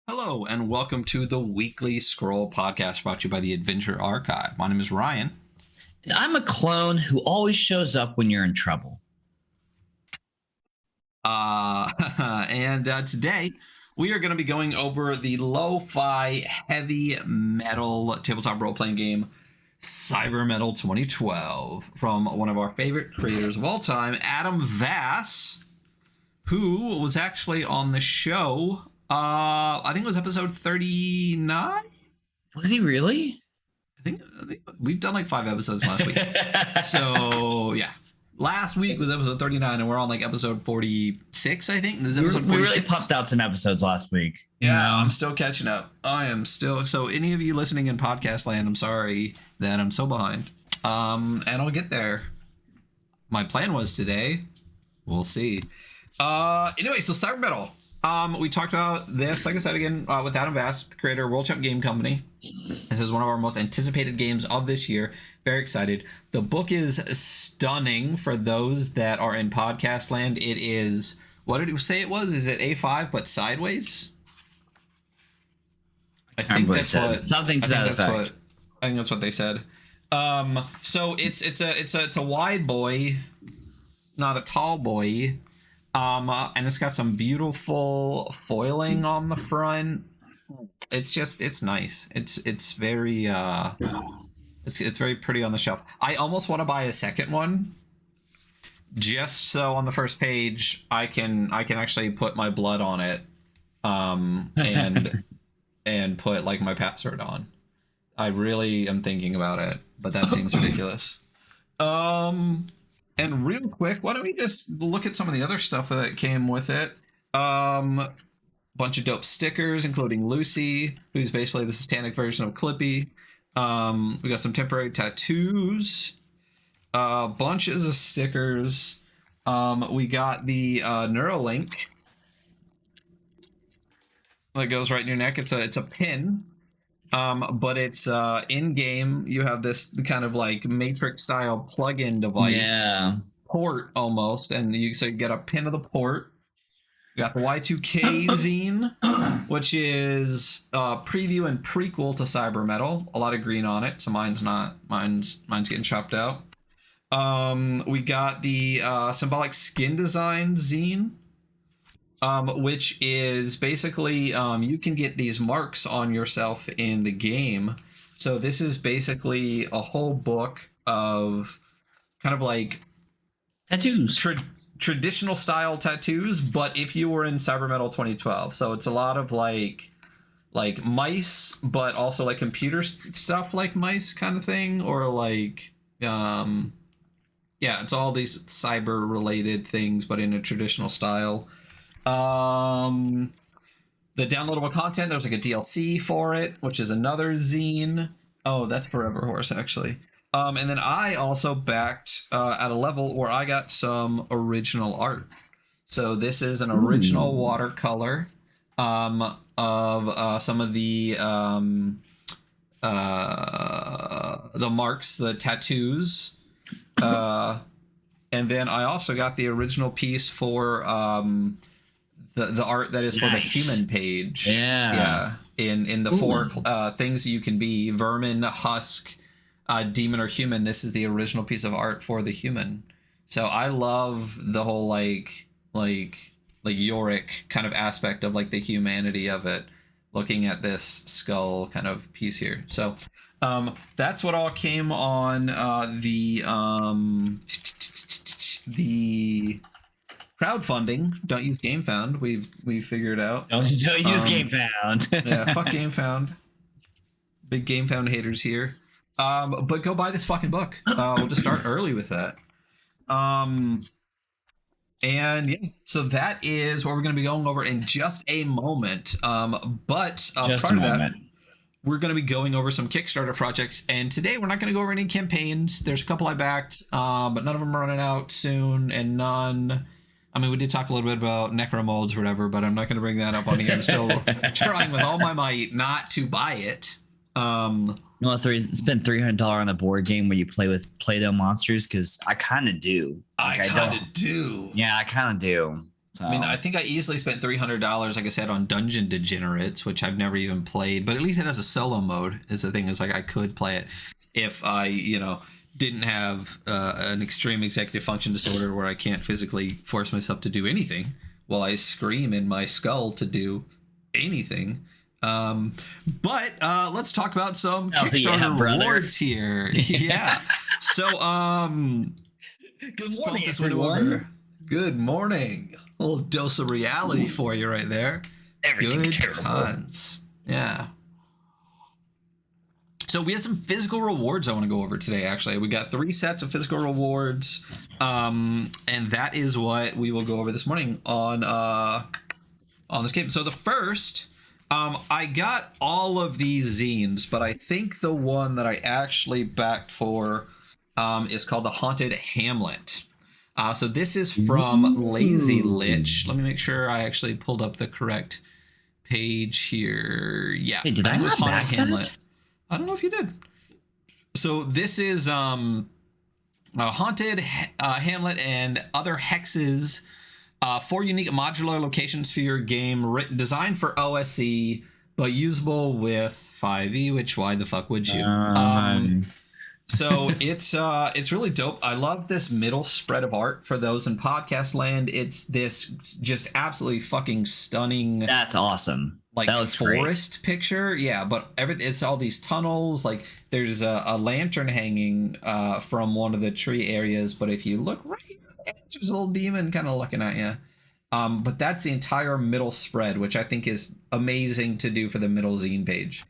Hello, and welcome to the Weekly Scroll podcast brought to you by the Adventure Archive. My name is Ryan. And I'm a clone who always shows up when you're in trouble. Today we are going to be going over the lo-fi heavy metal tabletop role-playing game Cybermetal 2012 from one of our favorite creators of all time, Adam Vass, who was actually on the show. I think it was episode 39. Was he really? I think we've done like 5 episodes last week. So yeah, last week was episode 39, and we're on like episode 46. I think this is episode 46. We really pumped out some episodes last week. Yeah, I'm still catching up. I am still. So any of you listening in podcast land, I'm sorry that I'm so behind. And I'll get there. My plan was today. We'll see. Anyway, so Cybermetal. We talked about this, like I said again, with Adam Vass, the creator of World Champ Game Company. This is one of our most anticipated games of this year. Very excited. The book is stunning for those that are in podcast land. It is, what did it say it was? Is it A5 but sideways? I think that's what something to that effect. I think that's what they said. So it's a wide boy, not a tall boy. And it's got some beautiful foiling on the front. It's nice. It's very it's very pretty on the shelf. I almost want to buy a second one, just so on the first page I can actually put my blood on it, and put like my password on. I really am thinking about it, but that seems ridiculous. And real quick, why don't we just look at some of the other stuff that came with it? Bunch of dope stickers, including Lucy, who's basically the satanic version of Clippy. We got some temporary tattoos, bunches of stickers. We got the Neuralink that goes right in your neck. It's a pin. But it's in game. You have this kind of like Matrix style plug-in device, port almost, and you get a pin of the port. You got the Y2K zine, which is preview and prequel to Cybermetal. A lot of green on it, so mine's getting chopped out. We got the symbolic skin design zine. Which is basically you can get these marks on yourself in the game. So this is basically a whole book of kind of like tattoos, traditional style tattoos, but if you were in Cybermetal 2012. So it's a lot of like mice, but also like computer stuff like mice kind of thing, or like yeah, it's all these cyber related things, but in a traditional style. The downloadable content, there's like a DLC for it, which is another zine. Oh, that's Forever Horse, actually. And then I also backed at a level where I got some original art. So this is an original watercolor of some of the marks, the tattoos. And then I also got the original piece for the art that is for the human page. Yeah. In the 4 things you can be: vermin, husk, demon, or human. This is the original piece of art for the human. So I love the whole like Yorick kind of aspect of like the humanity of it, looking at this skull kind of piece here. So that's what all came on the crowdfunding. Don't use GameFound. We've figured out. Don't use GameFound. Yeah, fuck GameFound. Big GameFound haters here. But go buy this fucking book. We'll just start early with that. And yeah, so that is what we're going to be going over in just a moment. But prior to that, we're going to be going over some Kickstarter projects. And today we're not going to go over any campaigns. There's a couple I backed, but none of them are running out soon, and none. I mean, we did talk a little bit about necromolds or whatever, but I'm not going to bring that up on here. I'm still trying with all my might not to buy it. You want to spend $300 on a board game where you play with Play-Doh monsters? Because I kind of do. I kind of do. Yeah, I kind of do. So. I mean, I think I easily spent $300, like I said, on Dungeon Degenerates, which I've never even played. But at least it has a solo mode. Is the thing is like I could play it if I, didn't have an extreme executive function disorder where I can't physically force myself to do anything while I scream in my skull to do anything. But let's talk about some Kickstarter rewards here. Yeah. So good morning, everyone. Good morning. A little dose of reality for you right there. Everything's good terrible. Times. Yeah. So we have some physical rewards I want to go over today, actually. We got 3 sets of physical rewards, and that is what we will go over this morning on this game. So the first, I got all of these zines, but I think the one that I actually backed for is called The Haunted Hamlet. So this is from Lazy Lich. Let me make sure I actually pulled up the correct page here. Yeah, hey, did I was not Haunted back Hamlet. that? I don't know if you did. So this is Haunted Hamlet and other hexes. 4 unique modular locations for your game, designed for OSE, but usable with 5e. Which why the fuck would you? So it's really dope. I love this middle spread of art. For those in podcast land, it's this just absolutely fucking stunning. That's awesome. Like that forest great. Picture, yeah, but it's all these tunnels. Like there's a lantern hanging from one of the tree areas, but if you look right, there's a little demon kind of looking at you. But that's the entire middle spread, which I think is amazing to do for the middle zine page.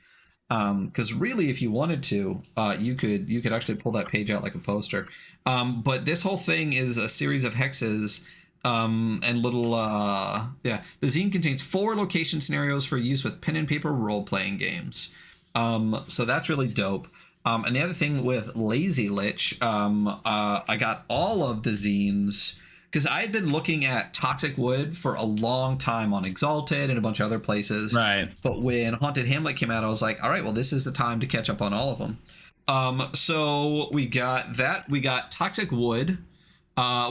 Because really, if you wanted to, you could actually pull that page out like a poster. But this whole thing is a series of hexes. And little the zine contains 4 location scenarios for use with pen and paper role-playing games. So that's really dope. And the other thing with Lazy Lich, I got all of the zines because I had been looking at Toxic Wood for a long time on Exalted and a bunch of other places. Right. But when Haunted Hamlet came out, I was like, all right, well, this is the time to catch up on all of them. So we got that. We got Toxic Wood,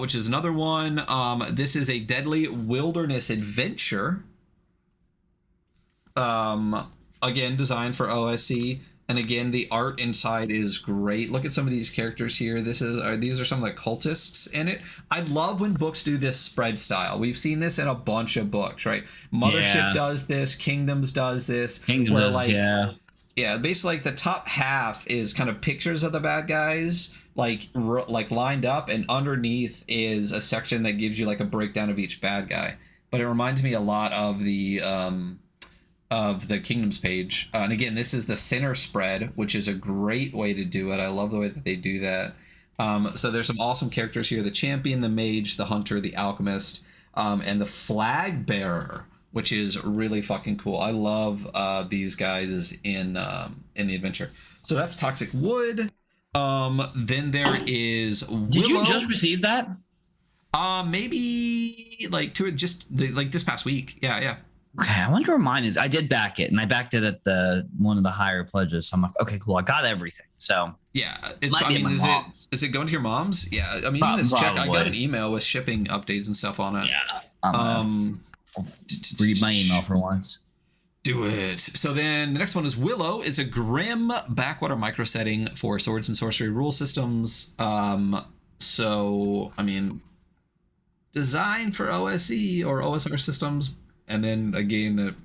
which is another one. This is a deadly wilderness adventure. Again, designed for OSE. And again, the art inside is great. Look at some of these characters here. These are some of the cultists in it. I love when books do this spread style. We've seen this in a bunch of books, right? Mothership does this. Kingdoms does this. Yeah, basically like the top half is kind of pictures of the bad guys, like lined up, and underneath is a section that gives you like a breakdown of each bad guy. But it reminds me a lot of the Kingdoms page. And again, this is the center spread, which is a great way to do it. I love the way that they do that. So there's some awesome characters here: the champion, the mage, the hunter, the alchemist, and the flag bearer, which is really fucking cool. I love these guys in the adventure. So that's Toxic Wood. Then there is Willow. Did you just receive that? Maybe like this past week. Yeah. Okay, I wonder where mine is. I did back it, and I backed it at one of the higher pledges. So I'm like, okay, cool. I got everything. So yeah, is it going to your mom's? Yeah, I mean, you just check. I got an email with shipping updates and stuff on it. Yeah. Read my email for once. Do it. So then the next one is Willow. It's a grim backwater micro setting for swords and sorcery rule systems. So I mean, designed for OSE or OSR systems. And then a game that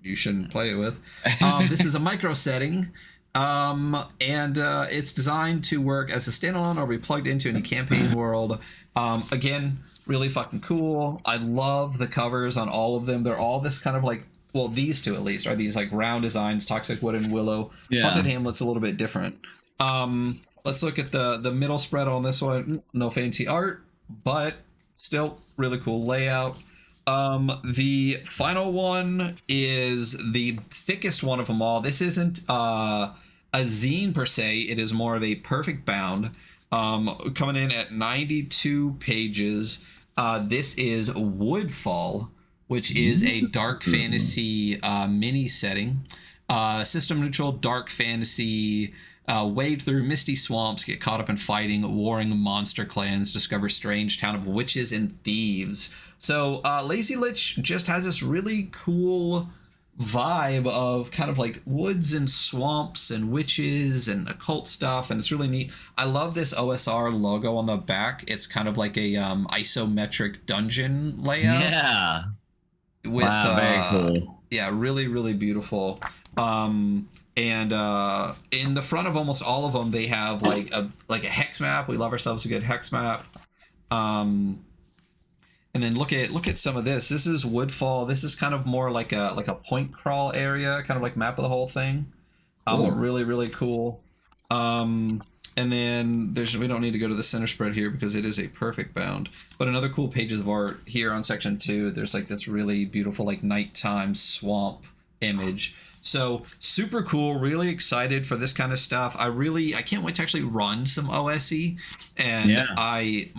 you shouldn't play it with. This is a micro setting, and it's designed to work as a standalone or be plugged into any campaign world. Again, really fucking cool. I love the covers on all of them. They're all this kind of like, well, these two at least are these like round designs, Toxic Wood and Willow. Yeah. Haunted Hamlet's a little bit different. Let's look at the middle spread on this one. No fancy art, but still really cool layout. The final one is the thickest one of them all. This isn't a zine per se. It is more of a perfect bound, coming in at 92 pages. This is Woodfall, which is a dark fantasy mini setting, system neutral dark fantasy Wade through misty swamps, get caught up in fighting warring monster clans, discover strange town of witches and thieves. So Lazy Lich just has this really cool vibe of kind of like woods and swamps and witches and occult stuff, and it's really neat. I love this OSR logo on the back. It's kind of like a isometric dungeon layout. Yeah. With, wow, very cool. Yeah, really, really beautiful. And in the front of almost all of them, they have like a hex map. We love ourselves a good hex map. And then look at some of this. This is Woodfall. This is kind of more like a point crawl area, kind of like map of the whole thing. Cool. Really, really cool. And then we don't need to go to the center spread here because it is a perfect bound. But another cool pages of art here on section 2. There's like this really beautiful like nighttime swamp image. So super cool, really excited for this kind of stuff. I can't wait to actually run some OSE. And yeah. I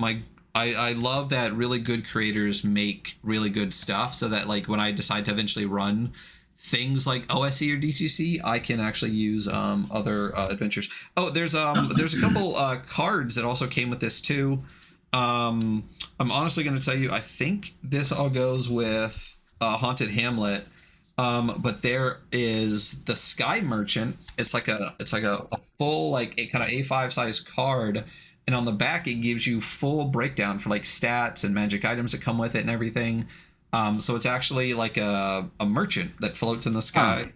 love that really good creators make really good stuff, so that like when I decide to eventually run things like OSE or DCC, I can actually use other adventures. Oh, there's a couple cards that also came with this too. I'm honestly going to tell you, I think this all goes with Haunted Hamlet. But there is the Sky Merchant. It's like a full like a kind of A5 size card. And on the back, it gives you full breakdown for like stats and magic items that come with it and everything. So it's actually like a merchant that floats in the sky.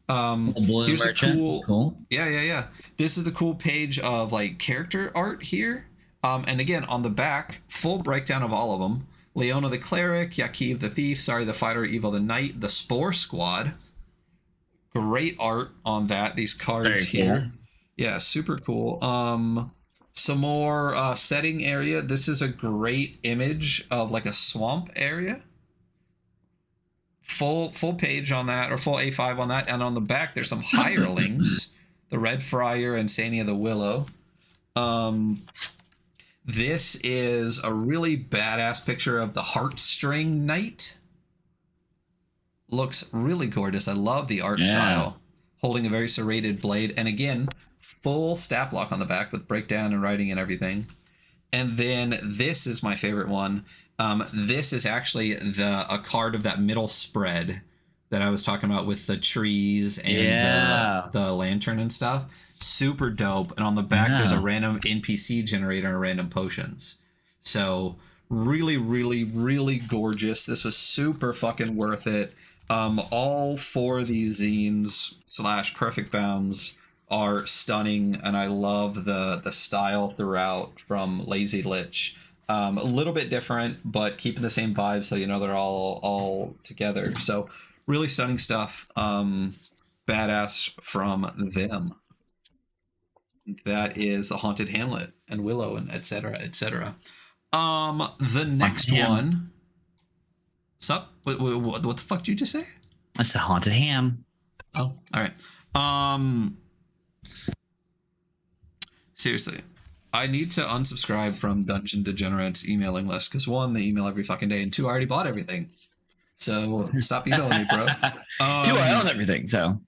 A blue here's merchant. A cool. Yeah. This is the cool page of like character art here. And again, on the back, full breakdown of all of them. Leona the Cleric, Yakiv the Thief, Sari the Fighter, Evil the Knight, the Spore Squad. Great art on that. These cards here. Cool. Yeah, super cool. Some more setting area. This is a great image of like a swamp area. Full page on that, or full A5 on that. And on the back, there's some hirelings. The Red Friar and Sania the Willow. This is a really badass picture of the Heartstring Knight. Looks really gorgeous. I love the art style. Holding a very serrated blade. And again, full stat block on the back with breakdown and writing and everything. And then this is my favorite one. This is actually a card of that middle spread that I was talking about with the trees and the lantern and stuff. Super dope. And on the back, there's a random NPC generator and random potions. So really, really, really gorgeous. This was super fucking worth it. All 4 of these zines / perfect bounds are stunning, and I love the style throughout from Lazy Lich. A little bit different, but keeping the same vibe, so you know they're all together. So really stunning stuff. Badass from them. That is the Haunted Hamlet and Willow and etc. etc. The next one. What's up? What the fuck did you just say? That's the Haunted Ham. Oh, all right. Seriously, I need to unsubscribe from Dungeon Degenerates emailing list because 1, they email every fucking day, and 2, I already bought everything. So stop emailing me, bro. 2, I own everything. So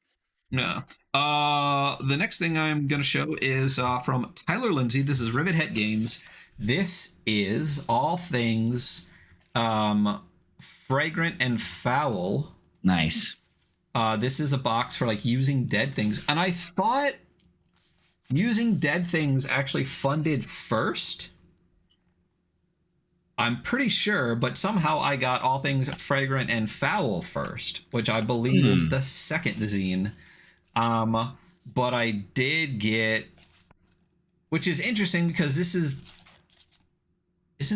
yeah. The next thing I'm gonna show is from Tyler Lindsay. This is Rivet Het Games. This is all things fragrant and foul. Nice. This is a box for like using dead things, and I thought using dead things actually funded first. I'm pretty sure, but somehow I got all things fragrant and foul first, which I believe is the second zine. But I did get, which is interesting because isn't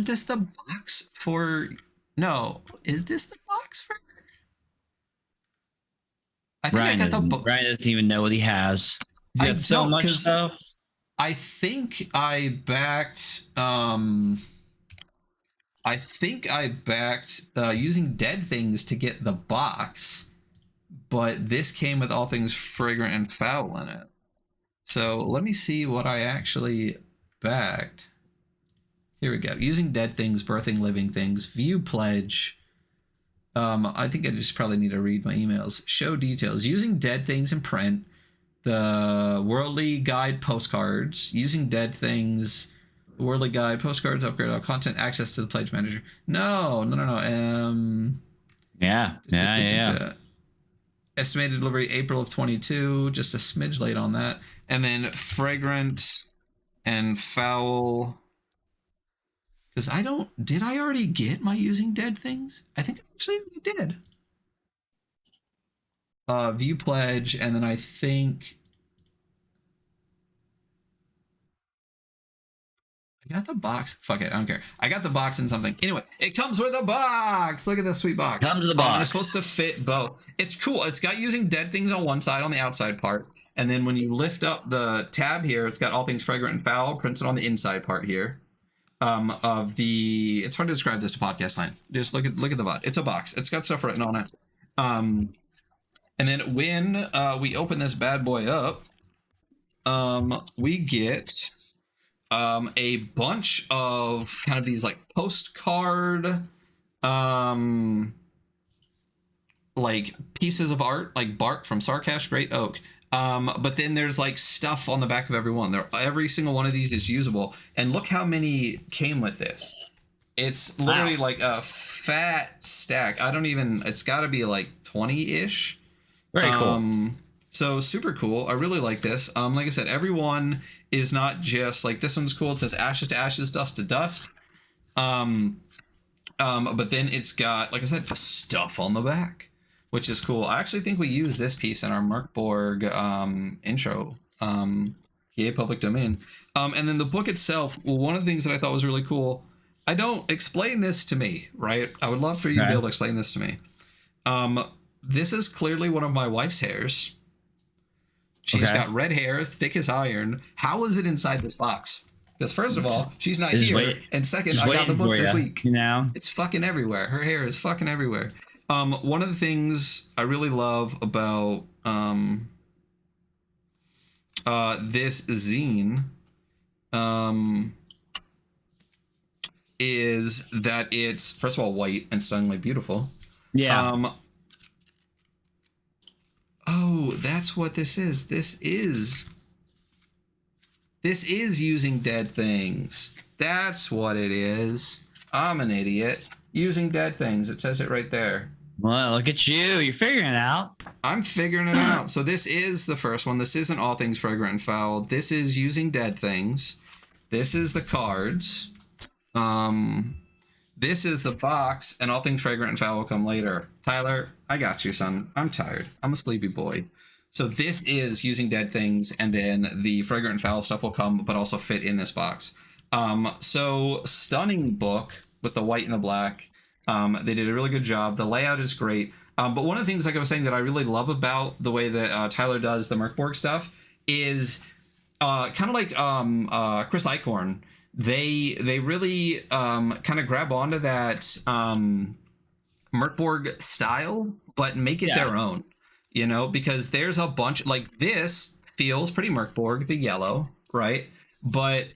this the box for, no, is this the box for? I think Ryan doesn't even know what he has. He's got so much stuff. I think I backed using dead things to get the box, but this came with all things fragrant and foul in it. So let me see what I actually backed. Here we go. Using dead things, birthing living things, view pledge. I think I just probably need to read my emails. Show details. Using dead things in print. the Worldly Guide postcards, using dead things, Worldly Guide postcards, upgrade all content, access to the pledge manager. No. Yeah. Estimated delivery April of 22, just a smidge late on that. And then fragrant and foul. Because did I already get my using dead things? I think I actually did. View pledge, and then I think I got the box. Fuck it, I don't care. I got the box and something. Anyway, it comes with a box. Look at this sweet box. Comes with a box. It's supposed to fit both. It's cool. It's got using dead things on one side, on the outside part, and then when you lift up the tab here, it's got all things fragrant and foul printed on the inside part here. It's hard to describe this to podcast line. Just look at the bot. It's a box. It's got stuff written on it. And then when we open this bad boy up, we get a bunch of kind of these like postcard like pieces of art, like bark from Sarkash Great Oak. But then there's like stuff on the back of every one. Every single one of these is usable. And look how many came with this. It's literally like a fat stack. It's got to be like 20-ish. Very cool. So super cool. I really like this. Like I said, everyone is not just like, this one's cool. It says ashes to ashes, dust to dust. But then it's got, like I said, stuff on the back, which is cool. I actually think we use this piece in our Merkborg intro. Yay, public domain. And then the book itself, well, one of the things that I thought was really cool, explain this to me, right? I would love for you to be able to explain this to me. This is clearly one of my wife's hairs. She's got red hair, thick as iron. How is it inside this box? Because first of all, she's not here. And second, I got the book this week. You know? It's fucking everywhere. Her hair is fucking everywhere. One of the things I really love about this zine is that it's, first of all, white and stunningly beautiful. Yeah. Oh, that's what this is. This is using dead things. That's what it is. I'm an idiot. Using dead things. It says it right there. Well, look at you. You're figuring it out. I'm figuring it out. So this is the first one. This isn't all things fragrant and foul. This is using dead things. This is the cards. This is the box, and all things fragrant and foul will come later. Tyler, I got you, son. I'm tired. I'm a sleepy boy. So this is using dead things, and then the fragrant and foul stuff will come, but also fit in this box. So stunning book with the white and the black. They did a really good job. The layout is great. But one of the things, like I was saying, that I really love about the way that Tyler does the Merkborg stuff is kind of like Chris Eichhorn. They really kind of grab onto that Merkborg style, but make it their own, you know, because there's a bunch, like this feels pretty Merkborg, the yellow, right? But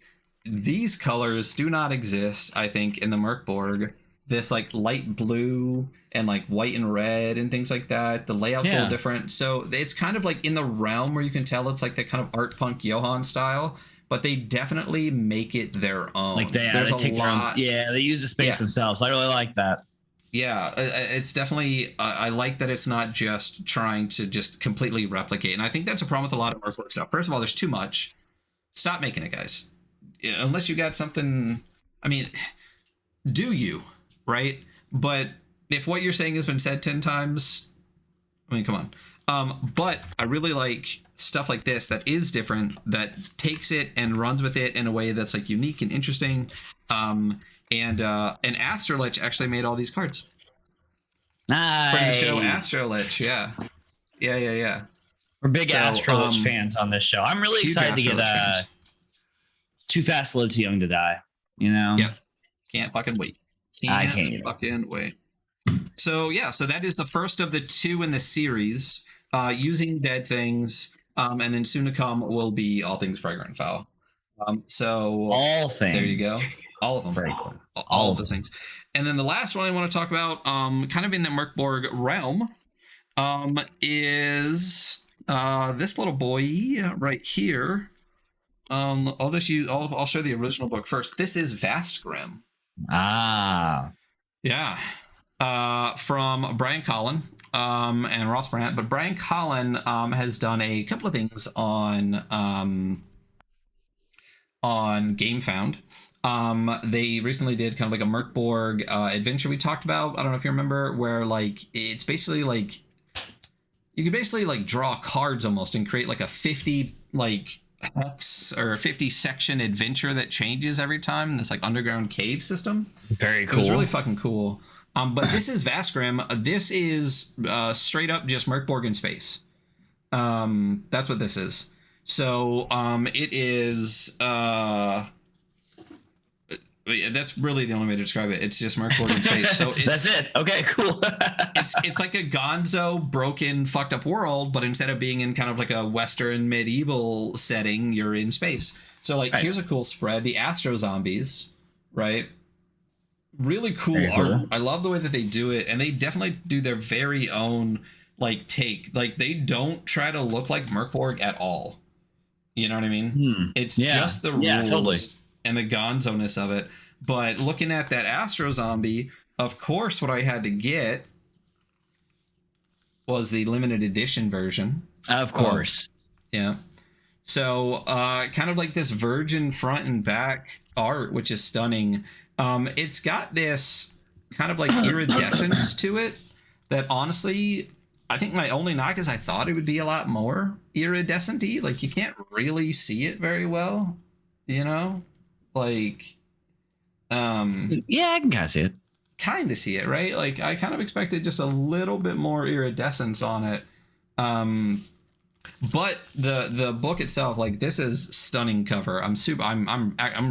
these colors do not exist, I think, in the Merkborg. This like light blue and like white and red and things like that. The layout's a little different. So it's kind of like in the realm where you can tell it's like the kind of art punk Johan style, but they definitely make it their own. Like they take their own, they use the space themselves. I really like that. Yeah, it's definitely, I like that it's not just trying to just completely replicate. And I think that's a problem with a lot of Merkborg stuff. First of all, there's too much. Stop making it, guys. Unless you got something, I mean, do you, right? But if what you're saying has been said 10 times, I mean, come on. But I really like stuff like this that is different, that takes it and runs with it in a way that's like unique and interesting. And Astrolich actually made all these cards. Nice. For the show Astrolich, yeah. We're big Astrolich fans on this show. I'm really excited to get Too Fast to Live, Too Young to Die. You know? Yep. Can't fucking wait. Can't fucking wait. So yeah, so that is the first of the 2 in the series, using dead things, and then soon to come will be all things fragrant and foul. So all things. There you go. All of them. Very cool. All of those things. And then the last one I want to talk about, kind of in the Merkborg realm, is this little boy right here. I'll show the original book first. This is Vastgrim. Yeah. From Brian Collin and Ross Brandt, but Brian Collin has done a couple of things on GameFound. They recently did kind of like a Merkborg adventure we talked about. I don't know if you remember, where like it's basically like you could basically like draw cards almost and create like a 50 like hex or 50 section adventure that changes every time. This like underground cave system. Very cool. It was really fucking cool. But this is Vastgrim. This is straight up just Merkborg in space. That's what this is. So it is. That's really the only way to describe it. It's just Merkborg in space. So that's it. Okay, cool. it's like a gonzo, broken, fucked up world, but instead of being in kind of like a Western medieval setting, you're in space. So like, here's a cool spread: the Astro Zombies, right? Really cool art. I love the way that they do it, and they definitely do their very own like take. Like they don't try to look like Merkborg at all. You know what I mean? It's just the rules and the gonzo-ness of it. But looking at that Astro Zombie, of course, what I had to get was the limited edition version. Of course. Yeah. So kind of like this virgin front and back art, which is stunning. It's got this kind of like iridescence to it that honestly, I think my only knock is I thought it would be a lot more iridescent-y. Like you can't really see it very well, you know? Like, yeah, I can kind of see it. Kind of see it, right? Like I kind of expected just a little bit more iridescence on it. But the book itself, like this is stunning cover. I'm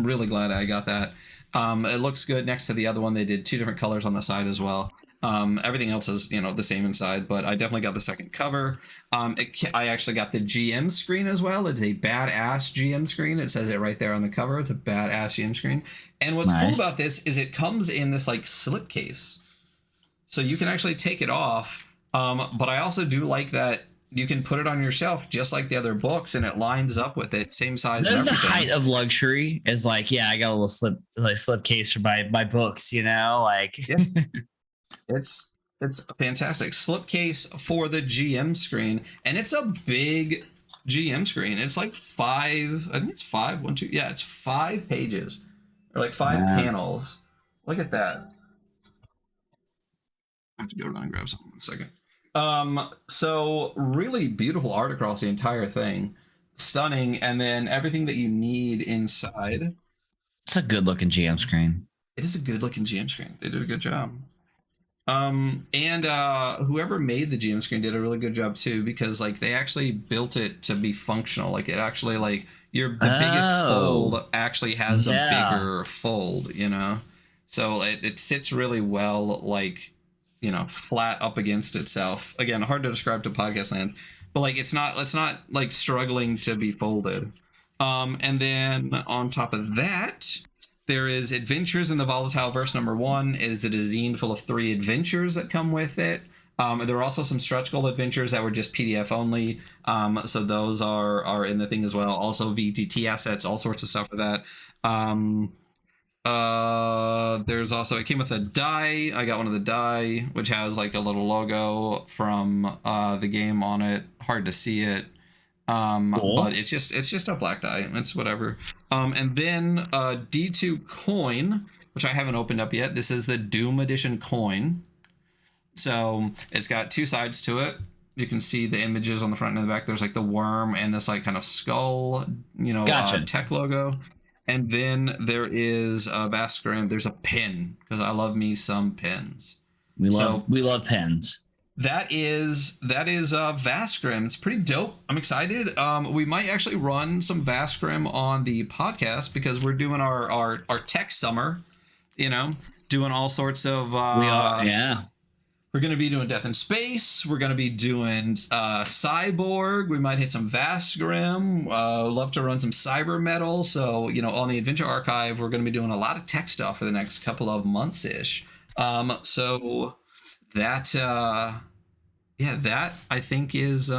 really glad I got that. It looks good next to the other one. They did 2 different colors on the side as well. Everything else is, the same inside, but I definitely got the second cover. I actually got the GM screen as well. It's a badass GM screen. It says it right there on the cover. It's a badass GM screen. And what's cool about this is it comes in this like slipcase. So you can actually take it off. But I also do like that you can put it on your shelf just like the other books, and it lines up with it, same size. That's the height of luxury. Is like, I got a little slip case for my books. Like yeah. It's a fantastic slipcase for the GM screen, and it's a big GM screen. It's like 5. I think it's 5. 1, 2. Yeah, it's 5 pages, or like 5 panels. Look at that. I have to go down and grab something. 1 second. So really beautiful art across the entire thing, stunning, and then everything that you need inside. It's a good looking GM screen. It is a good looking GM screen. They did a good job. And whoever made the GM screen did a really good job too, because like they actually built it to be functional. Like it actually like the biggest fold actually has a bigger fold, so it sits really well, like, flat up against itself. Again, hard to describe to podcast land, but like it's not like struggling to be folded. And then on top of that, there is Adventures in the Volatile Verse #1 is the zine full of 3 adventures that come with it. There are also some stretch goal adventures that were just PDF only. So those are in the thing as well. Also VTT assets, all sorts of stuff for that. There's also, it came with a die. I got one of the die, which has like a little logo from the game on it. Hard to see it. Cool. But it's just a black die. It's whatever. And then D2 coin, which I haven't opened up yet. This is the Doom Edition coin. So it's got 2 sides to it. You can see the images on the front and the back. There's like the worm and this like kind of skull, gotcha. Tech logo. And then there is a Vastgrim. There's a pin, because I love me some pins. We love pins. That is Vastgrim. It's pretty dope. I'm excited. We might actually run some Vastgrim on the podcast, because we're doing our tech summer, doing all sorts of we are, yeah. We're going to be doing Death in Space. We're going to be doing Cyborg. We might hit some Vastgrim. Love to run some Cybermetal. So, on the Adventure Archive, we're going to be doing a lot of tech stuff for the next couple of months-ish. So that, that I think is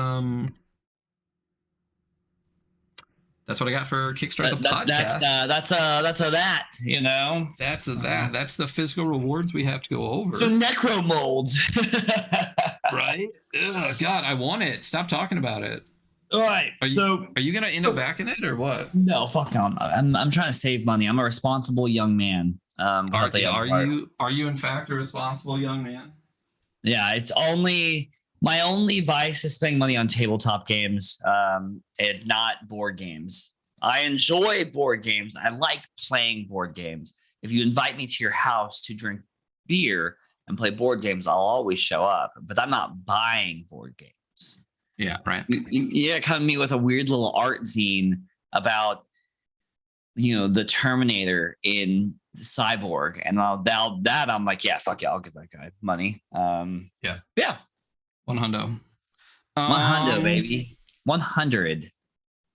That's what I got for Kickstarter the podcast. That's a that, you know. That's a that. That's the physical rewards we have to go over. So necro molds. Right? Ugh, God, I want it. Stop talking about it. All right. Are you gonna end up backing it or what? No, fuck no. I'm trying to save money. I'm a responsible young man. Are you in fact a responsible young man? Yeah, it's my only vice is spending money on tabletop games, and not board games. I enjoy board games. I like playing board games. If you invite me to your house to drink beer and play board games, I'll always show up. But I'm not buying board games. Yeah, right. You come to me with a weird little art zine about, the Terminator in Cyborg, and I'm like, yeah, fuck yeah, I'll give that guy money. Yeah. 100. 100, baby. 100.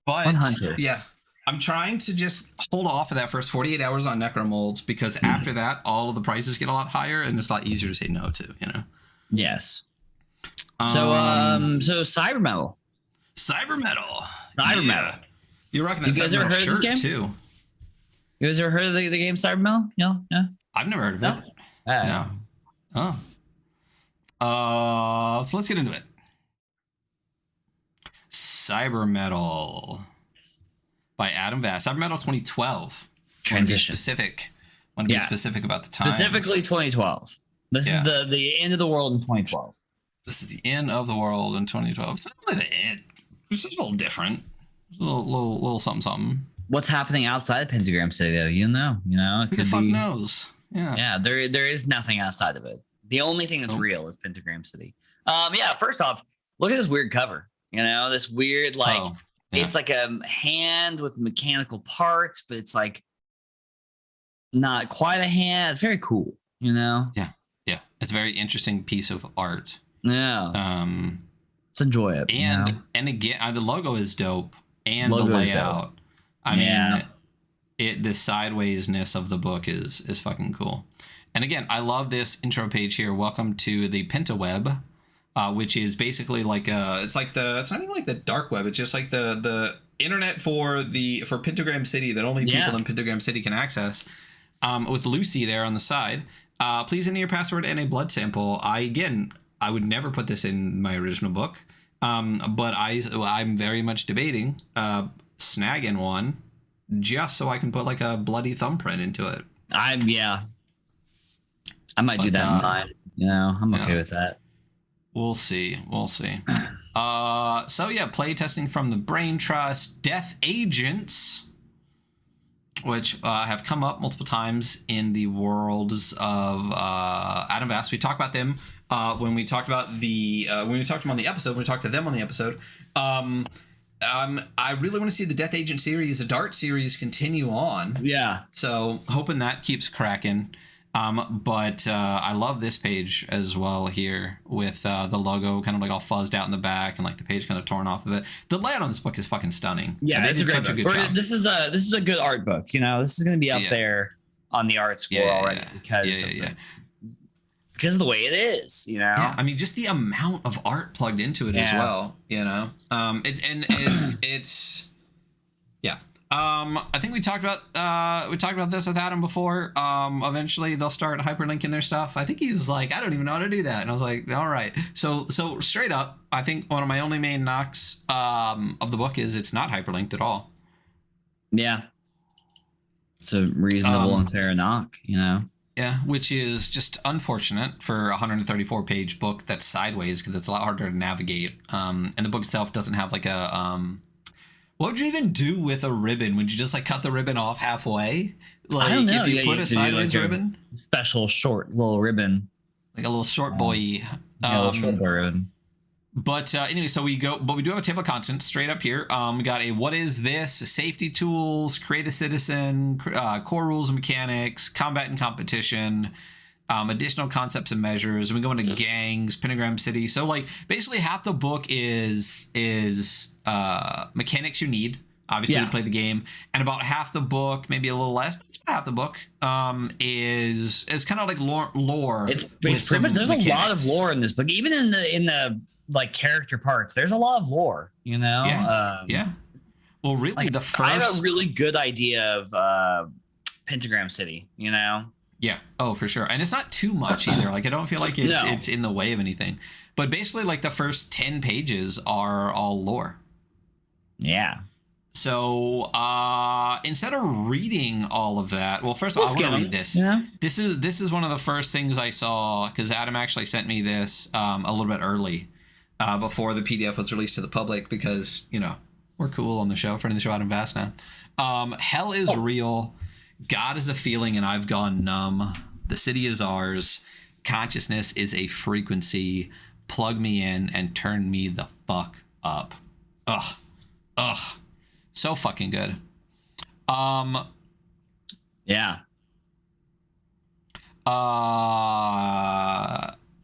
But 100. Yeah, I'm trying to just hold off of that first 48 hours on Necromolds, because after that, all of the prices get a lot higher, and it's a lot easier to say no to. Yes. So Cybermetal. Yeah. You're rocking that Cybermetal shirt game? Too. You guys ever heard of the game Cybermetal? No. I've never heard of it. No. So let's get into it. Cybermetal by Adam Vass. Cybermetal 2012. Transition. Want to be specific about the time. Specifically 2012. This is the end of the world in 2012. This is the end of the world in 2012. It's not really the end. It's just a little different. A little something. What's happening outside of Pentagram City, though? Who the fuck knows? Yeah. There is nothing outside of it. The only thing that's real is Pentagram City. First off, look at this weird cover. This weird it's like a hand with mechanical parts, but it's like not quite a hand. It's very cool. Yeah. It's a very interesting piece of art. Yeah. Let's enjoy it. And again, the logo is dope, and the layout. I mean, the sidewaysness of the book is fucking cool. And again, I love this intro page here. Welcome to the Pentaweb, which is basically like it's not even like the dark web. It's just like the internet for Pentagram City that only people in Pentagram City can access. With Lucy there on the side. Please enter your password and a blood sample. I would never put this in my original book, but I'm very much debating snagging one just so I can put like a bloody thumbprint into it. I might do that in mine. I'm okay with that. We'll see. Play testing from the Brain Trust, Death Agents, which have come up multiple times in the worlds of Adam Vass. We talked about them when we talked about when we talked to them on the episode. When we talked to them on the episode. I really want to see the Death Agent series, the Dart series, continue on. Yeah. So hoping that keeps cracking. But I love this page as well here with the logo kind of like all fuzzed out in the back and like the page kind of torn off of it. The layout on this book is fucking stunning. Yeah, it's a good job. This is a good art book. This is going to be up there on the art score already because of the way it is. Yeah, I mean, just the amount of art plugged into it as well. I think we talked about this with Adam before. Eventually they'll start hyperlinking their stuff. I think he was like, I don't even know how to do that. And I was like, all right. So straight up, I think one of my only main knocks of the book is it's not hyperlinked at all. Yeah. It's a reasonable and fair knock, Yeah, which is just unfortunate for a 134-page book that's sideways because it's a lot harder to navigate. And the book itself doesn't have like a... What would you even do with a ribbon? Would you just like cut the ribbon off halfway? Like I don't know. If you put a sideways ribbon? Special short little ribbon. Like a little short boy. A little short boy ribbon. But anyway, we do have a table of contents straight up here. We got a what is this? Safety tools, create a citizen, core rules and mechanics, combat and competition, additional concepts and measures. We go into gangs, Pentagram City. So like basically half the book is mechanics you need obviously to play the game, and about half the book, maybe a little less, half the book is kind of like lore. It's pretty much, there's a lot of lore in this book, even in the like character parts. There's a lot of lore, Yeah. Well, really, the first... I have a really good idea of Pentagram City, you know? Yeah. Oh, for sure. And it's not too much either. Like, I don't feel like it's in the way of anything. But basically, like, the first 10 pages are all lore. Yeah. So instead of reading all of that, well, first of all, I want to read this. Yeah. This is one of the first things I saw, because Adam actually sent me this a little bit early before the PDF was released to the public, because, you know, we're cool on the show, friend of the show, Adam Vass now. Hell is real. God is a feeling and I've gone numb. The city is ours. Consciousness is a frequency. Plug me in and turn me the fuck up. Ugh. So fucking good. Yeah.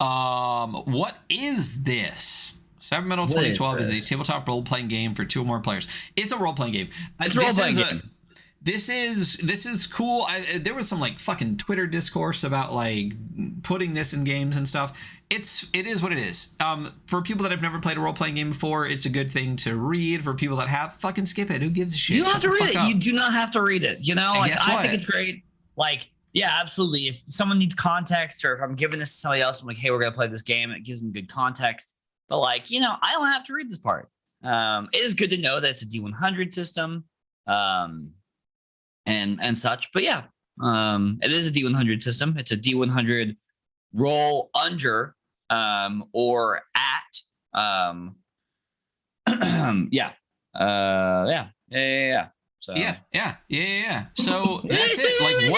What is this? Cybermetal 2012 is a tabletop role-playing game for 2 or more players. It's a role-playing game. It's a role-playing game. This is cool. There was some like fucking Twitter discourse about like putting this in games and stuff. It is what it is. For people that have never played a role-playing game before, it's a good thing to read. For people that have, fucking skip it. Who gives a shit? You don't have to read it. You do not have to read it. You know, like I think it's great. Like, yeah, absolutely. If someone needs context, or if I'm giving this to somebody else, I'm like, hey, we're gonna play this game. It gives them good context. But like, you know, I don't have to read this part. It is good to know that it's a D100 system. And such, but yeah, it is a D100 system. It's a D100 roll under or at yeah. So yeah. So that's it. Like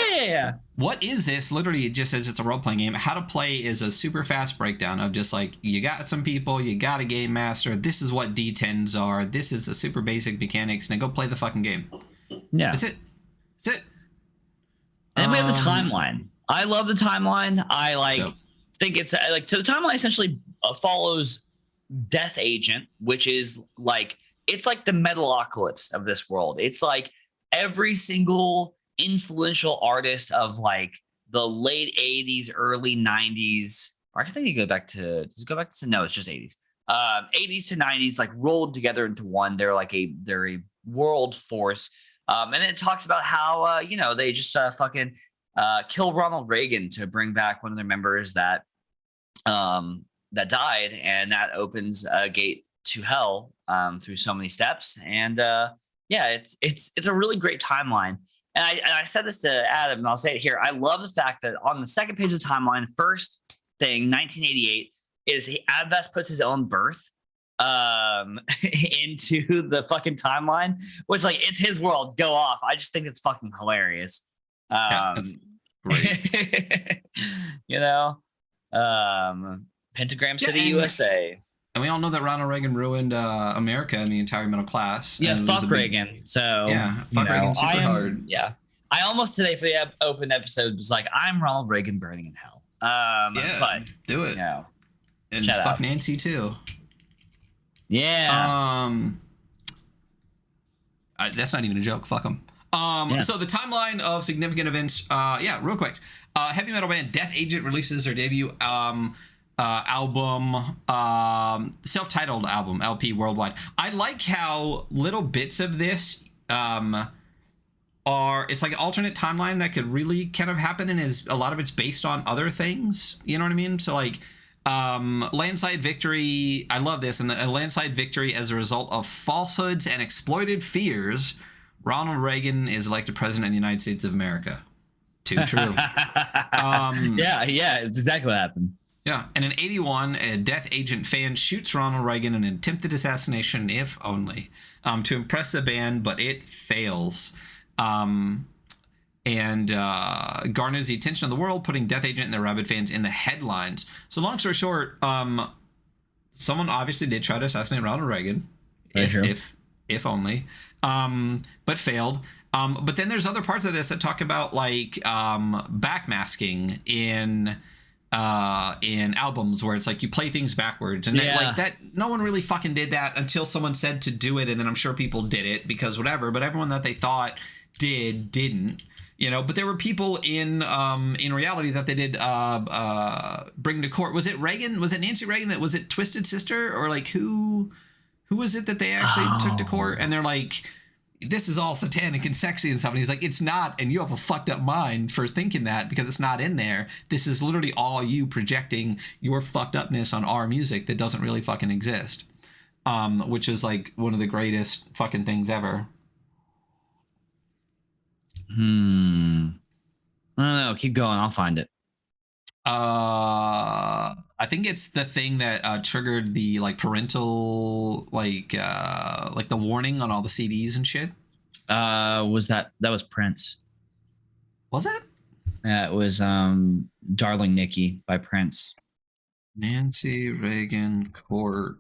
what is this? Literally, it just says it's a role-playing game. How to play is a super fast breakdown of just like, you got some people, you got a game master, this is what D10s are, this is a super basic mechanics, now go play the fucking game. Yeah, that's it. That's it. And we have the timeline. I love the timeline. I think it's like, so the timeline essentially follows Death Agent, which is like, it's like the Metalocalypse of this world. It's like every single influential artist of like the late 80s, early 90s. Or I think you go back to, no, it's just 80s. 80s to 90s, like rolled together into one. They're a world force. And it talks about how, you know, they just fucking kill Ronald Reagan to bring back one of their members that died. And that opens a gate to hell through so many steps. And yeah, it's a really great timeline. And I said this to Adam, and I'll say it here. I love the fact that on the second page of the timeline, first thing, 1988, is Adam Vass puts his own birth into the fucking timeline, which like, it's his world, go off. I just think it's fucking hilarious. Great. You know, Pentagram City, USA. And we all know that Ronald Reagan ruined America and the entire middle class. Yeah, fuck Reagan. So yeah, fuck Reagan super hard. Yeah, I almost today for the open episode was like, I'm Ronald Reagan burning in hell. Yeah, but do it. You know, and fuck Nancy too. Yeah. That's not even a joke. Fuck them. So the timeline of significant events. Yeah, real quick. Heavy metal band Death Agent releases their debut album, self-titled album, LP worldwide. I like how little bits of this it's like an alternate timeline that could really kind of happen, and is a lot of it's based on other things. You know what I mean? So like, landslide victory. I love this. And a landslide victory as a result of falsehoods and exploited fears. Ronald Reagan is elected president of the United States of America. Too true. Yeah, it's exactly what happened. Yeah, and in 81, a Death Agent fan shoots Ronald Reagan in an attempted assassination, if only, to impress the band, but it fails. And garners the attention of the world, putting Death Agent and their rabid fans in the headlines. So long story short, someone obviously did try to assassinate Ronald Reagan, if only, but failed. But then there's other parts of this that talk about like backmasking in albums, where it's like you play things backwards, and that no one really fucking did that until someone said to do it, and then I'm sure people did it because whatever. But everyone that they thought didn't. You know, but there were people in reality that they did bring to court. Was it Reagan? Was it Nancy Reagan? Was it Twisted Sister? Or like who was it that they actually took to court? And they're like, this is all satanic and sexy and stuff. And he's like, it's not, and you have a fucked up mind for thinking that because it's not in there. This is literally all you projecting your fucked upness on our music that doesn't really fucking exist. Which is like one of the greatest fucking things ever. I don't know. Keep going. I'll find it. I think it's the thing that triggered the like parental like the warning on all the CDs and shit. Was that was Prince? Was it? Yeah, it was Darling Nikki by Prince. Nancy Reagan court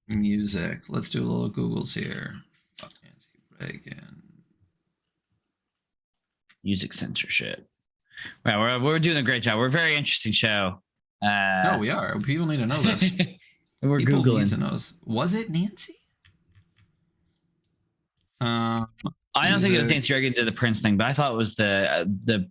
music. Let's do a little Googles here. Fuck Nancy Reagan. Music censorship. Right, we're doing a great job. We're a very interesting show. No, we are. People need to know this. We're People Googling. Need to know this. Was it Nancy? I don't think it was Nancy Reagan did the Prince thing, but I thought it was the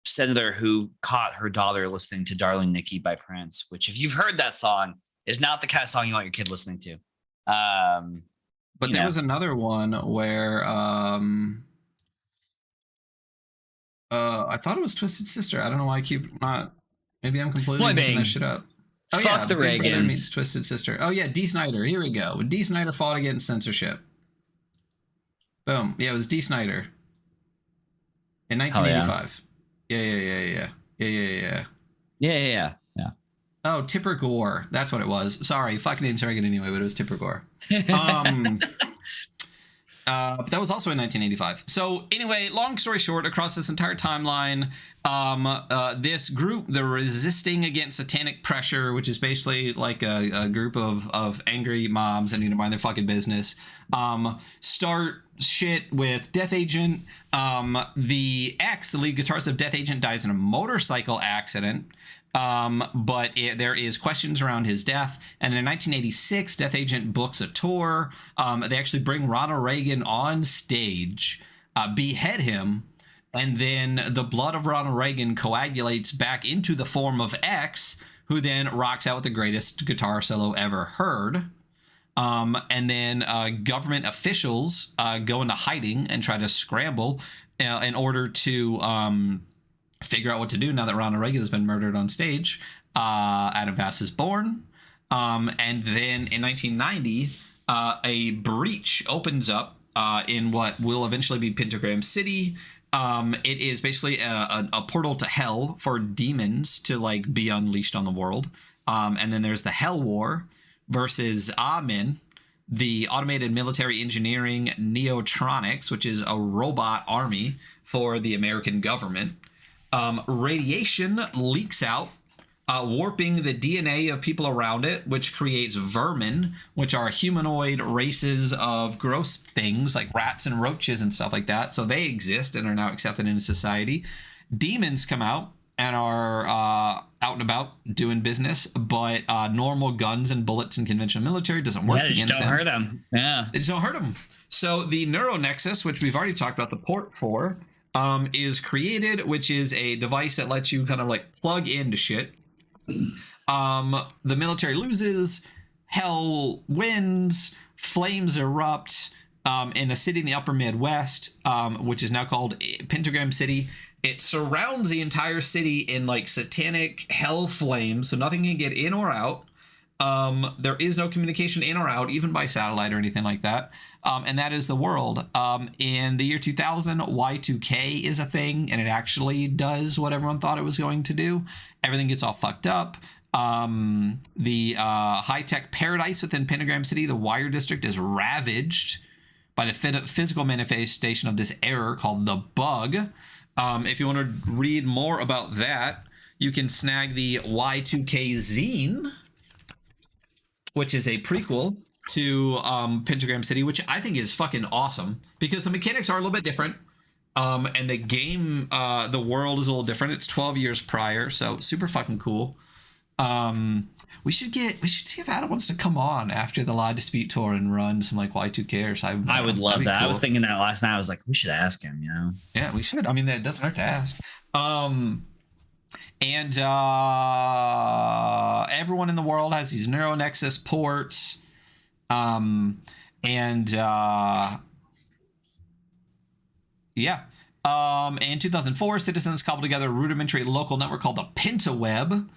senator who caught her daughter listening to "Darling Nikki" by Prince. Which, if you've heard that song, is not the kind of song you want your kid listening to. But there was another one where I thought it was Twisted Sister. I don't know why I keep not. Maybe I'm completely making that shit up. Oh, fuck yeah, the Big Brother Reagans. meets Twisted Sister. Oh yeah, D. Snyder. Here we go. D. Snyder fought against censorship. Boom. Yeah, it was D. Snyder in 1985. Yeah. Oh, Tipper Gore. That's what it was. Sorry, fucking Nancy Reagan anyway, but it was Tipper Gore. But that was also in 1985. So anyway, long story short, across this entire timeline, this group, the Resisting Against Satanic Pressure, which is basically like a group of angry moms that need to mind their fucking business, start shit with Death Agent. The lead guitarist of Death Agent, dies in a motorcycle accident. But there is questions around his death. And in 1986, Death Agent books a tour. They actually bring Ronald Reagan on stage, behead him, and then the blood of Ronald Reagan coagulates back into the form of X, who then rocks out with the greatest guitar solo ever heard. And then government officials go into hiding and try to scramble in order to figure out what to do now that Ronald Reagan has been murdered on stage. Adam Vass is born. And then in 1990, a breach opens up in what will eventually be Pentagram City. It is basically a portal to hell for demons to like be unleashed on the world. And then there's the Hell War versus Amen, the automated military engineering Neotronics, which is a robot army for the American government. Radiation leaks out, warping the DNA of people around it, which creates vermin, which are humanoid races of gross things like rats and roaches and stuff like that. So they exist and are now accepted into society. Demons come out and are out and about doing business, but normal guns and bullets and conventional military doesn't work against them. Don't hurt them. Yeah, they just don't hurt them. So the Neuronexus, which we've already talked about the port for, is created, which is a device that lets you kind of like plug into shit. The military loses, hell wins, flames erupt in a city in the upper Midwest, which is now called Pentagram City. It surrounds the entire city in like satanic hell flames, so nothing can get in or out. There is no communication in or out, even by satellite or anything like that. And that is the world. In the year 2000, Y2K is a thing, and it actually does what everyone thought it was going to do. Everything gets all fucked up. The high-tech paradise within Pentagram City, the Wire District, is ravaged by the physical manifestation of this error called the bug. If you want to read more about that, you can snag the Y2K zine, which is a prequel to Pentagram City, which I think is fucking awesome because the mechanics are a little bit different. And the game, the world is a little different. It's 12 years prior, so super fucking cool. We should see if Adam wants to come on after the Law Dispute Tour and run some like Y2K or something. I would love that. Cool. I was thinking that last night. I was like, we should ask him, you know? Yeah, we should. I mean, that doesn't hurt to ask. And everyone in the world has these Neuronexus ports. Yeah. In 2004, citizens cobbled together a rudimentary local network called the Pentaweb,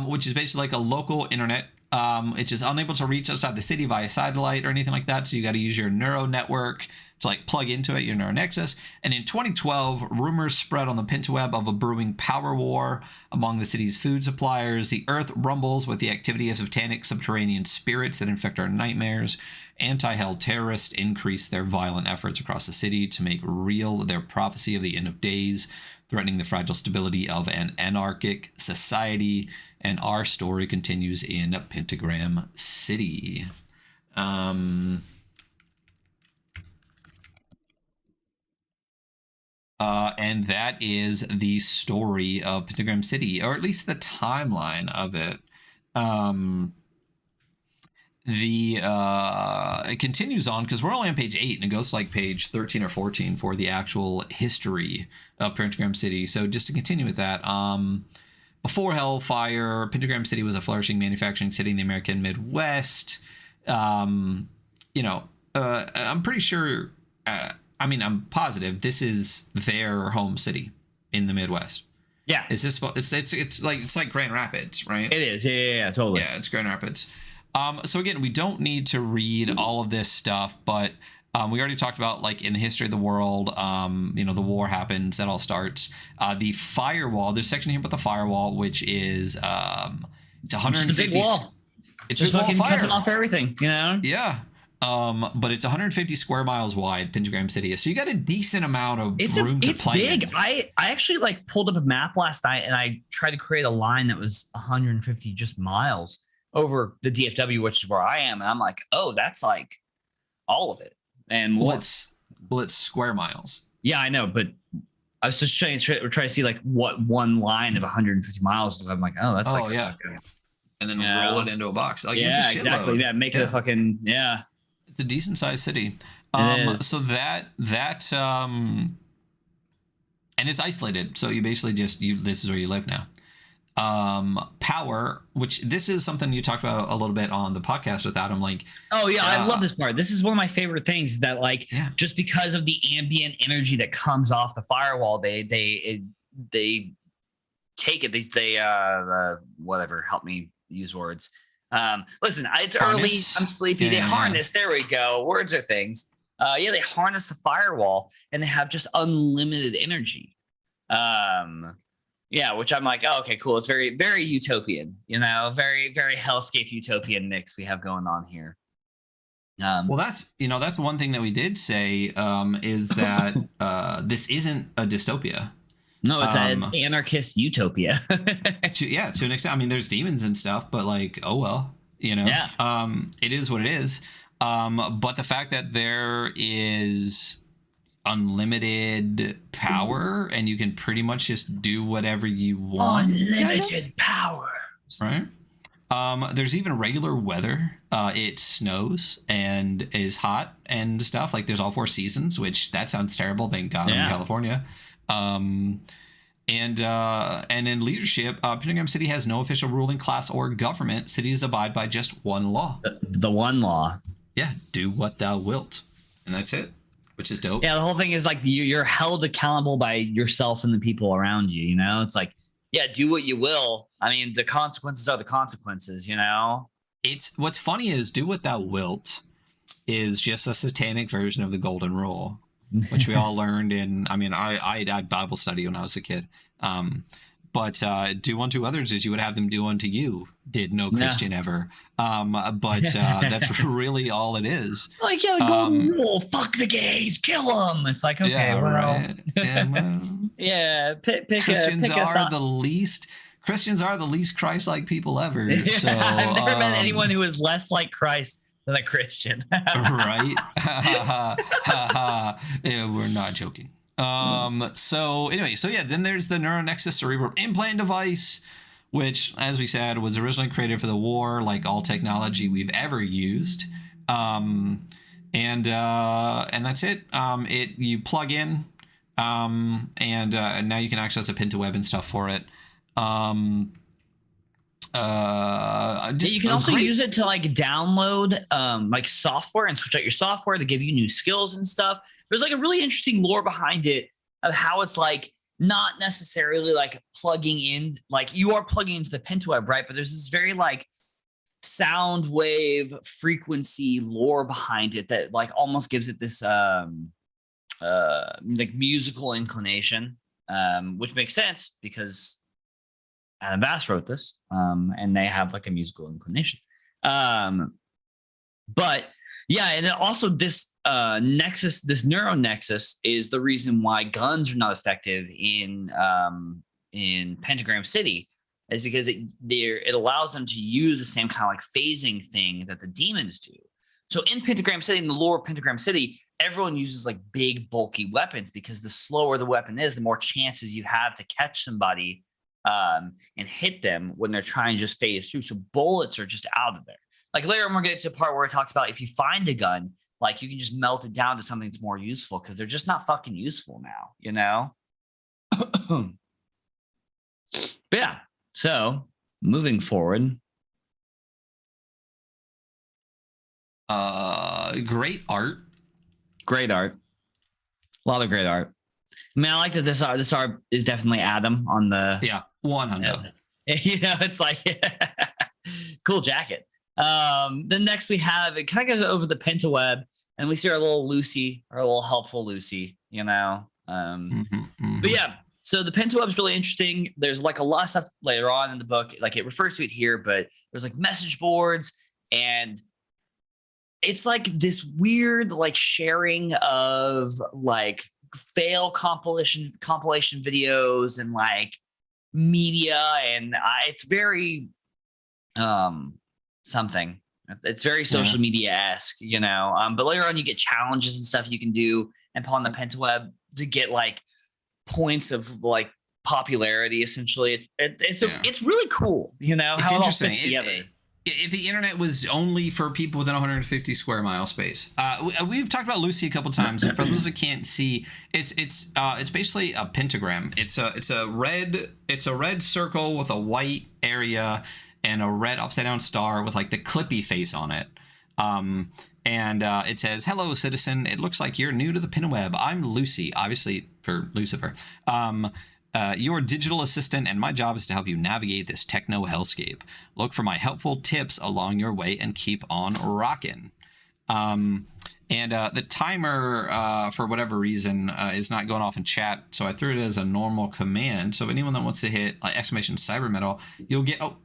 which is basically like a local internet. It's just unable to reach outside the city via satellite or anything like that. So you got to use your neural network to like plug into it, your neural nexus. And in 2012, rumors spread on the Pentaweb of a brewing power war among the city's food suppliers. The earth rumbles with the activity of satanic subterranean spirits that infect our nightmares. Anti-hell terrorists increase their violent efforts across the city to make real their prophecy of the end of days, threatening the fragile stability of an anarchic society. And our story continues in Pentagram City. And that is the story of Pentagram City, or at least the timeline of it. It continues on because we're only on page 8 and it goes to like page 13 or 14 for the actual history of Pentagram City. So just to continue with that, before Hellfire, Pentagram City was a flourishing manufacturing city in the American Midwest. I'm pretty sure, I'm positive this is their home city in the Midwest. Yeah. Is this, it's like Grand Rapids, right? It is. Yeah, totally. Yeah, it's Grand Rapids. So again, we don't need to read all of this stuff, but we already talked about like in the history of the world, the war happens, that all starts. The firewall, there's a section here about the firewall, which is it's 150. It's a big wall. It's just fucking cuts off everything, you know? Yeah. But it's 150 square miles wide, Pentagram City. So you got a decent amount of room to play. It's big. I actually like pulled up a map last night and I tried to create a line that was 150 just miles over the DFW, which is where I am. And I'm like, oh, that's like all of it. And it's square miles. Yeah, I know. But I was just trying to see like what one line of 150 miles. I'm like, oh, that's yeah. And then roll it into a box. Like, yeah, it's a exactly. Yeah, make it a fucking, yeah. It's a decent sized city. So that and it's isolated. So you basically this is where you live now. Power, which this is something you talked about a little bit on the podcast with Adam. Like, oh yeah, I love this part. This is one of my favorite things that just because of the ambient energy that comes off the firewall, they take it. They whatever. Help me use words. Listen, it's early. I'm sleepy. They harness. There we go. Words are things. They harness the firewall and they have just unlimited energy. Which I'm like, oh, okay, cool. It's very, very utopian, very, very hellscape utopian mix we have going on here. Well, that's one thing that we did say is that this isn't a dystopia. No, it's an anarchist utopia. to an extent. I mean, there's demons and stuff, but like, oh well, Yeah. It is what it is. But the fact that there is unlimited power and you can pretty much just do whatever you want. Unlimited power. Right. There's even regular weather. It snows and is hot and stuff. Like there's all 4 seasons, which that sounds terrible. Thank God I'm in California. And in leadership, Pentagram City has no official ruling class or government. Cities abide by just one law. The one law. Yeah, do what thou wilt. And that's it, which is dope. Yeah, the whole thing is like you're held accountable by yourself and the people around you, It's like, yeah, do what you will. I mean, the consequences are the consequences, It's what's funny is do what thou wilt is just a satanic version of the golden rule, which we all learned in, I had Bible study when I was a kid. But do unto others as you would have them do unto you, did no Christian ever. But that's really all it is. Like, the golden rule, fuck the gays, kill them. It's like, okay, right. Christians are the least Christ-like people ever. So I've never met anyone who is less like Christ than a Christian. Right? Yeah, we're not joking. Then there's the NeuroNexus cerebral implant device, which, as we said, was originally created for the war, like all technology we've ever used. And that's it. You plug in, and now you can access a Pentaweb and stuff for it. You can also use it to like download like software and switch out your software to give you new skills and stuff. there's like a really interesting lore behind it of how it's like not necessarily like plugging in, like you are plugging into the pentaweb, right? But there's this very like sound wave frequency lore behind it that like almost gives it this like musical inclination, which makes sense because Adam Vass wrote this, and they have like a musical inclination. But yeah, and then also this nexus, this neural nexus, is the reason why guns are not effective in Pentagram City, is because it allows them to use the same kind of like phasing thing that the demons do. So in Pentagram City, in the lore of Pentagram City, everyone uses like big bulky weapons because the slower the weapon is, the more chances you have to catch somebody and hit them when they're trying to just phase through. So bullets are just out of there. Like later on, we're getting to the part where it talks about if you find a gun, like you can just melt it down to something that's more useful because they're just not fucking useful now, you know? But yeah, so moving forward. Great art. Great art. A lot of great art. I mean, I like that this art is definitely Adam on the... Yeah, 100. You know, it's like... cool jacket. Then next we have, it kind of goes over the pentaweb, and we see our little Lucy, our little helpful Lucy, you know? But yeah, so the pentaweb is really interesting. There's like a lot of stuff later on in the book, like it refers to it here, but there's like message boards, and it's like this weird like sharing of like fail compilation videos and like media, and it's very something. It's very social media-esque, you know. But later on, you get challenges and stuff you can do and put on the pentaweb to get like points of like popularity. Essentially, it's really cool, you know. It's how interesting. It all fits together. If the internet was only for people within 150 square mile space, we've talked about Lucy a couple times. For those who can't see, it's basically a pentagram. It's a red circle with a white area and a red upside down star with like the Clippy face on it. And it says, "Hello, citizen. It looks like you're new to the Pinweb. I'm Lucy," obviously for Lucifer. Your digital assistant, and my job is to help you navigate this techno hellscape. Look for my helpful tips along your way and keep on rocking. The timer, for whatever reason, is not going off in chat, so I threw it as a normal command. So anyone that wants to hit exclamation Cybermetal, you'll get nope,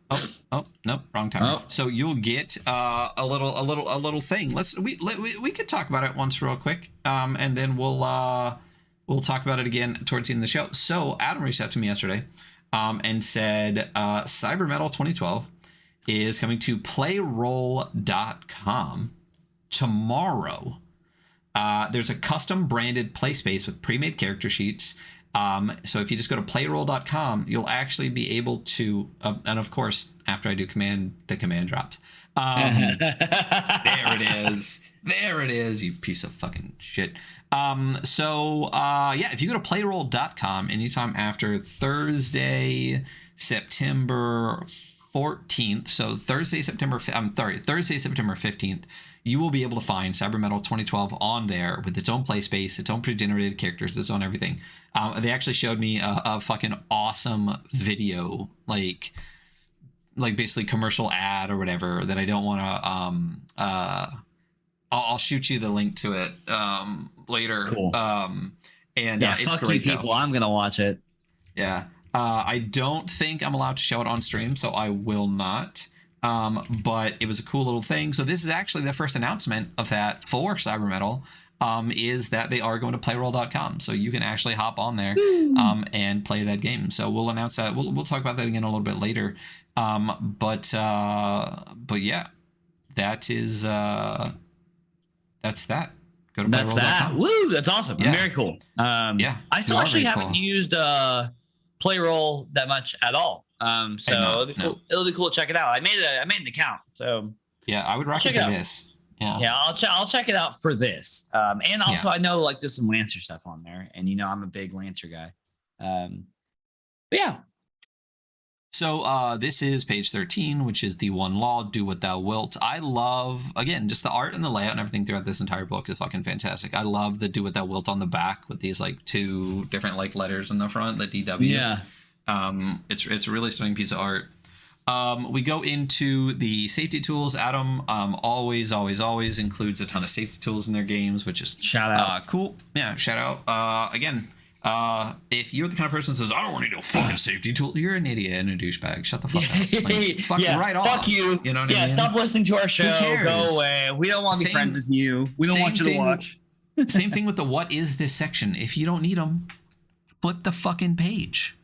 wrong timer. So you'll get a little thing. We could talk about it once real quick, and then we'll talk about it again towards the end of the show. So Adam reached out to me yesterday and said Cybermetal 2012 is coming to playroll.com tomorrow. There's a custom branded play space with pre-made character sheets. So if you just go to playroll.com, you'll actually be able to, and of course, after I do the command drops. There it is, you piece of fucking shit. If you go to playroll.com anytime after Thursday, September 14th, so Thursday, September 15th, you will be able to find Cybermetal 2012 on there with its own play space, its own pre-generated characters, its own everything. They actually showed me a fucking awesome video, like basically commercial ad or whatever that I don't want to I'll shoot you the link to it later. Cool. It's great, people. I'm gonna watch it. Yeah. I don't think I'm allowed to show it on stream, so I will not. But it was a cool little thing. So this is actually the first announcement of that for Cybermetal, is that they are going to playroll.com. So you can actually hop on there and play that game. So we'll announce that. We'll talk about that again a little bit later. But yeah, that is that's that. Go to playroll.com. That's that. Woo, that's awesome. Yeah. Very cool. Yeah. I still actually haven't used Playroll that much at all. It'll be cool. It'll be cool to check it out. I made an account. So yeah, I would recommend this. Yeah, I'll check it out for this. And also I know like there's some Lancer stuff on there, and you know I'm a big Lancer guy. But yeah. So this is page 13, which is the one law, do what thou wilt. I love, again, just the art and the layout and everything throughout this entire book is fucking fantastic. I love the do what thou wilt on the back with these like 2 different like letters in the front, the DW. Yeah. It's a really stunning piece of art. We go into the safety tools. Adam always includes a ton of safety tools in their games, which is shout out. Cool. Yeah, shout out. Again, if you're the kind of person that says, I don't want to do a fucking safety tool, you're an idiot and a douchebag. Shut the fuck up. Like, fuck right off. Fuck you. You know what I mean? Stop listening to our show. Go away. We don't want to be friends with you. We don't want you to watch. Same thing with the what is this section. If you don't need them, flip the fucking page.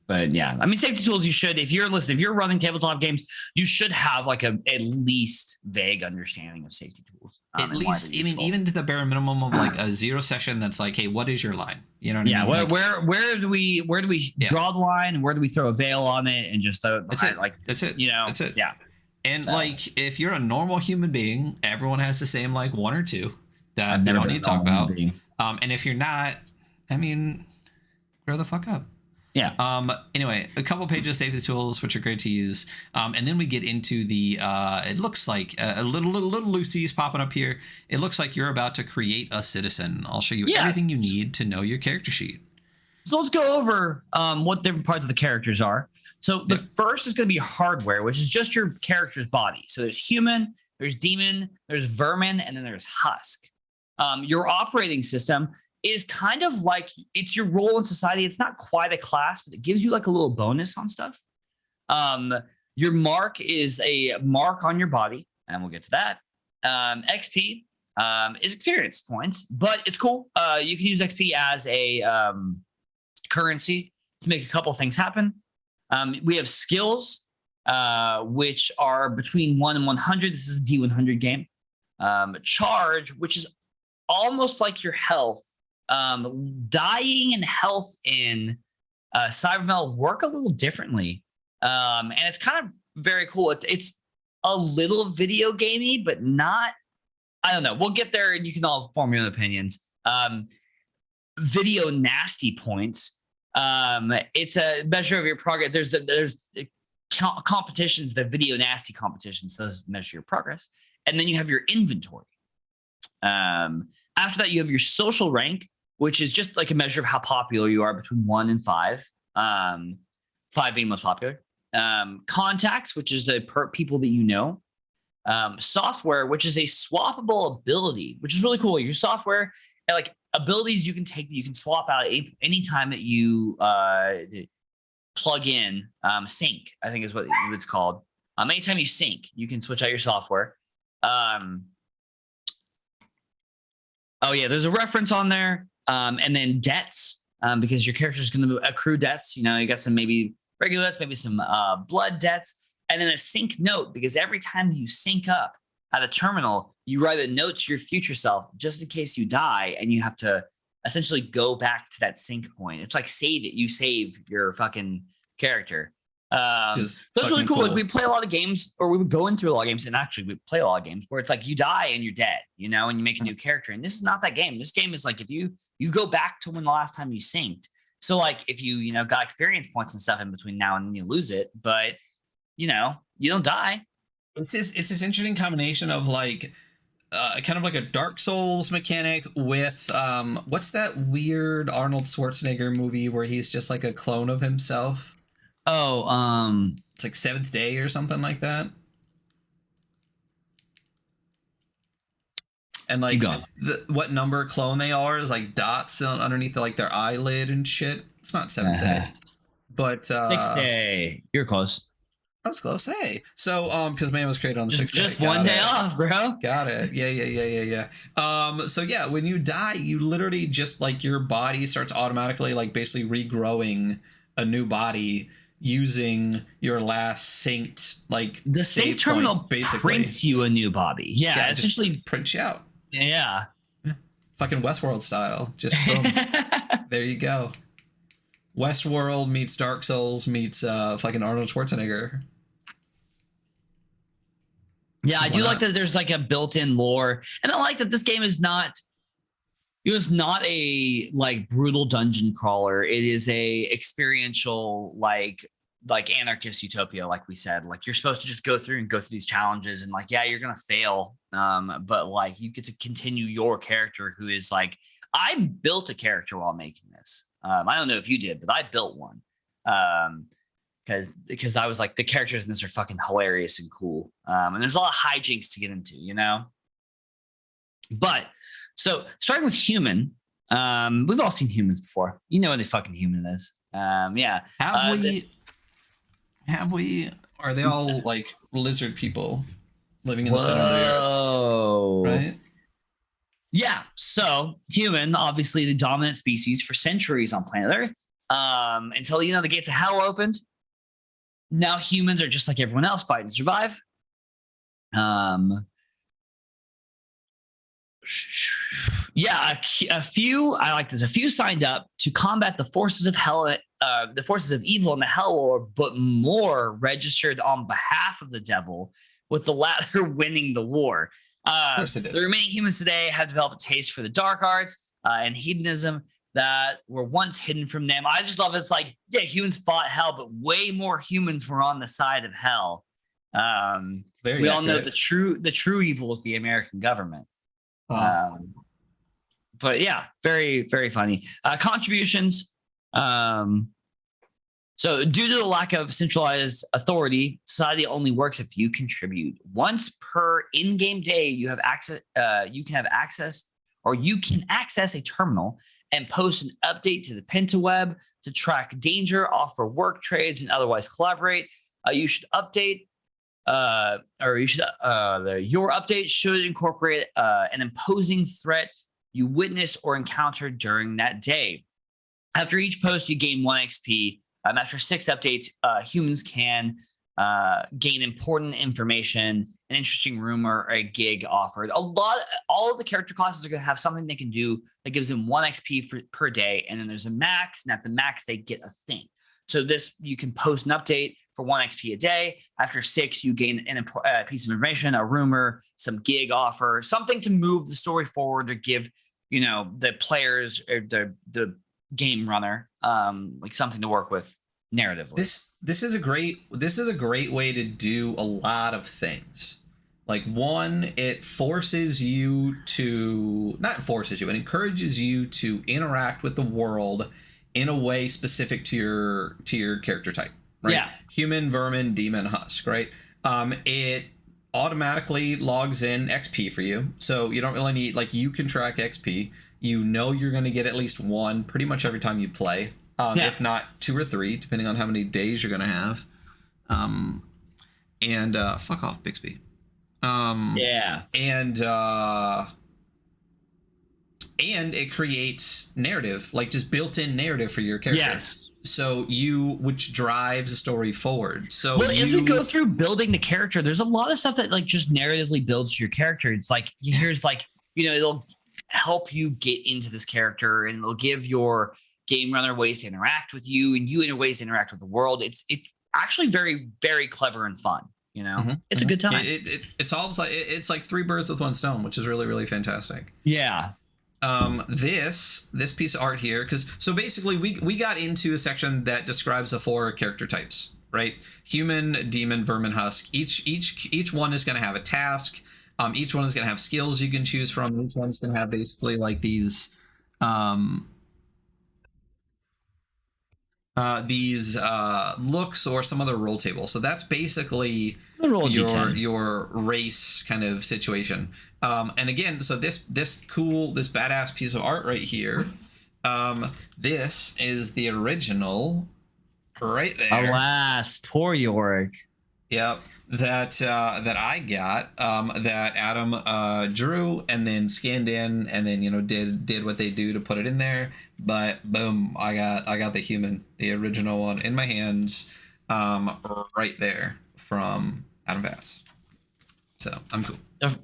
But yeah, I mean, safety tools, you should, if you're running tabletop games, you should have like at least vague understanding of safety tools. At least, even to the bare minimum of like a 0 session that's like, hey, what is your line? You know what I mean? Yeah, like, where do we draw the line, and where do we throw a veil on it, and just that's it. Like that's it. You know, that's it. Yeah. And like, if you're a normal human being, everyone has the same like 1 or 2 that you don't need to talk about. And if you're not, I mean, grow the fuck up. Yeah. Anyway, a couple pages of safety tools, which are great to use. And then we get into the, it looks like a little loosies popping up here. It looks like you're about to create a citizen. I'll show you everything you need to know your character sheet. So let's go over what different parts of the characters are. So the first is going to be hardware, which is just your character's body. So there's human, there's demon, there's vermin, and then there's husk. Your operating system is kind of like, it's your role in society. It's not quite a class, but it gives you like a little bonus on stuff. Your mark is a mark on your body, and we'll get to that. XP is experience points, but it's cool. You can use XP as a currency to make a couple things happen. We have skills, which are between 1 and 100. This is a D100 game. Charge, which is almost like your health. Dying and health in Cybermetal work a little differently. And it's kind of very cool. It's a little video gamey, but not, I don't know. We'll get there and you can all form your own opinions. Video nasty points. It's a measure of your progress. There's competitions, the video nasty competitions, those measure your progress. And then you have your inventory. After that, you have your social rank, which is just like a measure of how popular you are between 1 and 5. 5 being most popular. Contacts, which is the people that you know. Software, which is a swappable ability, which is really cool. Your software, like abilities you can take, you can swap out anytime that you plug in. Sync, I think is what it's called. Anytime you sync, you can switch out your software. Oh yeah, there's a reference on there. And then debts, because your character is going to accrue debts. You know, you got some maybe regular debts, maybe some blood debts, and then a sync note, because every time you sync up at a terminal, you write a note to your future self just in case you die and you have to essentially go back to that sync point. It's like save it. You save your fucking character. That's really cool. Like we play a lot of games, or we would go into a lot of games, and actually we play a lot of games where it's like you die and you're dead, you know, and you make a new character. And this is not that game. This game is like if you go back to when the last time you synced. So like if you know got experience points and stuff in between now and then you lose it, but you know you don't die. It's this interesting combination of like kind of like a Dark Souls mechanic with what's that weird Arnold Schwarzenegger movie where he's just like a clone of himself? Oh, it's like Seventh Day or something like that. And like what number clone they are is like dots underneath like their eyelid and shit. It's not Seventh Day, but 6th day. You're close. I was close. Hey, so because man was created on the 6th day. Just one day off, bro. Got it. Yeah. So yeah, when you die, you literally just like your body starts automatically like basically regrowing a new body using your last synced like the sync terminal point, basically prints you a new body. Yeah, essentially prints you out. Yeah. Fucking Westworld style. Just boom. There you go. Westworld meets Dark Souls meets fucking Arnold Schwarzenegger. Yeah, I do like that there's like a built-in lore, and I like that this game is not It's not a like brutal dungeon crawler. It is a experiential like anarchist utopia, like we said. Like you're supposed to just go through these challenges, and like, yeah, you're gonna fail. But like you get to continue your character, who is like, I built a character while making this. I don't know if you did, but I built one. Because I was like, the characters in this are fucking hilarious and cool. And there's a lot of hijinks to get into, you know? But so starting with human, we've all seen humans before. You know what a fucking human is. Yeah. Have we? Are they all like lizard people living in the center of the earth? Right? Yeah. So human, obviously the dominant species for centuries on planet Earth, until, the gates of hell opened. Now humans are just like everyone else, fighting to survive. Yeah, a few. I like this. A few signed up to combat the forces of hell, the forces of evil in the Hell War, but more registered on behalf of the devil, with the latter winning the war. The remaining humans today have developed a taste for the dark arts and hedonism that were once hidden from them. I just love it. It's like, yeah, humans fought hell, but way more humans were on the side of hell. We all know the true evil is the American government. But yeah, very, very funny. Contributions. So due to the lack of centralized authority, society only works if you contribute. Once per in-game day, you have access. You can access a terminal and post an update to the Pentaweb to track danger, offer work trades, and otherwise collaborate. You should update. Your update should incorporate an imposing threat you witnessed or encountered during that day. After each post, you gain 1 XP. After 6 updates, humans can gain important information, an interesting rumor, or a gig offered. All of the character classes are going to have something they can do that gives them 1 XP per day, and then there's a max, and at the max, they get a thing. So this, you can post an update for 1 XP a day. After 6, you gain a piece of information, a rumor, some gig offer, something to move the story forward or give, the players or the game runner like something to work with narratively. This is a great way to do a lot of things. Like, one, it encourages you to interact with the world in a way specific to your character type. Right? Yeah. Human, vermin, demon, husk, right? It automatically logs in XP for you. So you don't really need, like, you can track XP. You're going to get at least 1 pretty much every time you play. If not 2 or 3, depending on how many days you're going to have. And fuck off, Bixby. Yeah. And it creates narrative, like just built-in narrative for your character. Yes. So which drives the story forward. So as we go through building the character, there's a lot of stuff that like just narratively builds your character. It's like, here's like, it'll help you get into this character, and it'll give your game runner ways to interact with you, and you in ways to interact with the world. It's actually very, very clever and fun. It's a good time. It solves it's like 3 birds with 1 stone, which is really, really fantastic. Yeah. This piece of art here, so basically we got into a section that describes the 4 character types, right? Human, demon, vermin, husk. Each one is going to have a task. Each one is going to have skills you can choose from. Each one's going to have basically like these looks or some other roll table. So that's basically your race kind of situation. And again, so this badass piece of art right here, this is the original right there. Alas, poor Yorick. Yep. That I got, that Adam drew and then scanned in, and then did what they do to put it in there. But boom, I got the human, the original one in my hands, right there from Adam Vass. So I'm cool.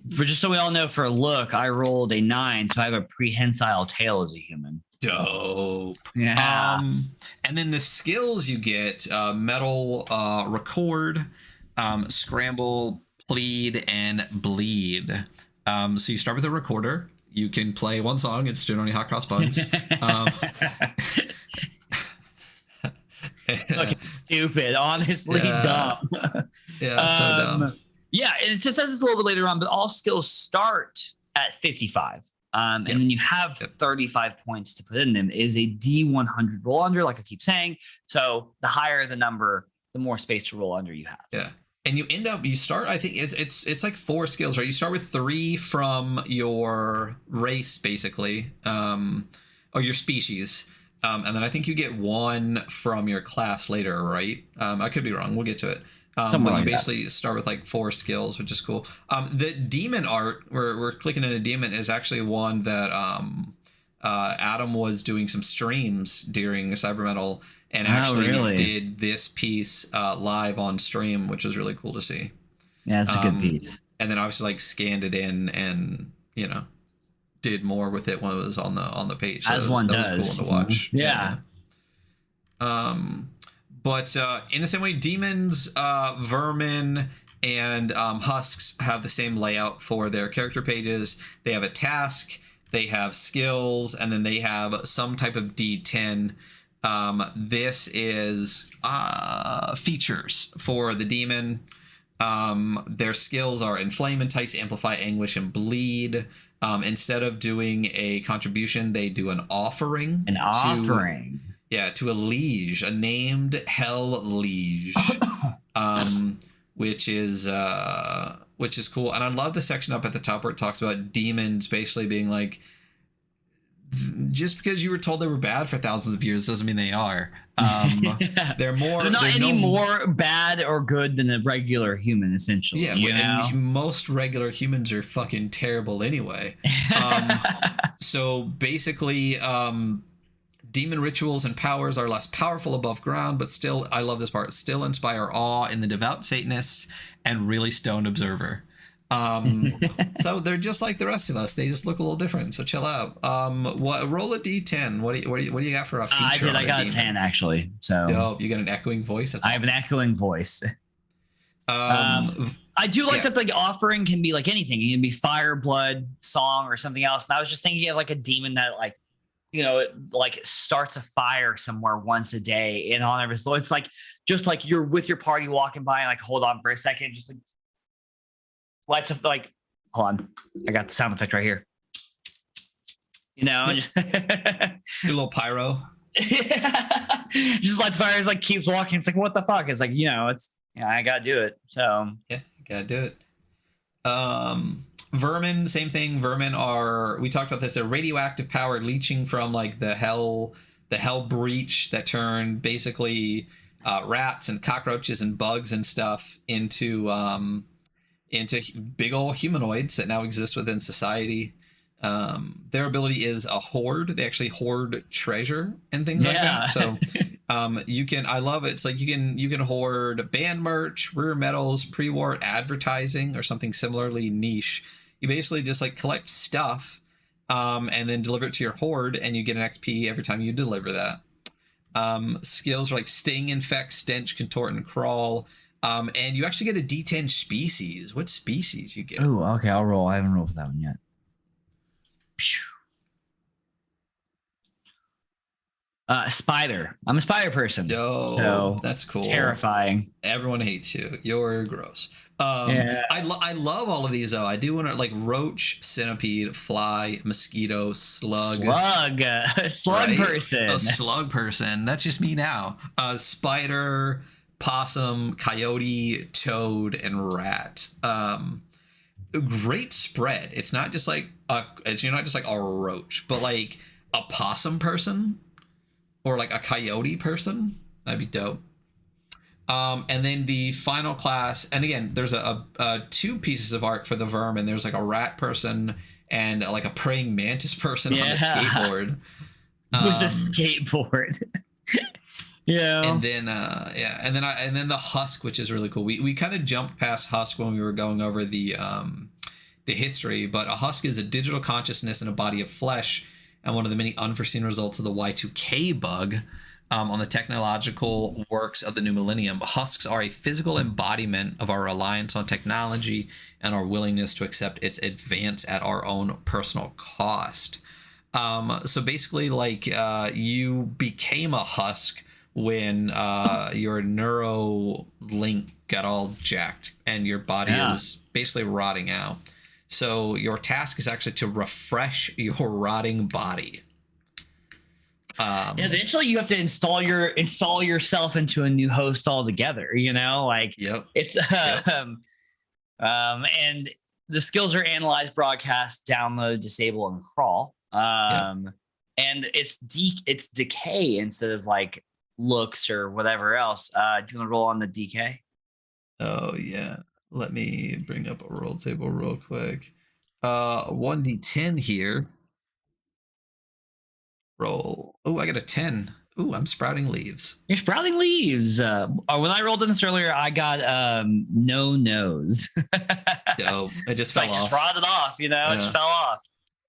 Just so we all know, for a look, I rolled a 9, so I have a prehensile tail as a human. Dope. Yeah. And then the skills you get: metal, record, scramble, plead, and bleed. So you start with a recorder. you can play one song. It's generally hot cross buns. Fucking stupid, honestly, dumb. Yeah, so dumb. Yeah, and it just says this a little bit later on, but all skills start at 55. And then you have 35 points to put in them. It is a D100 roll under, like I keep saying. So the higher the number, the more space to roll under you have. Yeah. And you start, I think it's like 4 skills, right? You start with 3 from your race, basically, or your species. And then I think you get 1 from your class later, right? I could be wrong. We'll get to it. But you basically start with like 4 skills, which is cool. The demon art, we're clicking into demon, is actually one that Adam was doing some streams during Cybermetal and actually did this piece live on stream, which was really cool to see. Yeah, it's a good piece. And then obviously like scanned it in and, you know, did more with it when it was on the page. So As one does. That was cool to watch. Yeah. But in the same way, demons, vermin, and husks have the same layout for their character pages. They have a task, they have skills, and then they have some type of D10. This is features for the demon. Their skills are inflame, entice, amplify, anguish, and bleed. Instead of doing a contribution, they do an offering. To a liege, a named hell liege, which is cool. And I love the section up at the top where it talks about demons basically being like, just because you were told they were bad for thousands of years doesn't mean they are. They're more bad or good than a regular human, essentially. Yeah, and most regular humans are fucking terrible anyway. So basically, demon rituals and powers are less powerful above ground, but still, I love this part, still inspire awe in the devout Satanist and really stoned observer. So they're just like the rest of us. They just look a little different. So chill out. Roll a D10. What do you got for a feature? I got a 10 actually. So dope. You got an echoing voice. I have an echoing voice. I do like that the offering can be like anything. It can be fire, blood, song, or something else. And I was just thinking of like a demon that like, you know, it like starts a fire somewhere once a day in honor of his Lord. It's like just like you're with your party walking by and like hold on for a second, just like lights of like, hold on, I got the sound effect right here. You know, just a little pyro. Just lights fires, like keeps walking. It's like, what the fuck? It's like, you know, I gotta do it. So yeah, you gotta do it. Vermin, same thing. Vermin we talked about this, a radioactive power leaching from like the hell breach that turned basically rats and cockroaches and bugs and stuff into big old humanoids that now exist within society. Their ability is a hoard. They actually hoard treasure and things like that. So I love it. It's like you can hoard band merch, rare metals, pre-war advertising, or something similarly niche. You basically just like collect stuff and then deliver it to your hoard, and you get an XP every time you deliver that. Skills are like sting, infect, stench, contort, and crawl. And you actually get a D10 species. What species you get? Oh, okay, I'll roll. I haven't rolled for that one yet. Spider. I'm a spider person. Oh, so that's cool. Terrifying. Everyone hates you. You're gross. I love all of these though. I do want to like roach, centipede, fly, mosquito, slug right? Person. A slug person. That's just me now. Spider, possum, coyote, toad, and rat. Great spread. It's not just like you're not just like a roach, but like a possum person or like a coyote person. That'd be dope. And then the final class, and again, there's a 2 pieces of art for the vermin. There's like a rat person and like a praying mantis person on a skateboard. With a skateboard. Yeah. And then and then the husk, which is really cool. We kind of jumped past husk when we were going over the history, but a husk is a digital consciousness in a body of flesh, and one of the many unforeseen results of the Y2K bug. on the technological works of the new millennium. Husks are a physical embodiment of our reliance on technology and our willingness to accept its advance at our own personal cost. So basically, like, you became a husk when your neuro link got all jacked and your body is basically rotting out. So your task is actually to refresh your rotting body. Eventually you have to install yourself into a new host altogether, you know, like it's and the skills are analyze, broadcast, download, disable, and crawl. And it's decay instead of like looks or whatever else. Do you want to roll on the decay? Oh yeah. Let me bring up a roll table real quick. 1d10 here. Roll. Oh, I got a 10. Ooh, I'm sprouting leaves. You're sprouting leaves. When I rolled in this earlier, I got no nose. Dope. It just fell off. Just rotted off, you know. It just fell off.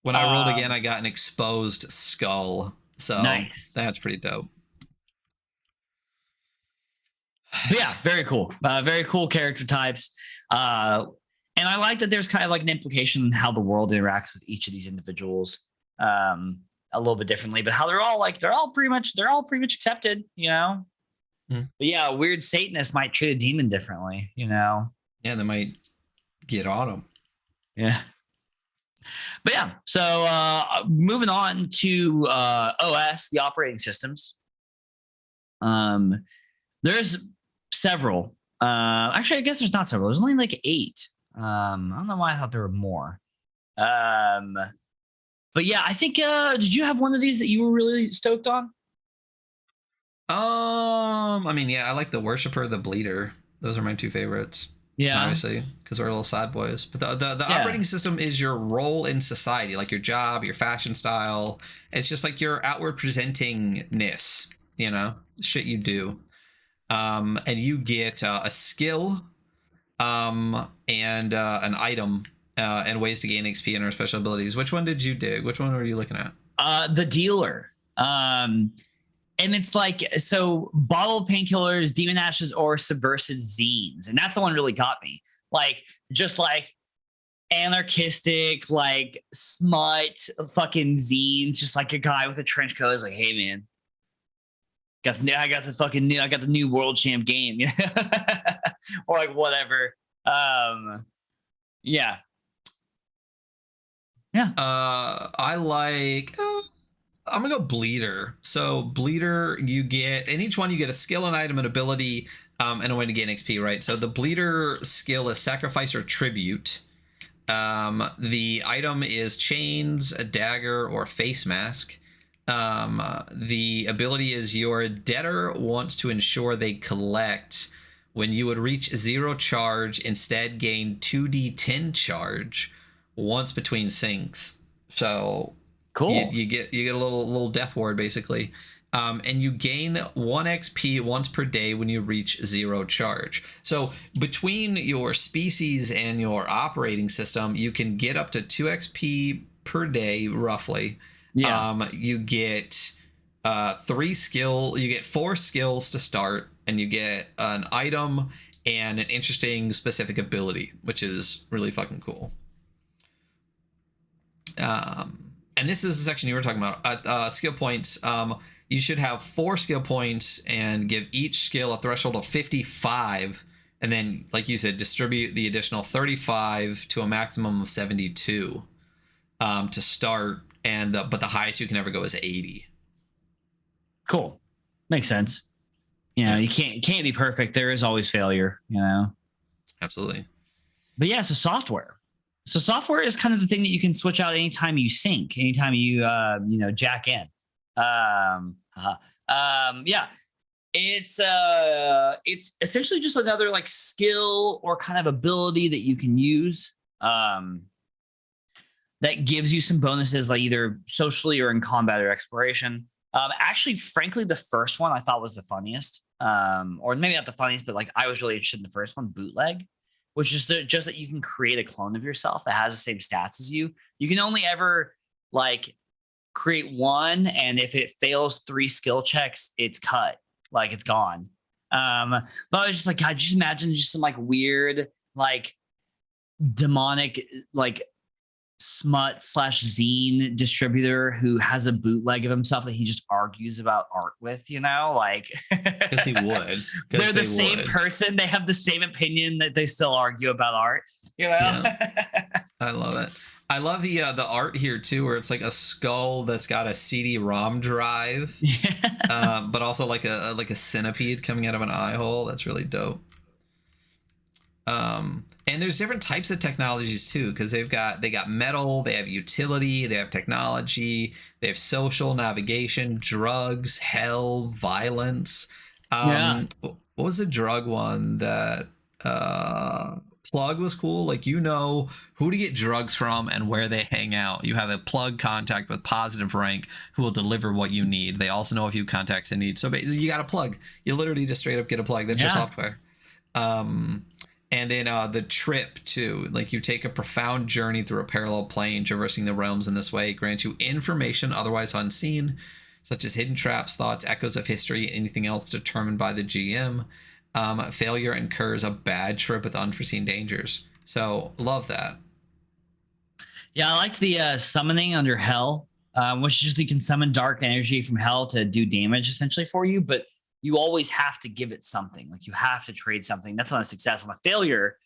When I rolled again, I got an exposed skull. So nice. That's pretty dope. But yeah, very cool. Very cool character types. And I like that there's kind of like an implication in how the world interacts with each of these individuals a little bit differently, but how they're all pretty much accepted, you know. But yeah, a weird Satanist might treat a demon differently, you know. Yeah, they might get on them. Yeah. But yeah, so moving on to OS, the operating systems. There's several. Actually, I guess there's not several. There's only like 8. I don't know why I thought there were more. But yeah, I think did you have one of these that you were really stoked on? I mean, yeah, I like the Worshipper, the Bleeder. Those are my 2 favorites. Yeah, obviously, because we're little sad boys. But the operating system is your role in society, like your job, your fashion style. It's just like your outward presentingness, you know, shit you do. And you get a skill, and an item, and ways to gain XP and our special abilities. Which one did you dig? Which one were you looking at? The dealer. And it's like, so bottled painkillers, demon ashes, or subversive zines. And that's the one really got me. Like, just like anarchistic, like smut fucking zines, just like a guy with a trench coat is like, hey man, I got the new world champ game. Or like whatever. Yeah. I like, I'm gonna go Bleeder. So Bleeder, you get, in each one you get a skill, an item, an ability, and a way to gain XP, right? So the Bleeder skill is sacrifice or tribute. The item is chains, a dagger, or face mask. The ability is your debtor wants to ensure they collect. When you would reach 0 charge, instead gain 2d10 charge once between sinks. So cool. You get a little death ward basically, and you gain 1 XP once per day when you reach 0 charge. So between your species and your operating system, you can get up to 2 XP per day roughly. Yeah. You get 4 skills to start, and you get an item and an interesting specific ability, which is really fucking cool. And this is the section you were talking about. Skill points. You should have 4 skill points and give each skill a threshold of 55. And then, like you said, distribute the additional 35 to a maximum of 72 to start. But the highest you can ever go is 80. Cool. Makes sense. You know, you can't be perfect. There is always failure, you know? Absolutely. But yeah, so software. So software is kind of the thing that you can switch out anytime you sync, anytime you jack in. Yeah, it's essentially just another like skill or kind of ability that you can use that gives you some bonuses, like either socially or in combat or exploration. Actually, frankly, the first one I thought was the funniest, or maybe not the funniest, but like I was really interested in the first one, bootleg. Which is just that you can create a clone of yourself that has the same stats as you. You can only ever like create one, and if it fails 3 skill checks, it's cut, like it's gone. But I was just like, God, just imagine just some like weird, like demonic, like smut / zine distributor who has a bootleg of himself that he just argues about art with, you know, like because he would. They're the same person. They have the same opinion that they still argue about art, you know. Yeah. I love it. I love the art here too, where it's like a skull that's got a CD-ROM drive, but also like a centipede coming out of an eye hole. That's really dope. And there's different types of technologies too, because they got metal, they have utility, they have technology, they have social, navigation, drugs, hell, violence. What was the drug one that plug was cool? Like, you know who to get drugs from and where they hang out. You have a plug contact with positive rank who will deliver what you need. They also know a few contacts in need. So basically you got a plug. You literally just straight up get a plug. That's your software. And then the trip too, like you take a profound journey through a parallel plane, traversing the realms in this way, grant you information otherwise unseen, such as hidden traps, thoughts, echoes of history, anything else determined by the GM. Failure incurs a bad trip with unforeseen dangers. So love that. Yeah, I liked the summoning under hell, which is just you can summon dark energy from hell to do damage essentially for you, but you always have to give it something. Like you have to trade something. That's not a success. On a failure,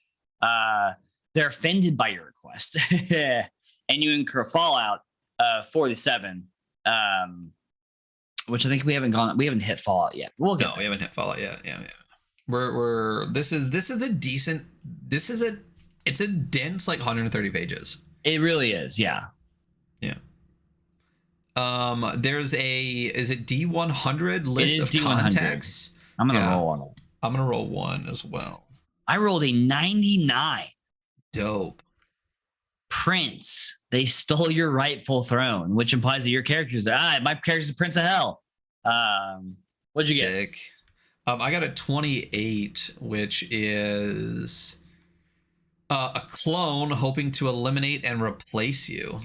they're offended by your request, and you incur fallout 4 to 7. Which I think we haven't hit fallout yet. We'll get there. We haven't hit fallout yet. Yeah. This is a dense like 130 pages. It really is. Yeah. There's is it D100 list of D100 contacts? I'm gonna roll one. I'm gonna roll one as well. I rolled a 99. Dope. Prince, they stole your rightful throne, which implies that your character's my character's a prince of hell. What'd you get? I got a 28, which is a clone hoping to eliminate and replace you.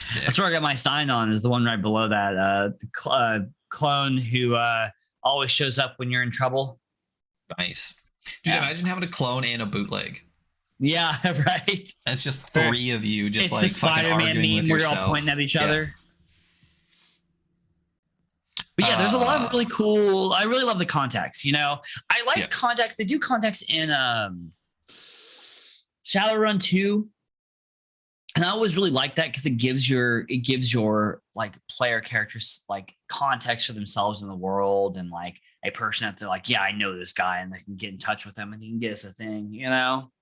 Sick. That's where I got my sign on, is the one right below that. Clone who always shows up when you're in trouble. Nice. Dude, imagine having a clone and a bootleg. Yeah, right. That's just 3 of you just it's like the Spider-Man meme where you're all pointing at each other. But yeah, there's a lot of really cool. I really love the contacts. You know, I like contacts. They do contacts in Shadowrun 2. And I always really like that because it gives your like player characters like context for themselves in the world, and like a person that they're like, yeah, I know this guy, and they can get in touch with him and he can get us a thing, you know?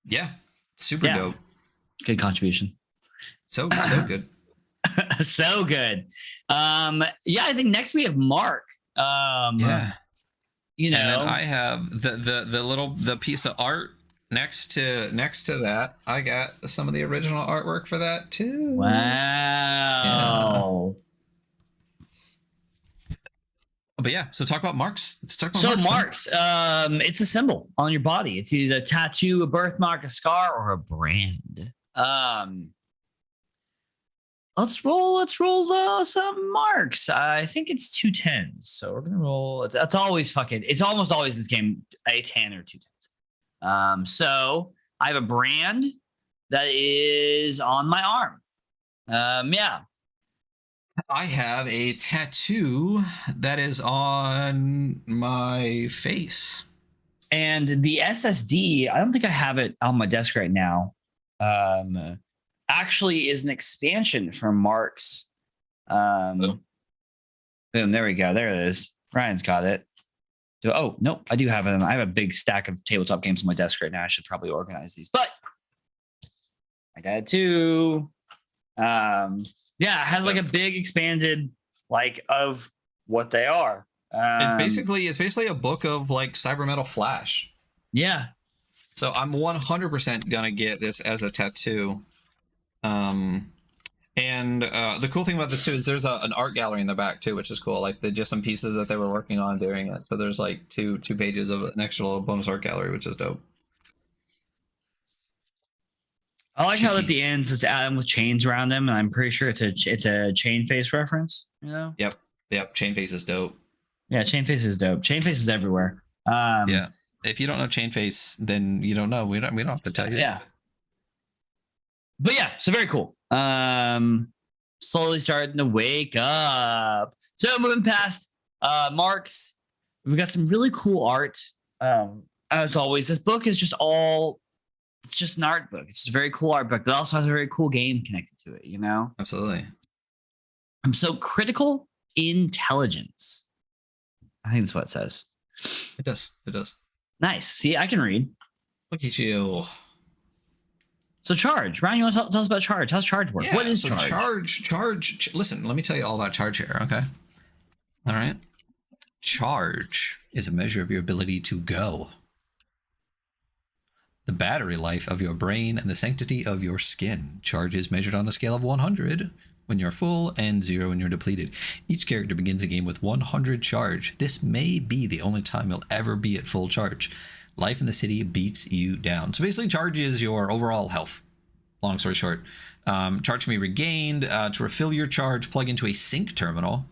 Yeah, super dope. Good contribution. So good. So good. I think next we have Mark. You know, and then I have the piece of art next to that. I got some of the original artwork for that too. Wow. Yeah. But yeah, so talk about marks. Let's talk about marks. It's a symbol on your body. It's either a tattoo, a birthmark, a scar, or a brand. Let's roll some marks. I think it's 2 10s. So we're gonna roll. It's always it's almost always this game a 10 or 2 10s. So I have a brand that is on my arm. I have a tattoo that is on my face. And the SSD, I don't think I have it on my desk right now. Actually is an expansion from Mark's. Boom, there we go. There it is. Ryan's got it. Oh, nope, I do have it. I have a big stack of tabletop games on my desk right now. I should probably organize these, but I got it too. It has like a big expanded like of what they are. It's basically a book of like Cybermetal Flash. Yeah. So I'm 100% gonna get this as a tattoo. The cool thing about this too is there's an art gallery in the back too, which is cool. Like just some pieces that they were working on doing it. So there's like two pages of an extra little bonus art gallery, which is dope. I like how at the ends it's Adam with chains around him, and I'm pretty sure it's a chain face reference. You know? Yep. Chain face is dope. Yeah, chain face is dope. Chain face is everywhere. Yeah. If you don't know chain face, then you don't know. We don't have to tell you. Yeah. But yeah, so very cool. Slowly starting to wake up. So moving past marks, we've got some really cool art. As always, this book is just it's just an art book. It's just a very cool art book that also has a very cool game connected to it, you know? Absolutely. So critical intelligence. I think that's what it says. It does. Nice. See, I can read. Look at you. So charge. Ryan, you want to tell us about charge? How's charge work? Yeah, what is charge? Listen, let me tell you all about charge here, okay? All right. Charge is a measure of your ability to go. The battery life of your brain and the sanctity of your skin. Charge is measured on a scale of 100 when you're full and 0 when you're depleted. Each character begins a game with 100 charge. This may be the only time you'll ever be at full charge. Life in the city beats you down. So basically, charge is your overall health. Long story short. Charge can be regained. To refill your charge, plug into a sync terminal,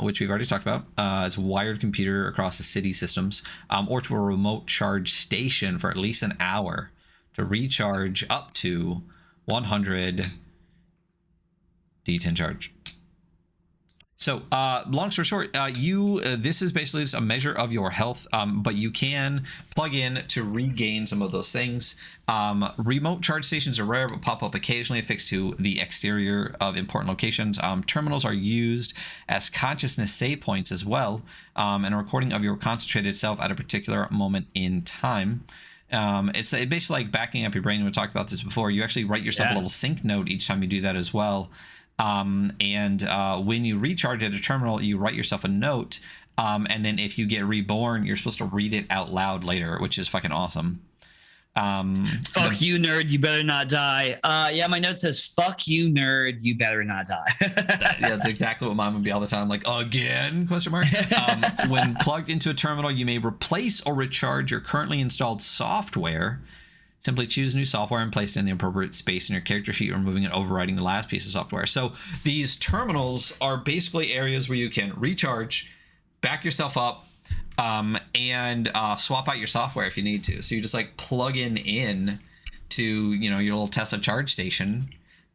which we've already talked about. It's a wired computer across the city systems, or to a remote charge station for at least an hour to recharge up to 100 D10 charge. So long story short, this is basically just a measure of your health, but you can plug in to regain some of those things. Remote charge stations are rare, but pop up occasionally affixed to the exterior of important locations. Terminals are used as consciousness save points as well, and a recording of your concentrated self at a particular moment in time. It's basically like backing up your brain. We talked about this before. You actually write yourself a little sync note each time you do that as well. When you recharge at a terminal, you write yourself a note, and then if you get reborn, you're supposed to read it out loud later, which is fucking awesome. Fuck you, nerd, you better not die. Yeah, my note says, fuck you, nerd, you better not die. That's exactly what mine would be all the time, like, again, question mark. When plugged into a terminal, you may replace or recharge your currently installed software. Simply choose new software and place it in the appropriate space in your character sheet, removing and overriding the last piece of software. So these terminals are basically areas where you can recharge, back yourself up, and swap out your software if you need to. So you just like plug in to, you know, your little Tesla charge station,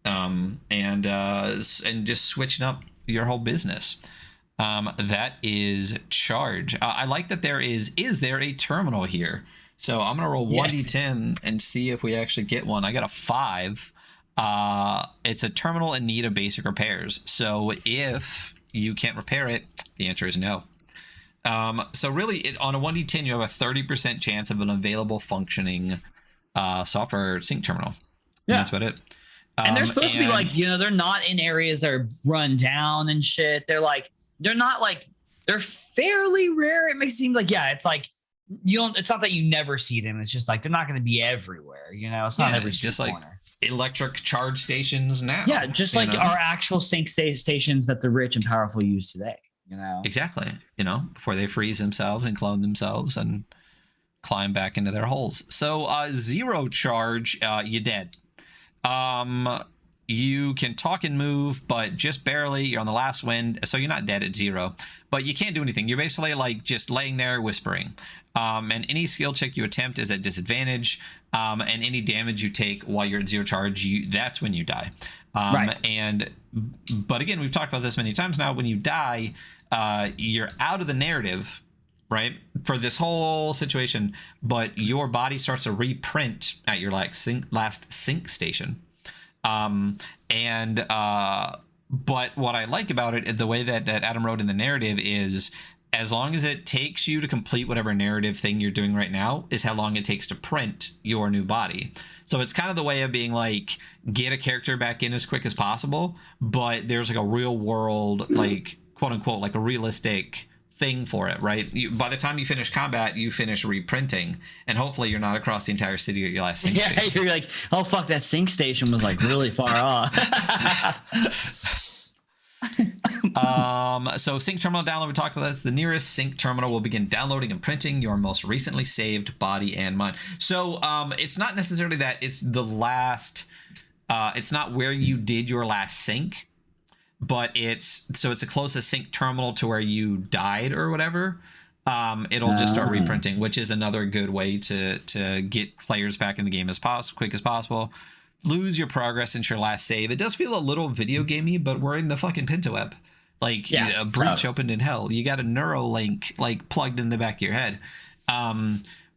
and just switching up your whole business. That is charge. I like that there is there a terminal here? So I'm gonna roll 1d10 and see if we actually get one. I got a 5. It's a terminal in need of basic repairs. So if you can't repair it, the answer is no. So really, on a 1d10, you have a 30% chance of an available functioning software sync terminal. Yeah, and that's about it. And they're supposed to be like, you know, they're not in areas that are run down and shit. They're fairly rare. It makes it seem like, it's like, it's not that you never see them. It's just like they're not going to be everywhere. You know, it's not every just corner. Like electric charge stations now. Yeah, just like our actual sync stations that the rich and powerful use today. You know, exactly. You know, before they freeze themselves and clone themselves and climb back into their holes. So 0 charge, you're dead. You can talk and move, but just barely. You're on the last wind, so you're not dead at 0. But you can't do anything. You're basically like just laying there whispering. And any skill check you attempt is at disadvantage. And any damage you take while you're at 0 charge, that's when you die. Right. But again, we've talked about this many times now. When you die, you're out of the narrative, right, for this whole situation. But your body starts to reprint at your last sync station. But what I like about it, the way that Adam wrote in the narrative, is as long as it takes you to complete whatever narrative thing you're doing right now is how long it takes to print your new body. So it's kind of the way of being like, get a character back in as quick as possible, but there's like a real world, like quote unquote, like a realistic thing for it, right? By the time you finish combat, you finish reprinting, and hopefully you're not across the entire city at your last sync station. You're like, oh fuck, that sync station was like really far off. So sync terminal download, we talked about this. The nearest sync terminal will begin downloading and printing your most recently saved body and mind. So it's not necessarily that it's the last, it's not where you did your last sync, but it's the closest sync terminal to where you died or whatever. It'll just start reprinting, which is another good way to get players back in the game as quick as possible. Lose your progress since your last save. It does feel a little video gamey, but we're in the fucking Pinto web. Like a breach opened in hell. You got a Neuralink like plugged in the back of your head.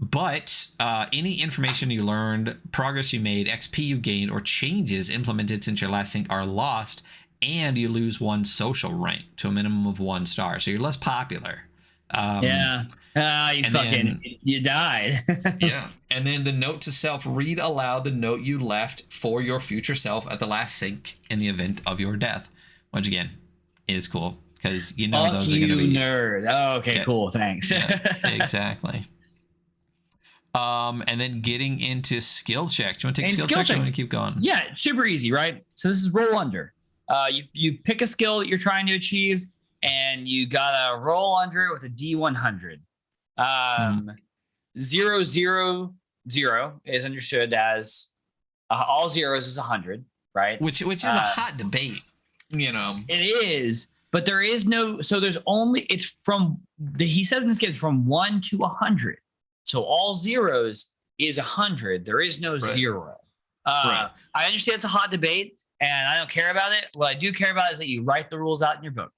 But any information you learned, progress you made, XP you gained, or changes implemented since your last sync are lost, and you lose 1 social rank to a minimum of 1 star. So you're less popular. You died. Yeah. And then the note to self, read aloud the note you left for your future self at the last sync in the event of your death, which again is cool because those are going to be nerd. Oh, okay, yeah. Cool. Thanks. Yeah, exactly. And then getting into skill checks. Do you want to take skill checks or do you want to keep going? Yeah, super easy, right? So this is roll under. You pick a skill that you're trying to achieve, and you gotta roll under it with a D100. 0, 0, 0 is understood as all zeros is 100, right? Which is a hot debate, It is, but there is no. So there's only it's from he says in this game from 1 to 100. So all zeros is 100. There is no zero. Right. I understand it's a hot debate, and I don't care about it. What I do care about is that you write the rules out in your book.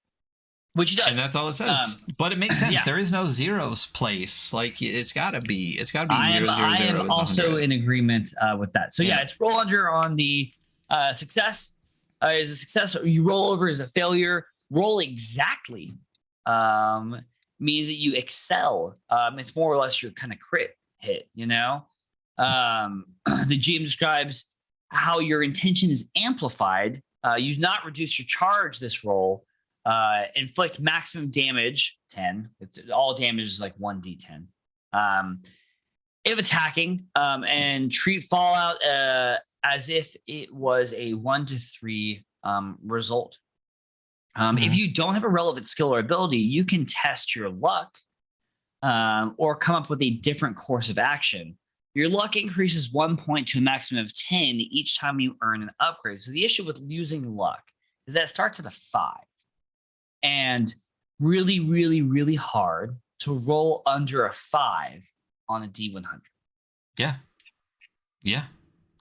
Which he does. And that's all it says. But it makes sense. Yeah. There is no zeros place. Like it's gotta be 0, 0, 0. I am also in agreement with that. So yeah, it's roll under on the success is a success. You roll over is a failure. Roll exactly means that you excel. It's more or less your kind of crit hit, The GM describes how your intention is amplified. You do not reduce your charge this roll. Inflict maximum damage 10. It's all damage is like 1d10. If attacking, and treat Fallout as if it was a 1 to 3 result. If you don't have a relevant skill or ability, you can test your luck or come up with a different course of action. Your luck increases 1 point to a maximum of 10 each time you earn an upgrade. So the issue with using luck is that it starts at a 5. And really, really, really hard to roll under a 5 on a D100. Yeah. Yeah.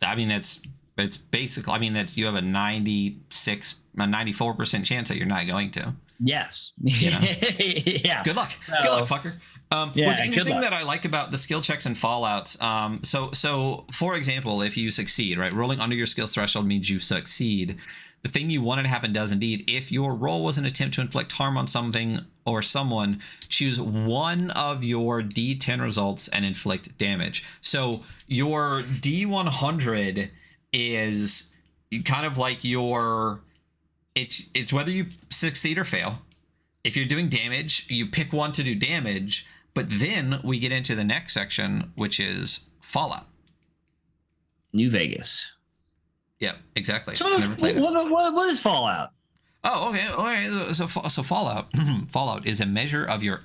I mean, it's basically, you have a 94% chance that you're not going to. Yes. Yeah. Good luck. Good luck, fucker. What's interesting that I like about the skill checks and Fallouts, so for example, if you succeed, right, rolling under your skills threshold means you succeed. The thing you wanted to happen does indeed. If your roll was an attempt to inflict harm on something or someone, choose one of your D10 results and inflict damage. So your D100 is kind of like it's whether you succeed or fail. If you're doing damage, you pick one to do damage, but then we get into the next section, which is Fallout. New Vegas. Yeah, exactly. So what is Fallout? Oh, okay. All right. So Fallout is a measure of the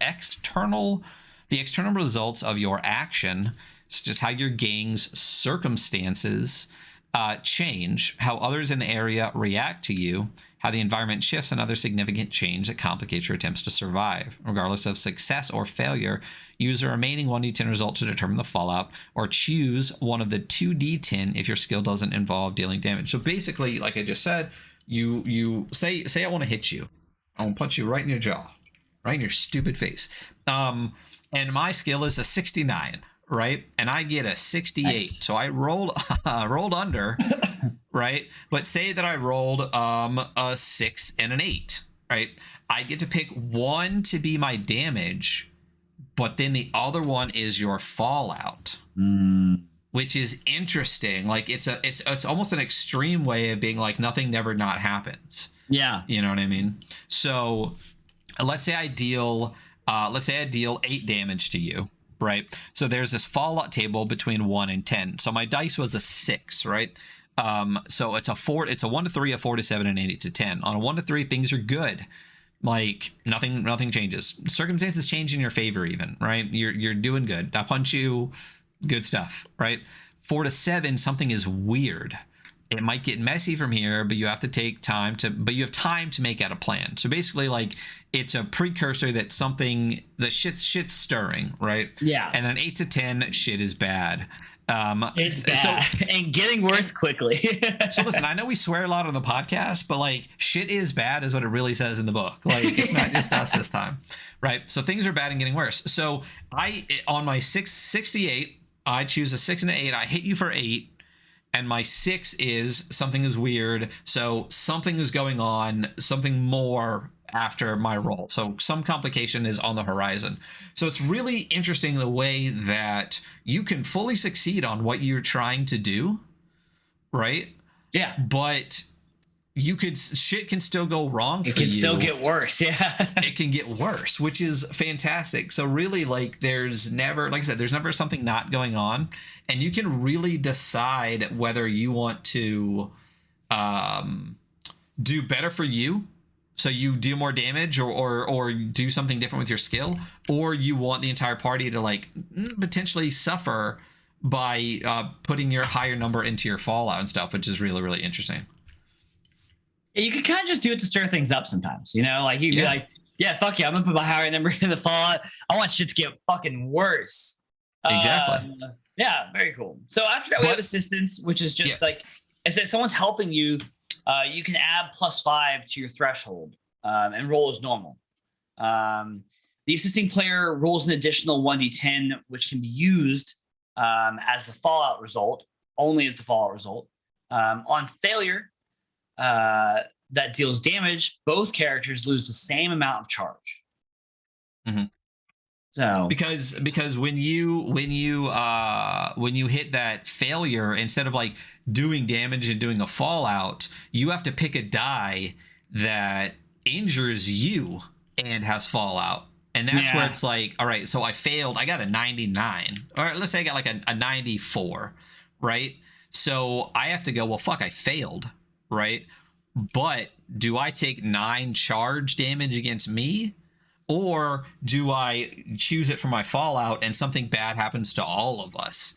external results of your action, such as how your gang's circumstances change, how others in the area react to you, how the environment shifts, and other significant change that complicates your attempts to survive. Regardless of success or failure, use the remaining 1d10 result to determine the fallout, or choose one of the 2d10 if your skill doesn't involve dealing damage. So basically, like I just said, you say I want to hit you. I want to punch you right in your jaw, right in your stupid face. And my skill is a 69, right? And I get a 68. Nice. So I rolled under, right? But say that I rolled a 6 and an 8, right? I get to pick one to be my damage, but then the other one is your fallout. Which is interesting. Like it's almost an extreme way of being like nothing never not happens. Yeah. You know what I mean? So let's say I deal 8 damage to you, right? So there's this fallout table between 1 and 10. So my dice was a 6, right? So it's a 1 to 3, a 4 to 7, and 8 to 10. On a 1 to 3, things are good. like nothing changes. Circumstances change in your favor even, right? You're doing good. I punch you, good stuff, right? 4 to 7, something is weird. It might get messy from here, but you have to take time to, but you have time to make out a plan. So basically, like, it's a precursor that something, that shit's stirring, right? Yeah. And then 8 to 10, shit is bad. It's bad and getting worse quickly. So listen, I know we swear a lot on the podcast, but like, shit is bad is what it really says in the book. Like, it's not just us this time, right? So things are bad and getting worse. So on my 68, I choose a 6 and an 8. I hit you for 8. And my 6 is something is weird. So something is going on, something more after my roll. So some complication is on the horizon. So it's really interesting the way that you can fully succeed on what you're trying to do, right? Yeah. But shit can still go wrong for you. It can still get worse. Yeah. It can get worse, which is fantastic. So really, like, there's never, like I said, there's never something not going on, and you can really decide whether you want to do better for you, so you do more damage, or do something different with your skill, or you want the entire party to like potentially suffer by putting your higher number into your fallout and stuff, which is really, really interesting. You can kind of just do it to stir things up sometimes, you know, like you'd be like, yeah, fuck yeah, I'm gonna put my higher number in the fallout. I want shit to get fucking worse. Exactly. Yeah, very cool. So after that, we have assistance, which is just like, I said, someone's helping you. You can add +5 to your threshold and roll as normal. The assisting player rolls an additional 1d10, which can be used as the fallout result, only as the fallout result. On failure, that deals damage, both characters lose the same amount of charge. Mm-hmm. So because when you hit that failure, instead of like doing damage and doing a fallout, you have to pick a die that injures you and has fallout. And that's where it's like, all right, so I failed. I got a 99, or let's say I got like a 94, right? So I have to go, well, fuck, I failed, right? But do I take 9 charge damage against me? Or do I choose it for my fallout and something bad happens to all of us?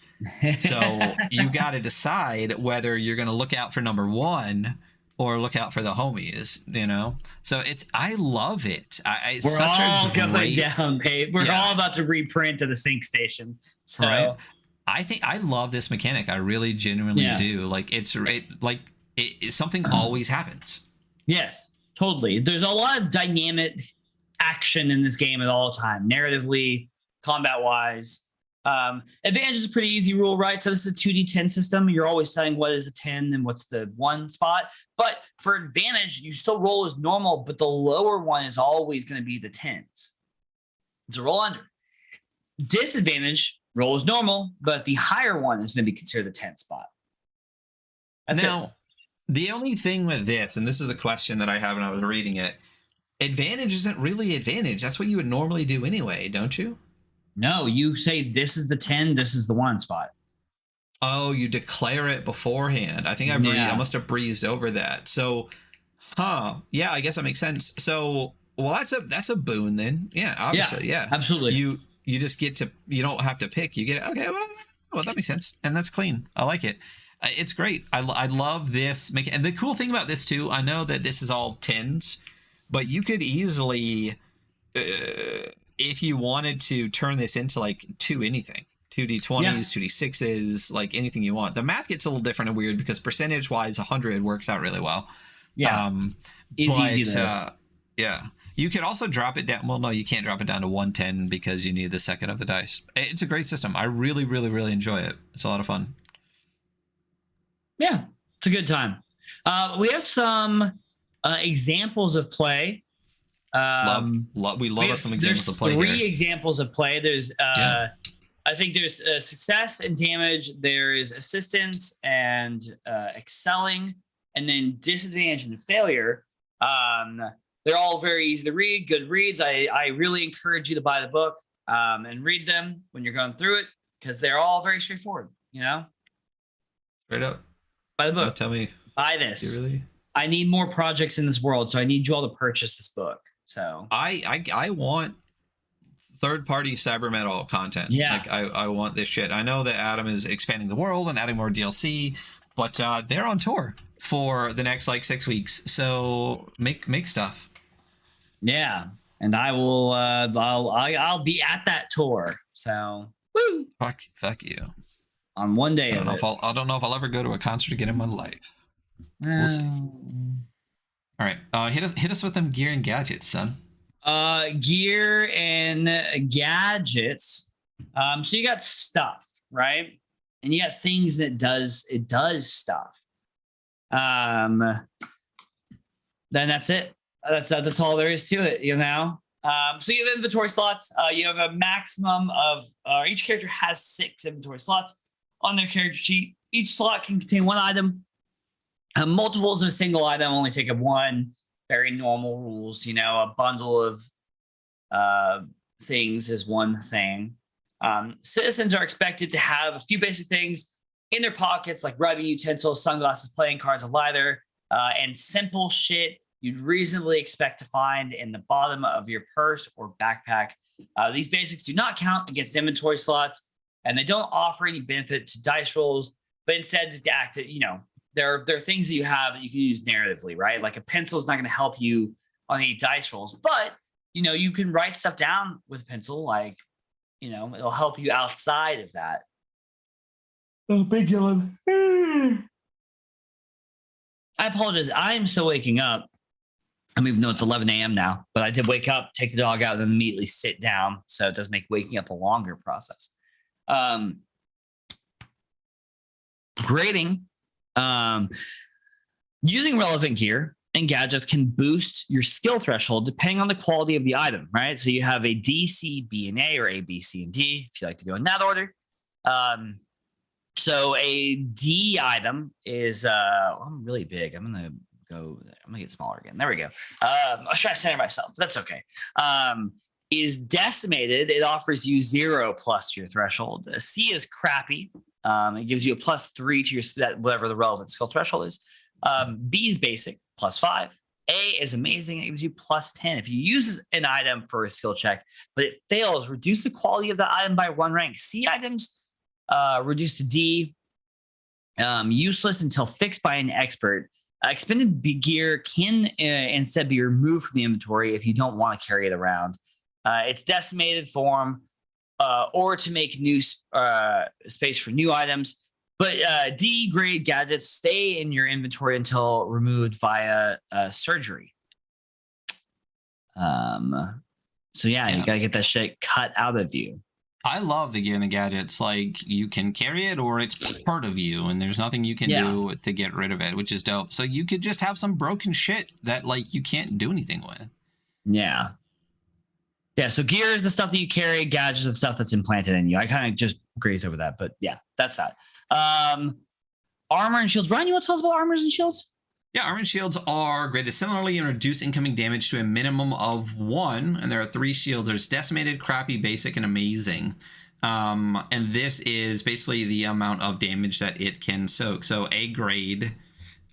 So you got to decide whether you're going to look out for number 1 or look out for the homies, you know? So I love it. We're all going down, babe. We're all about to reprint to the sync station. So right? I think I love this mechanic. I really genuinely do. Like something always happens. Yes, totally. There's a lot of dynamic action in this game at all time, narratively, combat wise. Advantage is a pretty easy rule, right? So this is a 2d10 system. You're always telling what is the 10 and what's the 1 spot. But for advantage, you still roll as normal, but the lower one is always going to be the 10s. It's a roll under. Disadvantage, roll as normal, but the higher one is going to be considered the 10th spot. That's it. The only thing with this, and this is the question that I have when I was reading it, advantage isn't really advantage. That's what you would normally do anyway, don't you? No, you say this is the 10, this is the 1 spot. Oh, you declare it beforehand. I think I must have breezed over that. So, yeah, I guess that makes sense. So, well, that's a boon then. Yeah, obviously, yeah. Absolutely. You just get to, you don't have to pick. You get, okay, well, that makes sense. And that's clean. I like it. It's great. I love this. And the cool thing about this too, I know that this is all 10s, but you could easily, if you wanted to turn this into like 2 anything, 2d20s, 2d6s, like anything you want. The math gets a little different and weird because percentage wise, 100 works out really well. Yeah. Easy though. Yeah. You could also drop it down. Well, no, you can't drop it down to 110 because you need the second of the dice. It's a great system. I really, really, really enjoy it. It's a lot of fun. Yeah, it's a good time. We have some examples of play. We love us some examples of play. 3 examples of play. There's I think there's success and damage. There is assistance and excelling, and then disadvantage and failure. They're all very easy to read, good reads. I really encourage you to buy the book and read them when you're going through it because they're all very straightforward, you know? Straight up. Buy the book. Oh, tell me. Buy this. Really? I need more projects in this world, so I need you all to purchase this book. So I want third-party Cybermetal content. Yeah. Like I want this shit. I know that Adam is expanding the world and adding more DLC, but they're on tour for the next like 6 weeks. So make stuff. Yeah, and I will. I'll be at that tour. So woo. Fuck you. On one day. I don't know if I'll ever go to a concert again in my life. We'll see. All right, hit us with them gear and gadgets, son. Gear and gadgets. So you got stuff, right? And you got things that does stuff. Then that's it. That's all there is to it, you know. So you have inventory slots. You have a maximum of each character has 6 inventory slots on their character sheet. Each slot can contain 1 item. Multiples of a single item only take up 1. Very normal rules, you know. A bundle of things is 1 thing. Citizens are expected to have a few basic things in their pockets, like rubbing utensils, sunglasses, playing cards, a lighter, and simple shit you'd reasonably expect to find in the bottom of your purse or backpack. These basics do not count against inventory slots, and they don't offer any benefit to dice rolls, but instead to act, you know, there are things that you have that you can use narratively, right? Like a pencil is not going to help you on any dice rolls, but you know, you can write stuff down with a pencil, like, you know, it'll help you outside of that. Oh, big yawn. I apologize. I'm still waking up. I mean, even though it's 11 a.m. now, but I did wake up, take the dog out, and then immediately sit down. So it does make waking up a longer process. Grading. Using relevant gear and gadgets can boost your skill threshold depending on the quality of the item, right? So you have a D, C, B, and A, or A, B, C, and D, if you like to go in that order. So a D item is, I'm really big. I'm going to get smaller again. There we go. I was trying to center myself, but that's okay. Is decimated. It offers you 0 plus to your threshold. A C is crappy. It gives you a +3 to your whatever the relevant skill threshold is. B is basic, +5. A is amazing. It gives you +10. If you use an item for a skill check, but it fails, reduce the quality of the item by 1 rank. C items reduced to D. Useless until fixed by an expert. Expended gear can instead be removed from the inventory if you don't want to carry it around. It's decimated form, or to make new space for new items. But D grade gadgets stay in your inventory until removed via surgery. So yeah, you gotta get that shit cut out of you. I love the gear and the gadgets. Like, you can carry it or it's part of you, and there's nothing you can do to get rid of it, which is dope. So you could just have some broken shit that like you can't do anything with. Yeah. Yeah, so gear is the stuff that you carry, gadgets and stuff that's implanted in you. I kind of just grazed over that, but yeah, that's that. Armor and shields. Ryan, you want to tell us about armors and shields? Yeah, armor and shields are graded similarly and reduce incoming damage to a minimum of 1. And there are 3 shields. There's decimated, crappy, basic, and amazing. And this is basically the amount of damage that it can soak. So A grade.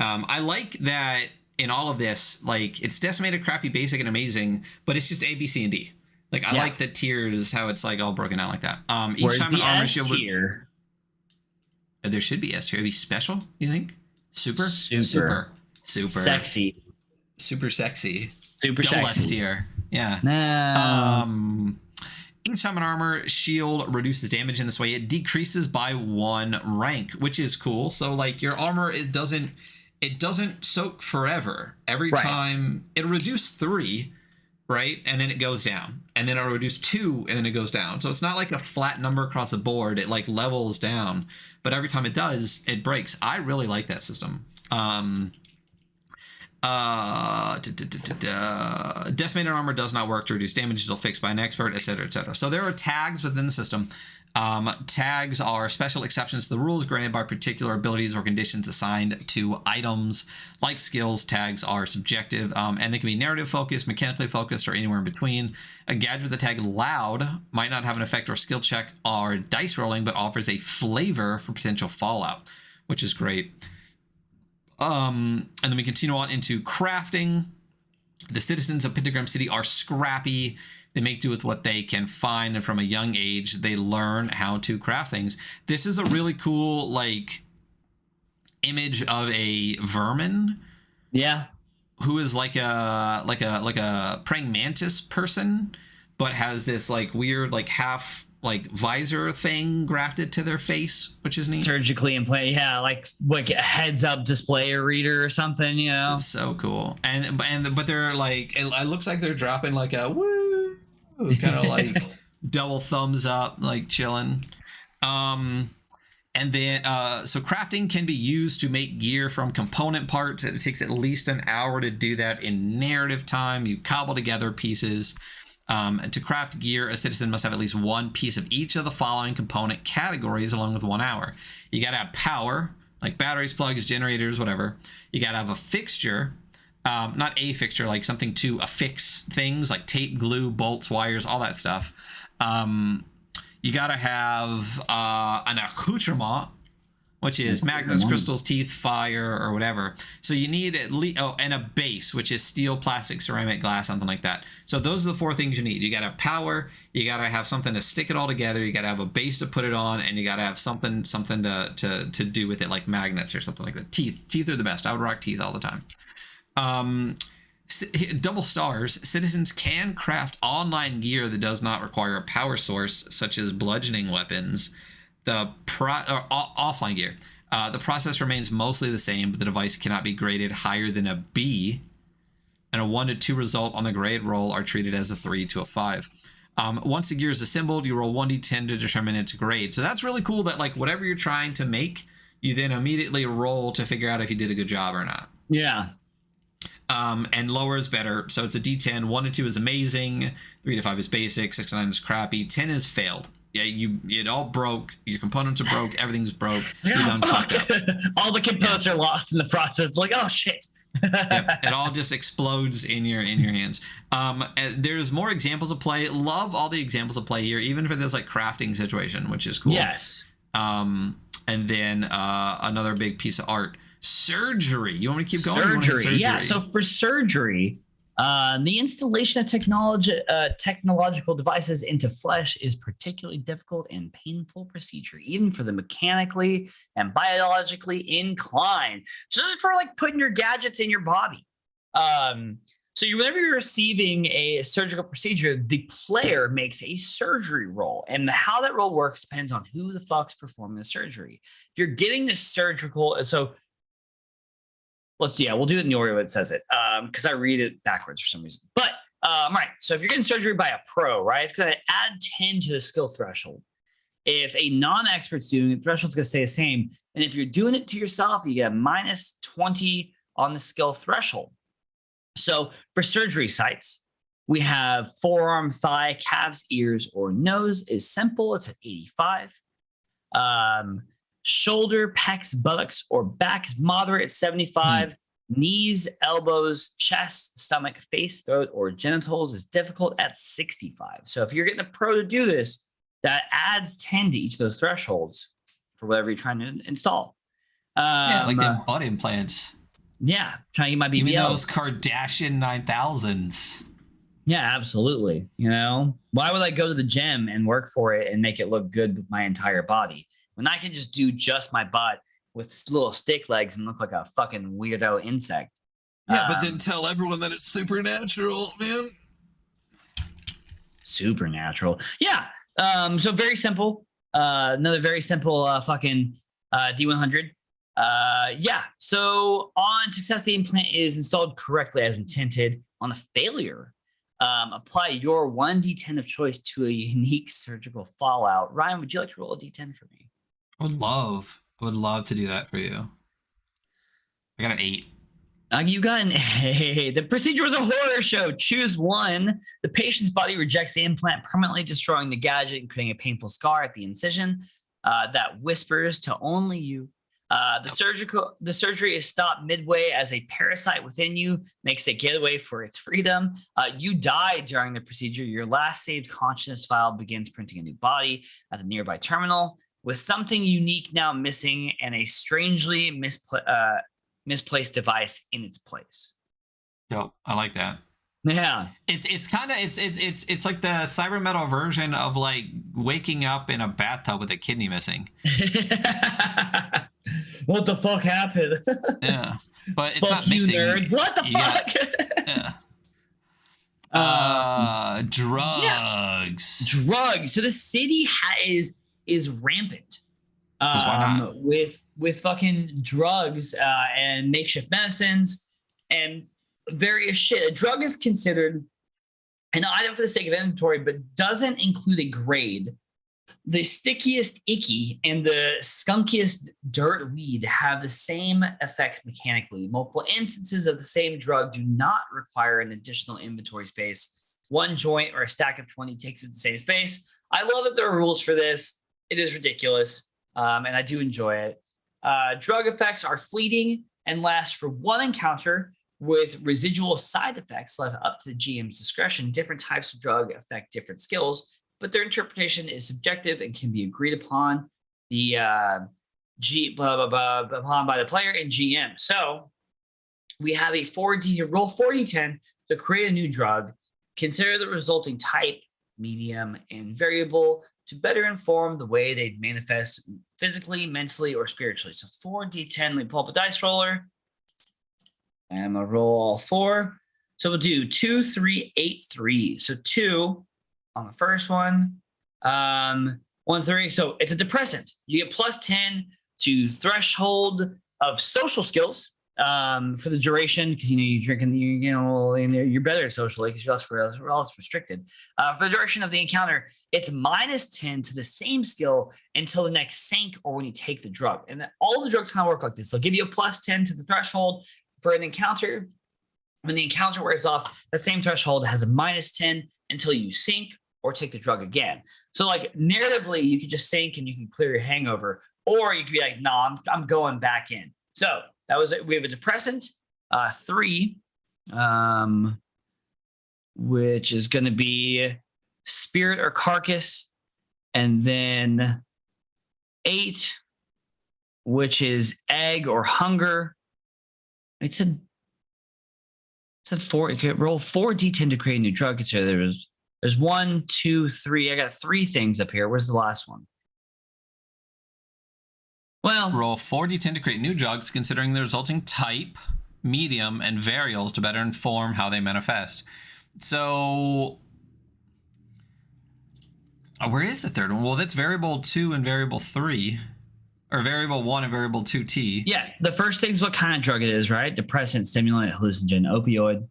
I like that in all of this, like, it's decimated, crappy, basic, and amazing, but it's just A, B, C, and D. Like, I like the tiers, how it's like all broken down like that. Each time an armor shield tier, there should be S tier. Be special, you think? Super sexy, super sexy, super double sexy S tier. Yeah. No. Each time an armor shield reduces damage in this way, it decreases by 1 rank, which is cool. So like your armor, it doesn't soak forever. Every time it'll reduce 3, right? And then it goes down. And then it'll reduce 2, and then it goes down. So it's not like a flat number across the board. It like levels down. But every time it does, it breaks. I really like that system. Decimated armor does not work to reduce damage until fixed by an expert, etc., etc. So there are tags within the system. Tags are special exceptions to the rules granted by particular abilities or conditions assigned to items. Like skills, tags are subjective, and they can be narrative focused, mechanically focused, or anywhere in between. A gadget with the tag loud might not have an effect or skill check or dice rolling, but offers a flavor for potential fallout, which is great. And then we continue on into crafting. The citizens of Pentagram City are scrappy. They make do with what they can find, and from a young age, they learn how to craft things. This is a really cool, like, image of a vermin. Yeah. Who is like a praying mantis person, but has this like weird like half like visor thing grafted to their face, which is neat. Surgically implanted, yeah, like a heads up display reader or something, you know. It's so cool. But they're like, it looks like they're dropping like a woo, kind of like double thumbs up, like chilling. And then, so crafting can be used to make gear from component parts. It takes at least an hour to do that in narrative time. You cobble together pieces. And to craft gear, a citizen must have at least one piece of each of the following component categories along with 1 hour. You got to have power, like batteries, plugs, generators, whatever. You got to have a fixture, not a fixture, like something to affix things like tape, glue, bolts, wires, all that stuff. You got to have an accoutrement, which is magnets, crystals, teeth, fire, or whatever. So you need at least, and a base, which is steel, plastic, ceramic, glass, something like that. So those are the 4 things you need. You got to have power, you got to have something to stick it all together, you got to have a base to put it on, and you got to have something to do with it, like magnets or something like that. Teeth are the best. I would rock teeth all the time. Double stars. Citizens can craft online gear that does not require a power source, such as bludgeoning weapons. Offline gear. The process remains mostly the same, but the device cannot be graded higher than a B, and a 1 to 2 result on the grade roll are treated as a 3 to a 5. Once the gear is assembled, you roll 1d10 to determine its grade. So that's really cool that like whatever you're trying to make, you then immediately roll to figure out if you did a good job or not. Yeah. And lower is better. So it's a D10. 1 to 2 is amazing. 3 to 5 is basic. 6 to 9 is crappy. 10 is failed. Yeah, it all broke. Your components are broke. Everything's broke. You're done fucked up. All the components are lost in the process. Like, oh shit. Yep, it all just explodes in your hands. There's more examples of play. Love all the examples of play here, even for this like crafting situation, which is cool. Yes. And then another big piece of art. Surgery. You want me to keep going? Surgery. Yeah. So for surgery, the installation of technological devices into flesh is particularly difficult and painful procedure, even for the mechanically and biologically inclined. So this is for like putting your gadgets in your body. Whenever you're receiving a surgical procedure, the player makes a surgery roll, and how that roll works depends on who the fuck's performing the surgery. If you're getting the surgical, we'll do it in the order that says it, because I read it backwards for some reason. But right, so if you're getting surgery by a pro, right, it's going to add 10 to the skill threshold. If a non-expert's doing it, the threshold's going to stay the same. And if you're doing it to yourself, you get minus 20 on the skill threshold. So for surgery sites, we have forearm, thigh, calves, ears, or nose is simple. It's at 85. Shoulder, pecs, buttocks, or back is moderate at 75. Knees, elbows, chest, stomach, face, throat, or genitals is difficult at 65. So if you're getting a pro to do this, that adds 10 to each of those thresholds for whatever you're trying to install. Like them butt implants. Yeah, trying to get my BBLs. Even those Kardashian 9000s. Yeah, absolutely. You know, why would I go to the gym and work for it and make it look good with my entire body when I can just do just my butt with little stick legs and look like a fucking weirdo insect? Yeah, but then tell everyone that it's supernatural, man. Supernatural. Yeah. So very simple. Another very simple fucking D100. Yeah. So on success, the implant is installed correctly as intended. On a failure, apply your 1d10 of choice to a unique surgical fallout. Ryan, would you like to roll a d10 for me? I would love to do that for you. I got an 8. You got an A. The procedure was a horror show. Choose one. The patient's body rejects the implant, permanently destroying the gadget and creating a painful scar at the incision that whispers to only you. The surgery is stopped midway as a parasite within you makes a getaway for its freedom. You die during the procedure. Your last saved consciousness file begins printing a new body at the nearby terminal, with something unique now missing and a strangely misplaced device in its place. Yo, I like that. Yeah. It's kind of it's like the Cybermetal version of like waking up in a bathtub with a kidney missing. What the fuck happened? Yeah, but it's fuck not you, missing. nerd. What the fuck? Yeah. Drugs. Yeah. Drugs. So the city is rampant. Why not? With fucking drugs and makeshift medicines and various shit. A drug is considered an item for the sake of inventory, but doesn't include a grade. The stickiest icky and the skunkiest dirt weed have the same effect mechanically. Multiple instances of the same drug do not require an additional inventory space. One joint or a stack of 20 takes up the same space. I love that there are rules for this. It is ridiculous, and I do enjoy it. Drug effects are fleeting and last for one encounter with residual side effects left up to the GM's discretion. Different types of drug affect different skills, but their interpretation is subjective and can be agreed upon upon by the player and GM. So we have a 4D roll 4d10 to create a new drug. Consider the resulting type, medium, and variable to better inform the way they manifest physically, mentally, or spiritually. So 4d10, let me pull up a dice roller. And I'm gonna roll all 4. So we'll do 2, 3, 8, 3. So 2 on the first one. 1, 3. So it's a depressant. You get plus 10 to threshold of social skills for the duration, because you're drinking, you're better socially because you're less restricted. For the duration of the encounter, it's minus 10 to the same skill until the next sync or when you take the drug. And all the drugs kind of work like this. They'll give you a plus 10 to the threshold for an encounter. When the encounter wears off, that same threshold has a minus 10 until you sync or take the drug again. So like narratively, you could just sync and you can clear your hangover, or you could be like, no, I'm going back in. So that was it. We have a depressant, 3, which is going to be spirit or carcass, and then 8, which is egg or hunger. It said 4. You could roll 4d10 to create a new drug. So there's 1, 2, 3. I got 3 things up here. Where's the last one? Well, roll 4d10 to create new drugs, considering the resulting type, medium, and variables to better inform how they manifest. So, where is the third one? Well, that's variable 2 and variable 3, or variable 1 and variable 2t. Yeah, the first thing's what kind of drug it is, right? Depressant, stimulant, hallucinogen, opioid.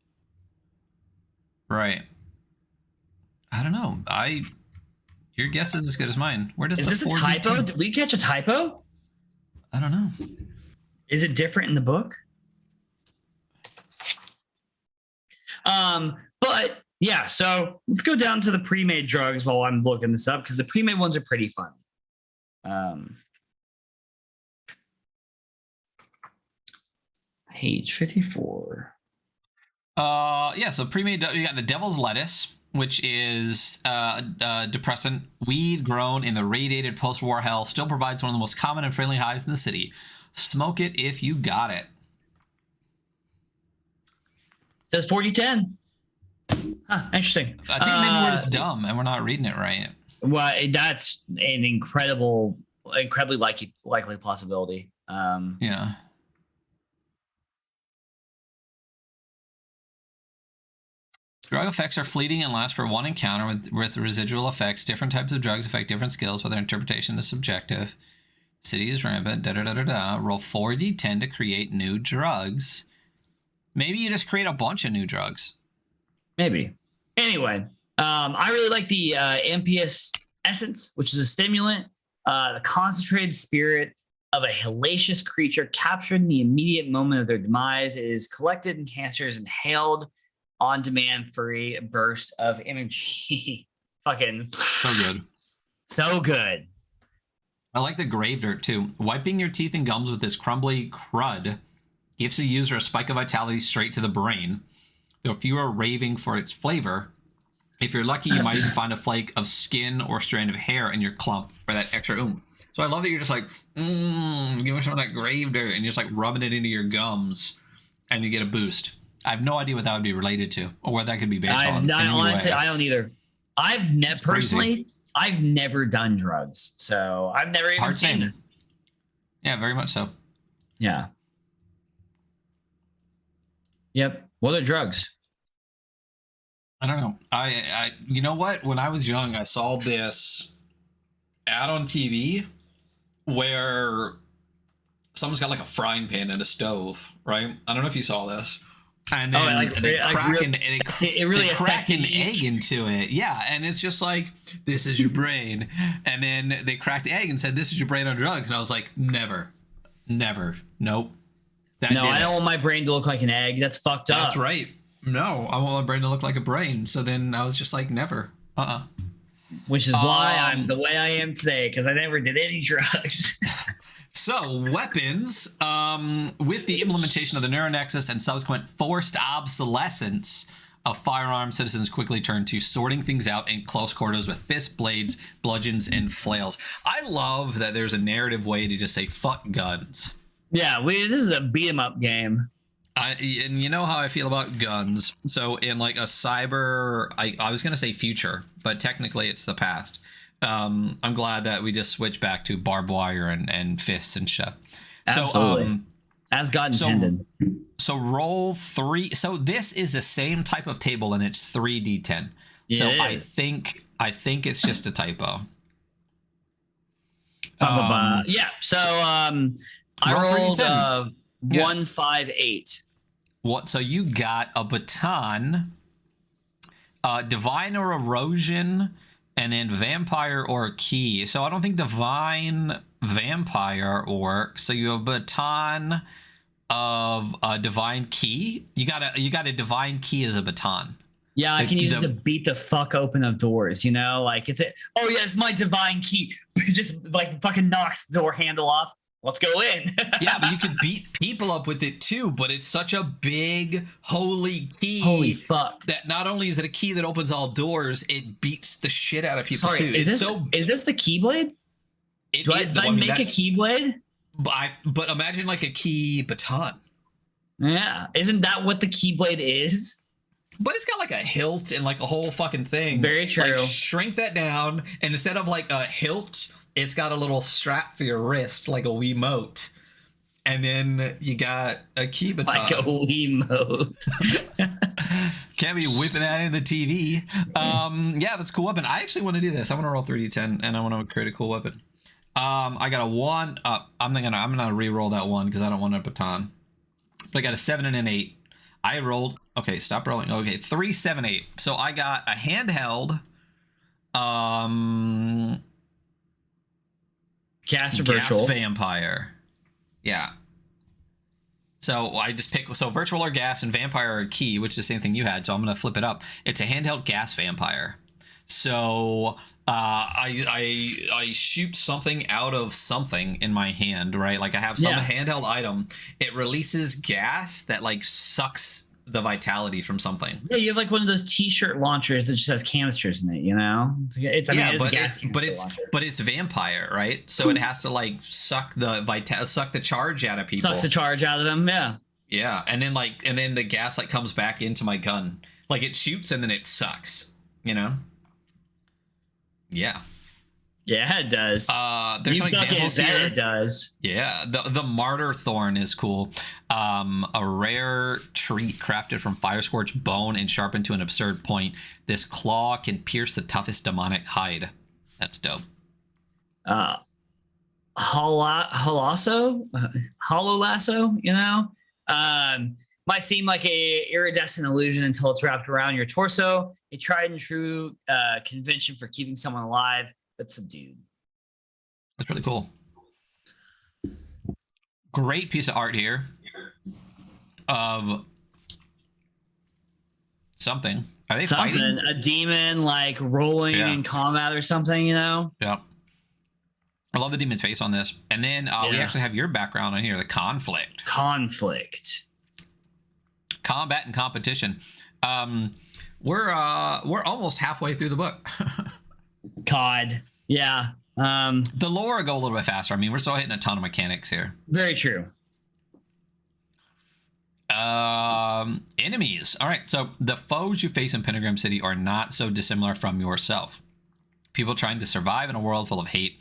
Right. I don't know. Your guess is as good as mine. Where does is this a typo? Did we catch a typo? I don't know. Is it different in the book? But yeah, so let's go down to the pre-made drugs while I'm looking this up, because the pre-made ones are pretty fun. Page 54. Yeah, so pre-made, you got the devil's lettuce, which is depressant weed grown in the radiated post-war hell, still provides one of the most common and friendly highs in the city. Smoke it if you got it. Says 4010. Huh, interesting. I think maybe we're just dumb and we're not reading it right. Well, that's an incredibly likely possibility. Yeah. Drug effects are fleeting and last for one encounter with residual effects. Different types of drugs affect different skills, but their interpretation is subjective. City is rampant. Roll 4d10 to create new drugs. Maybe you just create a bunch of new drugs. Maybe. Anyway, I really like the Ampious Essence, which is a stimulant. The concentrated spirit of a hellacious creature captured in the immediate moment of their demise. It is collected in cancers, inhaled on demand for a burst of energy. Fucking so good. So good. I like the grave dirt too. Wiping your teeth and gums with this crumbly crud gives the user a spike of vitality straight to the brain. So if you are raving for its flavor, if you're lucky, you might even find a flake of skin or strand of hair in your clump for that extra oomph. So I love that you're just like, give me some of that grave dirt, and you're just like rubbing it into your gums, and you get a boost. I have no idea what that would be related to or what that could be based on. Honestly, I don't either. I've never done drugs, so I've never even seen it. Yeah, very much so. Yeah. Yep. What are drugs? I don't know. I you know what? When I was young, I saw this ad on TV where someone's got like a frying pan and a stove, right? I don't know if you saw this. And then they crack an egg into it. Yeah, and it's just like, this is your brain. And then they cracked the egg and said, this is your brain on drugs. And I was like, never. Nope. I don't want my brain to look like an egg. That's fucked up. That's right. No, I want my brain to look like a brain. So then I was just like, never. Which is why I'm the way I am today, because I never did any drugs. So weapons, with the implementation of the Neuronexus and subsequent forced obsolescence of firearms, citizens quickly turned to sorting things out in close quarters with fists, blades, bludgeons, and flails. I love that there's a narrative way to just say fuck guns. Yeah, this is a beat 'em up game. And you know how I feel about guns. So in like a cyber, I was gonna say future, but technically it's the past. I'm glad that we just switched back to barbed wire and fists and shit. Absolutely. So, as God intended. So roll 3. So this is the same type of table and it's 3d10. So I think it's just a typo. Yeah. So I rolled 1, 5, 8. What? So you got a baton, divine or erosion, and then vampire or key. So I don't think divine vampire works. So you have a baton of a divine key. You got a divine key as a baton. Yeah, I can use it to beat the fuck open of doors, you know? Like it's my divine key. Just like fucking knocks the door handle off. Let's go in. Yeah, but you could beat people up with it too, but it's such a big holy key. Holy fuck. That not only is it a key that opens all doors, it beats the shit out of people too. Is this the Keyblade? Did I make a Keyblade? But imagine like a key baton. Yeah. Isn't that what the Keyblade is? But it's got like a hilt and like a whole fucking thing. Very true. Like shrink that down, and instead of like a hilt, it's got a little strap for your wrist, like a Wiimote. And then you got a key baton. Like a Wiimote. Can't be whipping that into the TV. Yeah, that's a cool weapon. I actually want to do this. I want to roll 3d10 and I want to create a cool weapon. I got a 1. I'm gonna re-roll that 1 because I don't want a baton. But I got a 7 and an 8. I rolled. Okay, stop rolling. Okay, 3, 7, 8. So I got a handheld. Gas virtual vampire. Yeah. So I just pick virtual or gas and vampire or key, which is the same thing you had. So I'm gonna flip it up. It's a handheld gas vampire. So I shoot something out of something in my hand, right? Like I have some handheld item. It releases gas that like sucks the vitality from something. Yeah, you have like one of those T-shirt launchers that just has canisters in it, you know? But it's vampire, right? So it has to like suck the charge out of people. Sucks the charge out of them, yeah. Yeah, and then the gas like comes back into my gun. Like it shoots and then it sucks, you know? Yeah. Yeah, it does. There's some examples here. It does. Yeah, the martyr thorn is cool. A rare treat crafted from fire scorched bone and sharpened to an absurd point. This claw can pierce the toughest demonic hide. That's dope. Hollow lasso, you know? Might seem like a iridescent illusion until it's wrapped around your torso. A tried and true convention for keeping someone alive, but subdued. That's really cool. Great piece of art here of something. Are they fighting? A demon like rolling in combat or something, you know? Yeah. I love the demon's face on this. And then we actually have your background on here, the conflict. Combat and competition. We're almost halfway through the book. COD. Yeah. The lore go a little bit faster. I mean, we're still hitting a ton of mechanics here. Very true. Enemies. All right. So the foes you face in Pentagram City are not so dissimilar from yourself. People trying to survive in a world full of hate,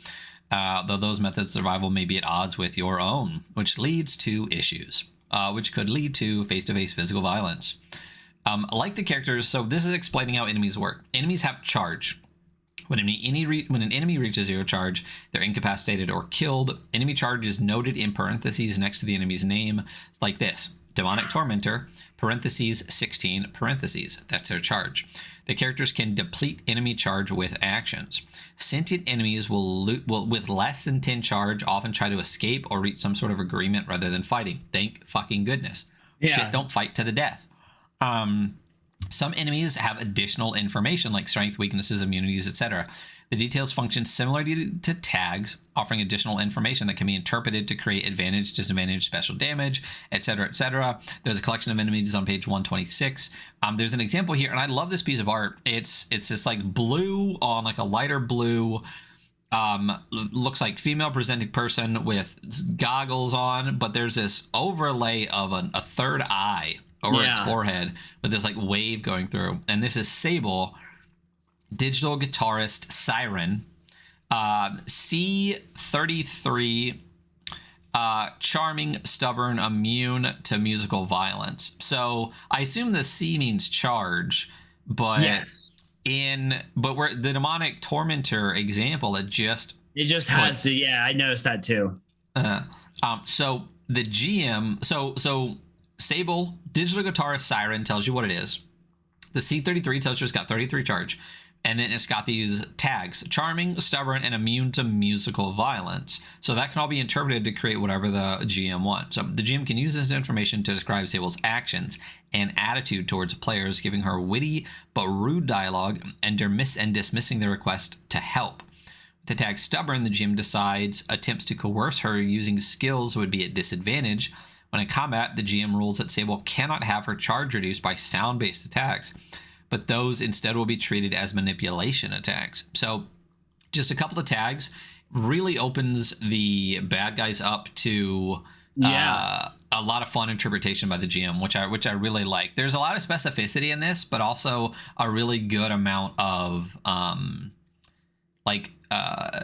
though those methods of survival may be at odds with your own, which leads to issues, which could lead to face-to-face physical violence. Like the characters, so this is explaining how enemies work. Enemies have charge. When an enemy reaches zero charge, they're incapacitated or killed. Enemy charge is noted in parentheses next to the enemy's name. It's like this: Demonic Tormentor, parentheses 16, parentheses. That's their charge. The characters can deplete enemy charge with actions. Sentient enemies will with less than 10 charge often try to escape or reach some sort of agreement rather than fighting. Thank fucking goodness. Yeah. Shit, don't fight to the death. Some enemies have additional information like strength, weaknesses, immunities, etc. The details function similarly to tags, offering additional information that can be interpreted to create advantage, disadvantage, special damage, etc., etc. There's a collection of enemies on page 126. There's an example here, and I love this piece of art. It's this like blue on like a lighter blue, looks like female presenting person with goggles on, but there's this overlay of a third eye over its forehead with this like wave going through, and this is Sable, digital guitarist Siren, C33, charming, stubborn, immune to musical violence. So I assume the C means charge, but where the demonic tormentor example, it just has to, I noticed that too. So the GM, so Sable, digital guitarist Siren tells you what it is. The C33 tells you it's got 33 charge. And then it's got these tags: charming, stubborn, and immune to musical violence. So that can all be interpreted to create whatever the GM wants. So the GM can use this information to describe Sable's actions and attitude towards players, giving her witty but rude dialogue and dismissing the request to help. With the tag stubborn, the GM decides attempts to coerce her using skills would be at disadvantage. When in combat, the GM rules that Sable cannot have her charge reduced by sound-based attacks, but those instead will be treated as manipulation attacks. So just a couple of tags really opens the bad guys up to a lot of fun interpretation by the GM, which I really like. There's a lot of specificity in this, but also a really good amount of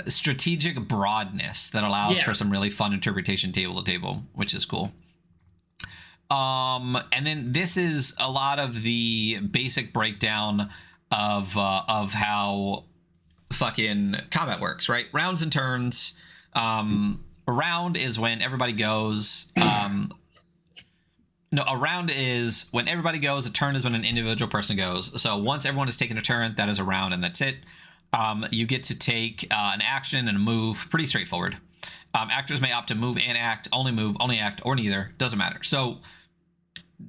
strategic broadness that allows for some really fun interpretation table to table, which is cool. And then this is a lot of the basic breakdown of how fucking combat works, right? Rounds and turns. A round is when everybody goes. A round is when everybody goes. A turn is when an individual person goes. So once everyone has taken a turn, that is a round, and that's it. You get to take an action and a move. Pretty straightforward. Actors may opt to move and act, only act, or neither. Doesn't matter. So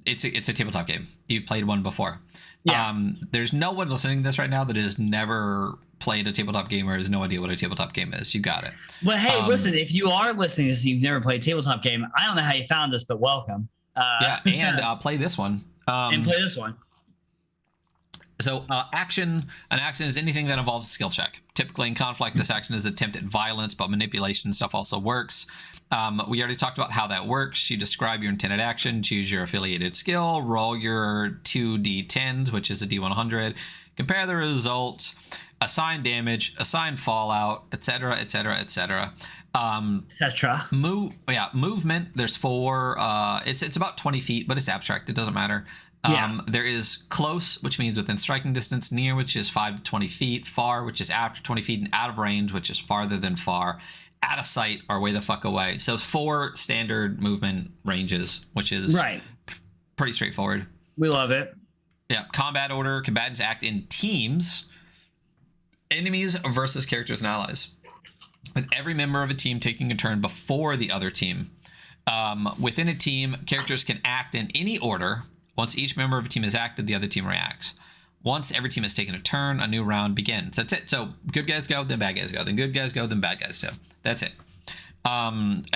it's a tabletop game. You've played one before. There's no one listening to this right now that has never played a tabletop game or has no idea what a tabletop game is. You got it. But hey, listen, if you are listening to this and you've never played a tabletop game, I don't know how you found us, but welcome. Play this one. And play this one. So an action is anything that involves a skill check. Typically in conflict, this action is attempt at violence, but manipulation stuff also works. We already talked about how that works. You describe your intended action, choose your affiliated skill, roll your 2d10s, which is a d100, compare the results, assign damage, assign fallout, etc., etc., etc. Etc. Movement. There's 4. It's about 20 feet, but it's abstract. It doesn't matter. There is close, which means within striking distance, near, which is 5 to 20 feet, far, which is after 20 feet, and out of range, which is farther than far, out of sight, or way the fuck away. So 4 standard movement ranges, which is pretty straightforward. We love it. Yeah. Combat order: combatants act in teams, enemies versus characters and allies, with every member of a team taking a turn before the other team. Within a team, characters can act in any order. Once each member of a team has acted, the other team reacts. Once every team has taken a turn, a new round begins. That's it. So good guys go, then bad guys go, then good guys go, then bad guys go. That's it.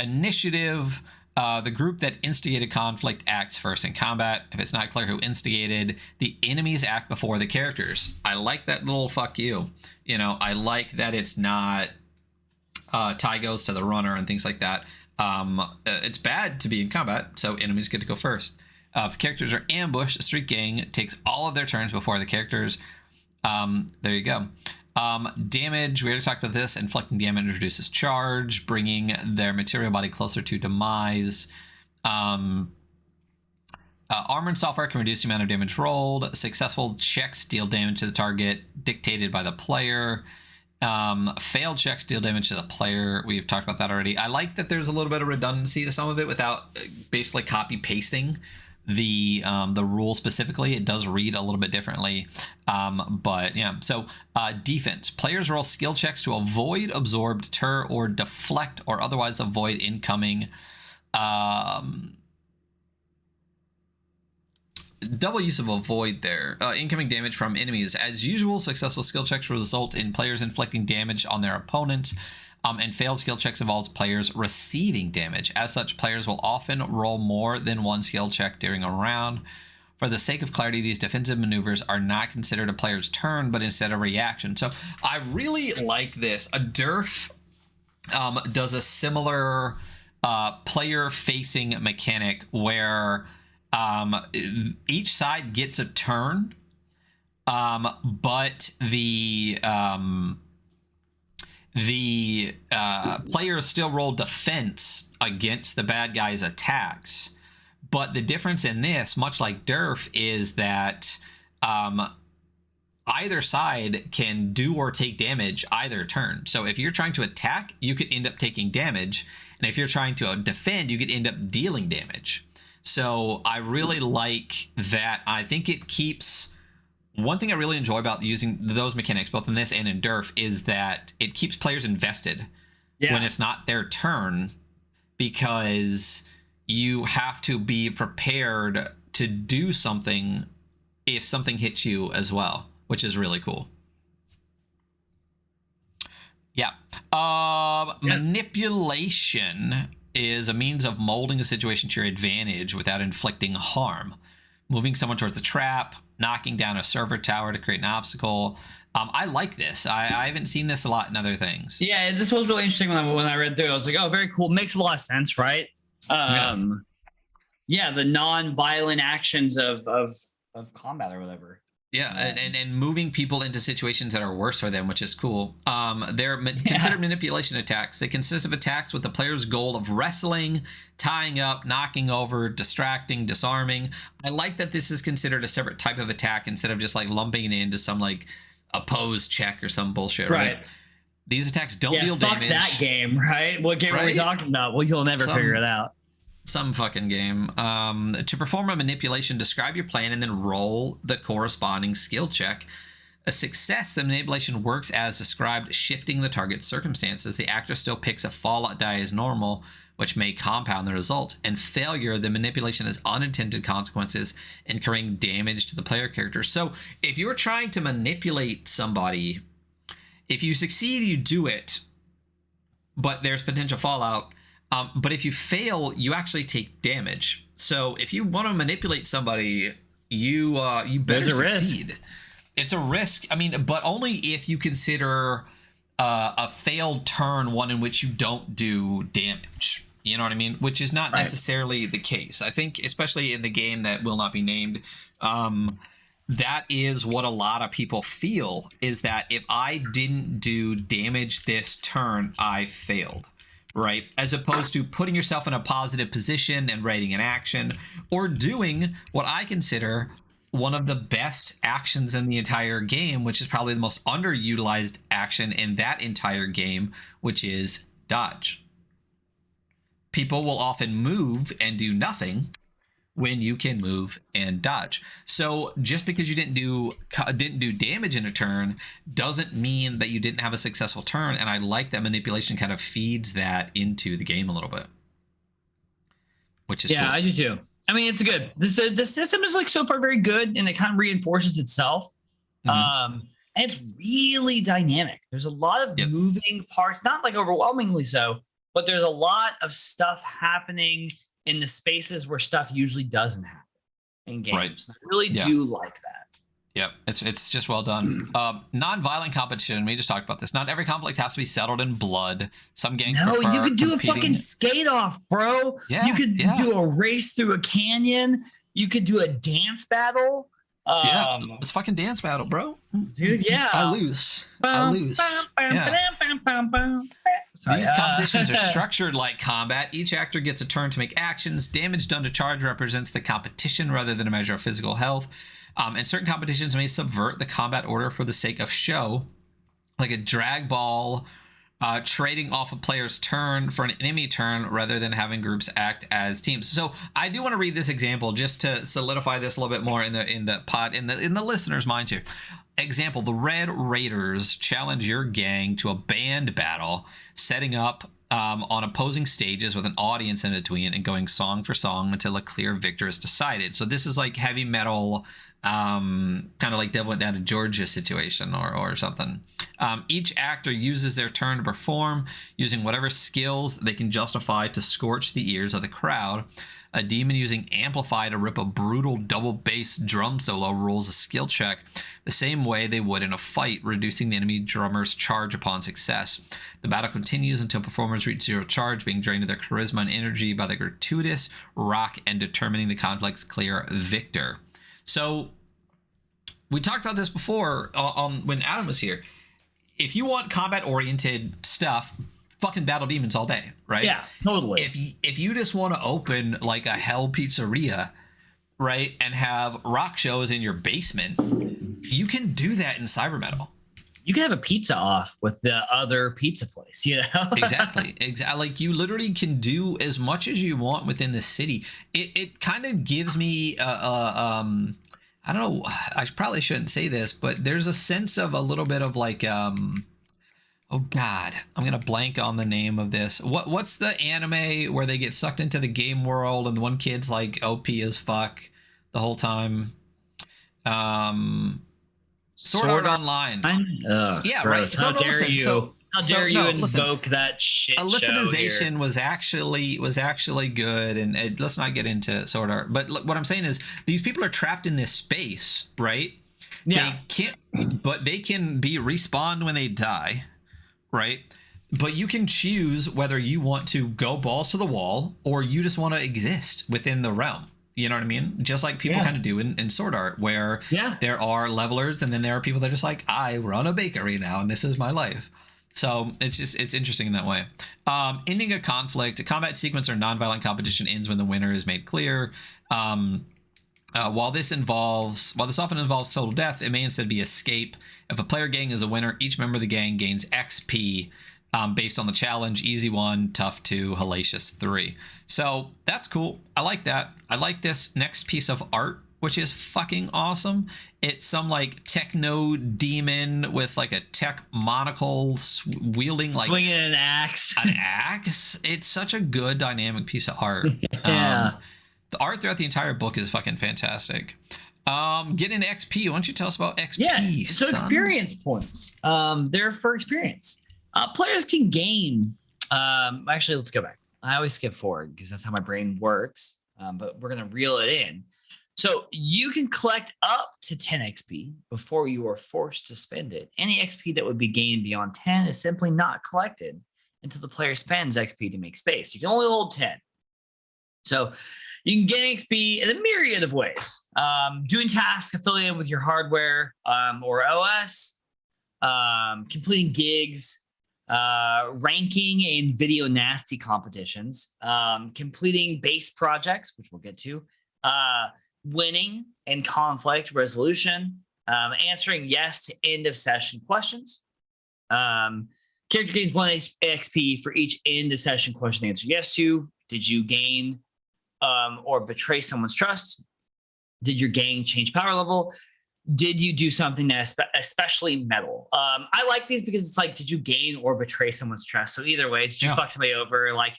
Initiative. The group that instigated conflict acts first in combat. If it's not clear who instigated, the enemies act before the characters. I like that little fuck you. I like that it's not tie goes to the runner and things like that. It's bad to be in combat, so enemies get to go first. If characters are ambushed, the street gang takes all of their turns before the characters. There you go. Damage, we already talked about this. Inflicting damage introduces charge, bringing their material body closer to demise. Armor and software can reduce the amount of damage rolled. Successful checks deal damage to the target, dictated by the player. Failed checks deal damage to the player. We've talked about that already. I like that there's a little bit of redundancy to some of it without basically copy pasting the rule specifically. It does read a little bit differently, but yeah. So defense, players roll skill checks to avoid, absorb, deter, or deflect, or otherwise avoid incoming double use of avoid there. Incoming damage from enemies. As usual, successful skill checks result in players inflicting damage on their opponents, and failed skill checks involves players receiving damage. As such, players will often roll more than one skill check during a round. For the sake of clarity, these defensive maneuvers are not considered a player's turn, but instead a reaction. So I really like this. A DERF does a similar player-facing mechanic where each side gets a turn, but the players still roll defense against the bad guy's attacks. But the difference in this, much like DERF, is that either side can do or take damage either turn. So if you're trying to attack, you could end up taking damage. And if you're trying to defend, you could end up dealing damage. So I really like that. I think it keeps... One thing I really enjoy about using those mechanics, both in this and in DERF, is that it keeps players invested when it's not their turn, because you have to be prepared to do something if something hits you as well, which is really cool. Yeah. Manipulation is a means of molding a situation to your advantage without inflicting harm. Moving someone towards a trap, knocking down a server tower to create an obstacle. I like this. I haven't seen this a lot in other things. Yeah, this was really interesting when I read through. I was like, oh, very cool. Makes a lot of sense, right? Yeah, the non-violent actions of combat or whatever. Yeah, and moving people into situations that are worse for them, which is cool. They're considered manipulation attacks. They consist of attacks with the player's goal of wrestling, tying up, knocking over, distracting, disarming. I like that this is considered a separate type of attack instead of just like lumping it into some like opposed check or some bullshit, right? These attacks don't deal damage. Fuck that game, right? What game are we talking about? Well, you'll never figure it out. Some fucking game. To perform a manipulation, describe your plan and then roll the corresponding skill check. A success, the manipulation works as described, shifting the target's circumstances. The actor still picks a fallout die as normal, which may compound the result. And failure, the manipulation has unintended consequences, incurring damage to the player character. So if you're trying to manipulate somebody, if you succeed, you do it, but there's potential fallout. But if you fail, you actually take damage. So if you want to manipulate somebody, you better succeed. It's a risk. I mean, but only if you consider a failed turn one in which you don't do damage. You know what I mean? Which is not necessarily the case. I think, especially in the game that will not be named, that is what a lot of people feel, is that if I didn't do damage this turn, I failed. Right? As opposed to putting yourself in a positive position and writing an action, or doing what I consider one of the best actions in the entire game, which is probably the most underutilized action in that entire game, which is dodge. People will often move and do nothing when you can move and dodge. So just because you didn't do damage in a turn doesn't mean that you didn't have a successful turn. And I like that manipulation kind of feeds that into the game a little bit, which is cool. I do too. I mean, it's good. The system is like so far very good, and it kind of reinforces itself. And it's really dynamic. There's a lot of moving parts, not like overwhelmingly so, but there's a lot of stuff happening in the spaces where stuff usually doesn't happen in games. Right. I really do like that. Yep, it's just well done. Non-violent competition. We just talked about this. Not every conflict has to be settled in blood. Some gangs prefer you could do a fucking skate off, bro. You could do a race through a canyon. You could do a dance battle. Yeah, it's fucking dance battle, bro. Dude, yeah. I lose. Yeah. These competitions are structured like combat. Each actor gets a turn to make actions. Damage done to charge represents the competition rather than a measure of physical health. And certain competitions may subvert the combat order for the sake of show, like a drag ball, trading off a player's turn for an enemy turn rather than having groups act as teams. So I do want to read this example just to solidify this a little bit more in the listeners' minds here. Example: the Red Raiders challenge your gang to a band battle, setting up on opposing stages with an audience in between and going song for song until a clear victor is decided. So this is like heavy metal, kind of like Devil Went Down to Georgia situation or something. Each actor uses their turn to perform using whatever skills they can justify to scorch the ears of the crowd. A demon using Amplify to rip a brutal double bass drum solo rolls a skill check the same way they would in a fight, reducing the enemy drummer's charge upon success. The battle continues until performers reach zero charge, being drained of their charisma and energy by the gratuitous rock and determining the conflict's clear victor. So we talked about this before when Adam was here. If you want combat-oriented stuff, fucking battle demons all day, right? Yeah, totally. If you just want to open like a hell pizzeria, right, and have rock shows in your basement, you can do that in Cybermetal. You can have a pizza off with the other pizza place, you know? Exactly. Like you literally can do as much as you want within the city. It kind of gives me I don't know, I probably shouldn't say this, but there's a sense of a little bit of like oh God, I'm gonna blank on the name of this. What's the anime where they get sucked into the game world and the one kid's like OP as fuck the whole time? Sword Art Online. Yeah, gross. Right. How dare you? How dare you invoke that shit? Alicitization was actually good, and let's not get into Sword Art. But look, what I'm saying is these people are trapped in this space, right? Yeah. They can't, but they can be respawned when they die, right? But you can choose whether you want to go balls to the wall or you just want to exist within the realm. You know what I mean? Just like people kind of do in Sword Art, where there are levelers and then there are people that are just like, I run a bakery now and this is my life. So it's interesting in that way. Ending a conflict, a combat sequence or nonviolent competition ends when the winner is made clear. While this often involves total death, it may instead be escape. If a player gang is a winner, each member of the gang gains XP based on the challenge: easy 1, tough 2, hellacious 3. So that's cool. I like that. I like this next piece of art, which is fucking awesome. It's some like techno demon with like a tech monocle wielding like swinging an axe. It's such a good dynamic piece of art. Yeah. The art throughout the entire book is fucking fantastic. Get into XP. Why don't you tell us about XP? Yeah, so experience points. They're for experience. Players can gain. Actually, let's go back. I always skip forward because that's how my brain works. But we're gonna reel it in. So you can collect up to 10 XP before you are forced to spend it. Any XP that would be gained beyond 10 is simply not collected until the player spends XP to make space. You can only hold 10. So you can gain XP in a myriad of ways. Doing tasks affiliated with your hardware or OS, completing gigs, ranking in video nasty competitions, completing base projects, which we'll get to, winning in conflict resolution, answering yes to end of session questions. Character gains 1 XP for each end of session question they answer yes to. Did you gain or betray someone's trust? Did your gang change power level? Did you do something that especially metal? I like these because it's like, did you gain or betray someone's trust? So either way, did you fuck somebody over? Like,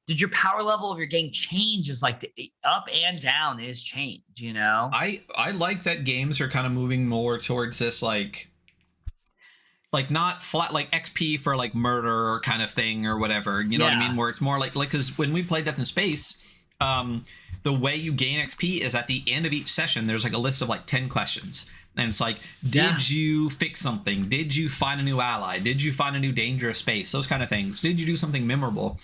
did your power level of your gang change? Is like the up and down is change, you know? I like that games are kind of moving more towards this like not flat like XP for like murder kind of thing or whatever. You know what I mean? Where it's more like because when we play Death in Space, the way you gain XP is at the end of each session, there's like a list of like 10 questions. And it's like, did you fix something? Did you find a new ally? Did you find a new dangerous space? Those kind of things. Did you do something memorable?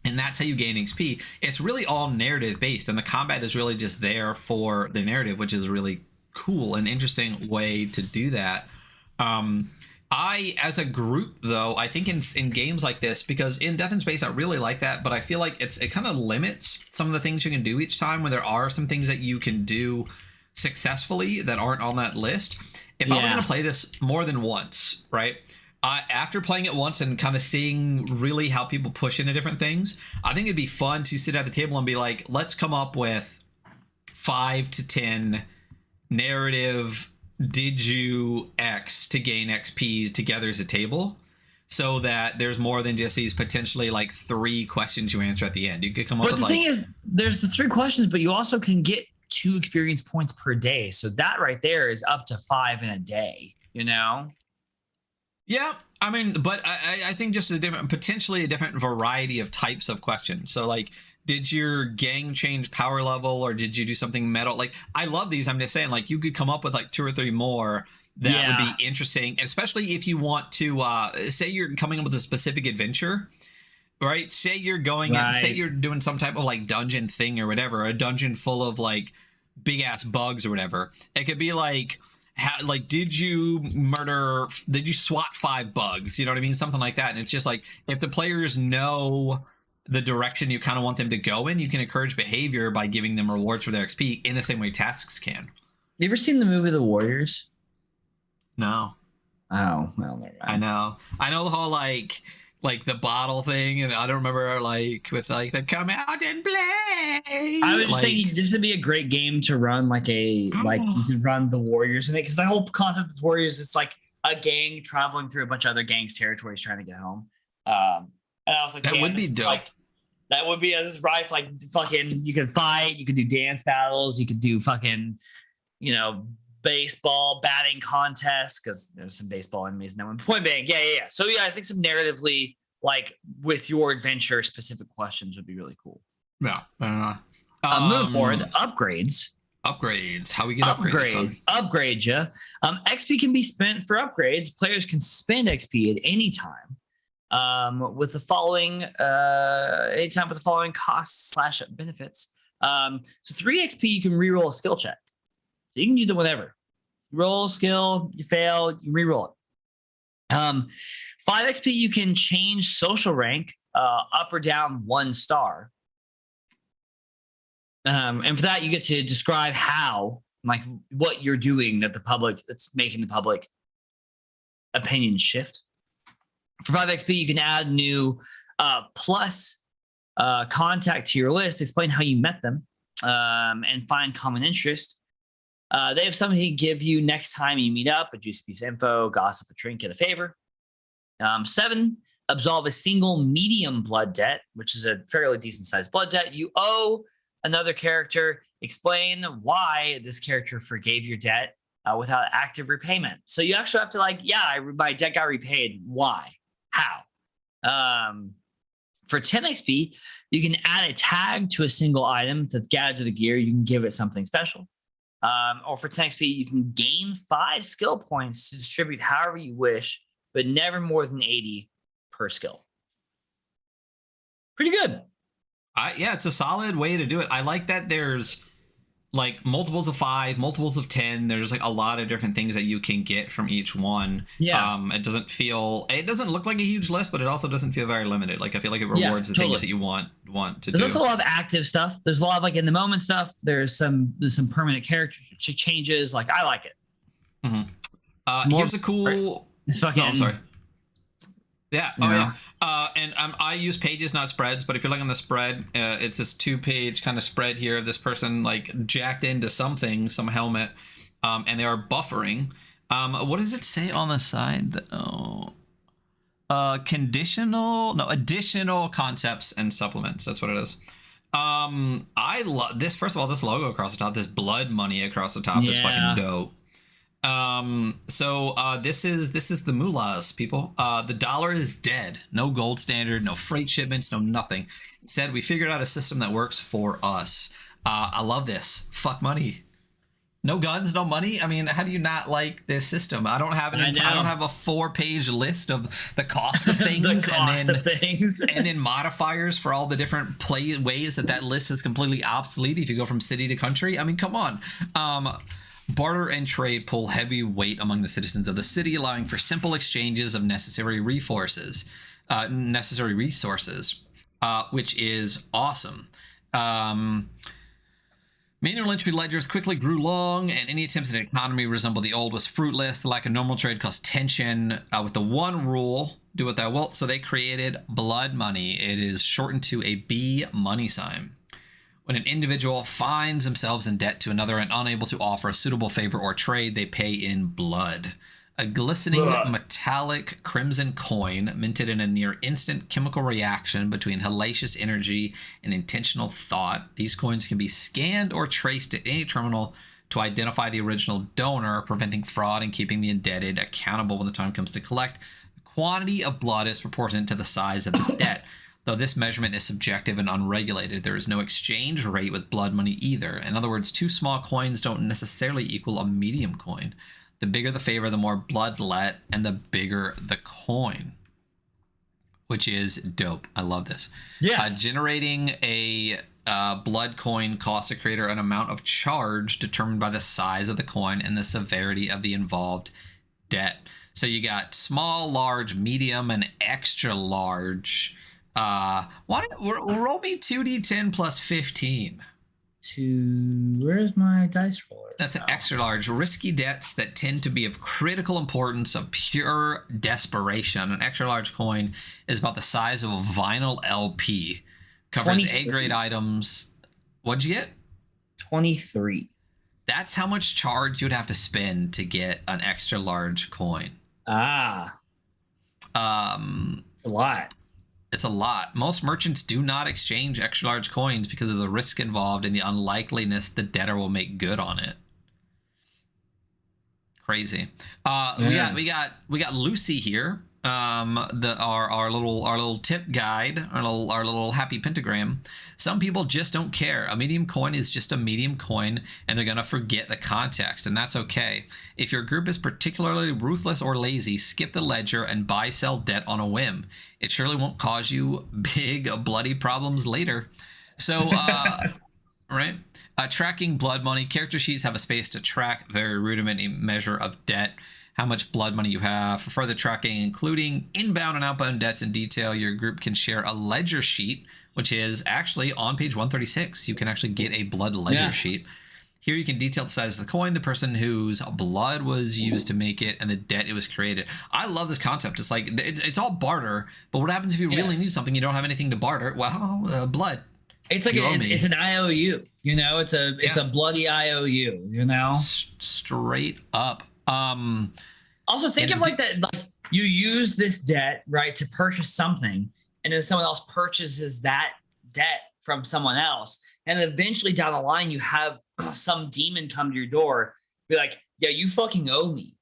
and that's how you gain XP. It's really all narrative based, and the combat is really just there for the narrative, which is a really cool and interesting way to do that. I, as a group, though, I think in games like this, because in Death in Space I really like that, but I feel like it kind of limits some of the things you can do each time, when there are some things that you can do successfully that aren't on that list. If I were going to play this more than once, right? After playing it once and kind of seeing really how people push into different things, I think it'd be fun to sit at the table and be like, let's come up with 5 to 10 narrative did you X to gain XP together as a table, so that there's more than just these potentially like 3 questions you answer at the end. You could come up with But the thing is, there's the 3 questions, but you also can get 2 experience points per day. So that right there is up to 5 in a day, you know? Yeah, I mean, but I think just potentially a different variety of types of questions. So like, did your gang change power level, or did you do something metal? Like, I love these. I'm just saying, like, you could come up with like 2 or 3 more that would be interesting, especially if you want to say you're coming up with a specific adventure, right? Say you're going and say you're doing some type of like dungeon thing or whatever, a dungeon full of like big ass bugs or whatever. It could be like, did you swat 5 bugs? You know what I mean? Something like that. And it's just like, if the players know the direction you kind of want them to go in, you can encourage behavior by giving them rewards for their XP in the same way tasks can. You ever seen the movie The Warriors? No. Oh, well, never mind. I know the whole like the bottle thing, and I don't remember like with like the come out and play. I was just thinking this would be a great game to run, like you could run the Warriors in it, because the whole concept of the Warriors is like a gang traveling through a bunch of other gangs' territories trying to get home. And I was like, that would be dope. Like, that would be this rife, like fucking, you could fight, you could do dance battles, you could do fucking, you know, baseball batting contests, because there's some baseball enemies in that one. Point being, yeah. So yeah, I think some narratively, like with your adventure specific questions would be really cool. Yeah. Move forward. Upgrades. How we get upgrades? Upgrade you. XP can be spent for upgrades. Players can spend XP at any time. With the following anytime with the following costs / benefits. So 3 XP, you can reroll a skill check. So you can do them whenever. Roll skill, you fail, you reroll it. 5 XP, you can change social rank up or down 1 star. And for that, you get to describe how, like what you're doing that's making the public opinion shift. For 5 XP, you can add new plus contact to your list, explain how you met them, and find common interest. They have something to give you next time you meet up, a juicy piece of info, gossip, a trinket, a favor. 7, absolve a single medium blood debt, which is a fairly decent sized blood debt. You owe another character. Explain why this character forgave your debt without active repayment. So you actually have to my debt got repaid. Why? How? For 10 XP, you can add a tag to a single item that's gathered to the gear. You can give it something special. Or for 10 XP, you can gain 5 skill points to distribute however you wish, but never more than 80 per skill. Pretty good. Yeah, it's a solid way to do it. I like that there's like multiples of 5, multiples of 10. There's like a lot of different things that you can get from each one. Yeah. It doesn't look like a huge list, but it also doesn't feel very limited. Like I feel like it rewards the things that you want to do. There's also a lot of active stuff. There's a lot of like in the moment stuff. There's some permanent character changes. Like I like it. Mm-hmm. Here's a cool. It's fucking. No, I'm sorry. Yeah. And I use pages, not spreads. But if you're looking at the spread, it's this 2-page kind of spread here of this person like jacked into something, some helmet, and they are buffering. What does it say on the side? Additional concepts and supplements. That's what it is. I love this. First of all, this logo across the top, this blood money across the top is fucking dope. So this is the moolahs, people. The dollar is dead. No gold standard, no freight shipments, no nothing. Instead, we figured out a system that works for us. I love this. Fuck money. No guns, no money. I mean, how do you not like this system? I don't have I don't have a 4-page list of the cost of things, and then modifiers for all the different ways that list is completely obsolete if you go from city to country. I mean, come on. Barter and trade pull heavy weight among the citizens of the city, allowing for simple exchanges of necessary resources, which is awesome. Manual entry ledgers quickly grew long, and any attempts at an economy resemble the old was fruitless. The lack of normal trade caused tension. With the one rule, do what thou wilt, so they created blood money. It is shortened to a B money sign. When an individual finds themselves in debt to another and unable to offer a suitable favor or trade, they pay in blood. A glistening metallic crimson coin minted in a near instant chemical reaction between hellacious energy and intentional thought. These coins can be scanned or traced at any terminal to identify the original donor, preventing fraud and keeping the indebted accountable when the time comes to collect. The quantity of blood is proportionate to the size of the debt. Though this measurement is subjective and unregulated, there is no exchange rate with blood money either. In other words, 2 small coins don't necessarily equal a medium coin. The bigger the favor, the more blood let, and the bigger the coin, which is dope. I love this. Yeah. Generating a blood coin costs a creator an amount of charge determined by the size of the coin and the severity of the involved debt. So you got small, large, medium, and extra large. Roll me 2d10 plus 15. Where's my dice roller? That's an extra large. Risky debts that tend to be of critical importance, of pure desperation. An extra large coin is about the size of a vinyl LP. Covers A-grade items. What'd you get? 23. That's how much charge you'd have to spend to get an extra large coin. It's a lot. It's a lot. Most merchants do not exchange extra large coins because of the risk involved and the unlikeliness the debtor will make good on it. Crazy. Yeah. We got Lucy here. Our little tip guide, our little happy pentagram. Some people just don't care. A medium coin is just a medium coin, and they're gonna forget the context, and that's okay. If your group is particularly ruthless or lazy, skip the ledger and buy sell debt on a whim. It surely won't cause you big bloody problems later. So right. Tracking blood money. Character sheets have a space to track very rudimentary measure of debt, how much blood money you have. For further tracking, including inbound and outbound debts in detail, your group can share a ledger sheet, which is actually on page 136. You can actually get a blood ledger sheet. Here you can detail the size of the coin, the person whose blood was used to make it, and the debt it was created. I love this concept. It's like, it's all barter, but what happens if you really need something, you don't have anything to barter? Well, blood. It's like it's an IOU, you know, it's a bloody IOU, you know, straight up. Also think of like that, like you use this debt, right, to purchase something, and then someone else purchases that debt from someone else, and eventually down the line you have some demon come to your door, be like, yeah, you fucking owe me.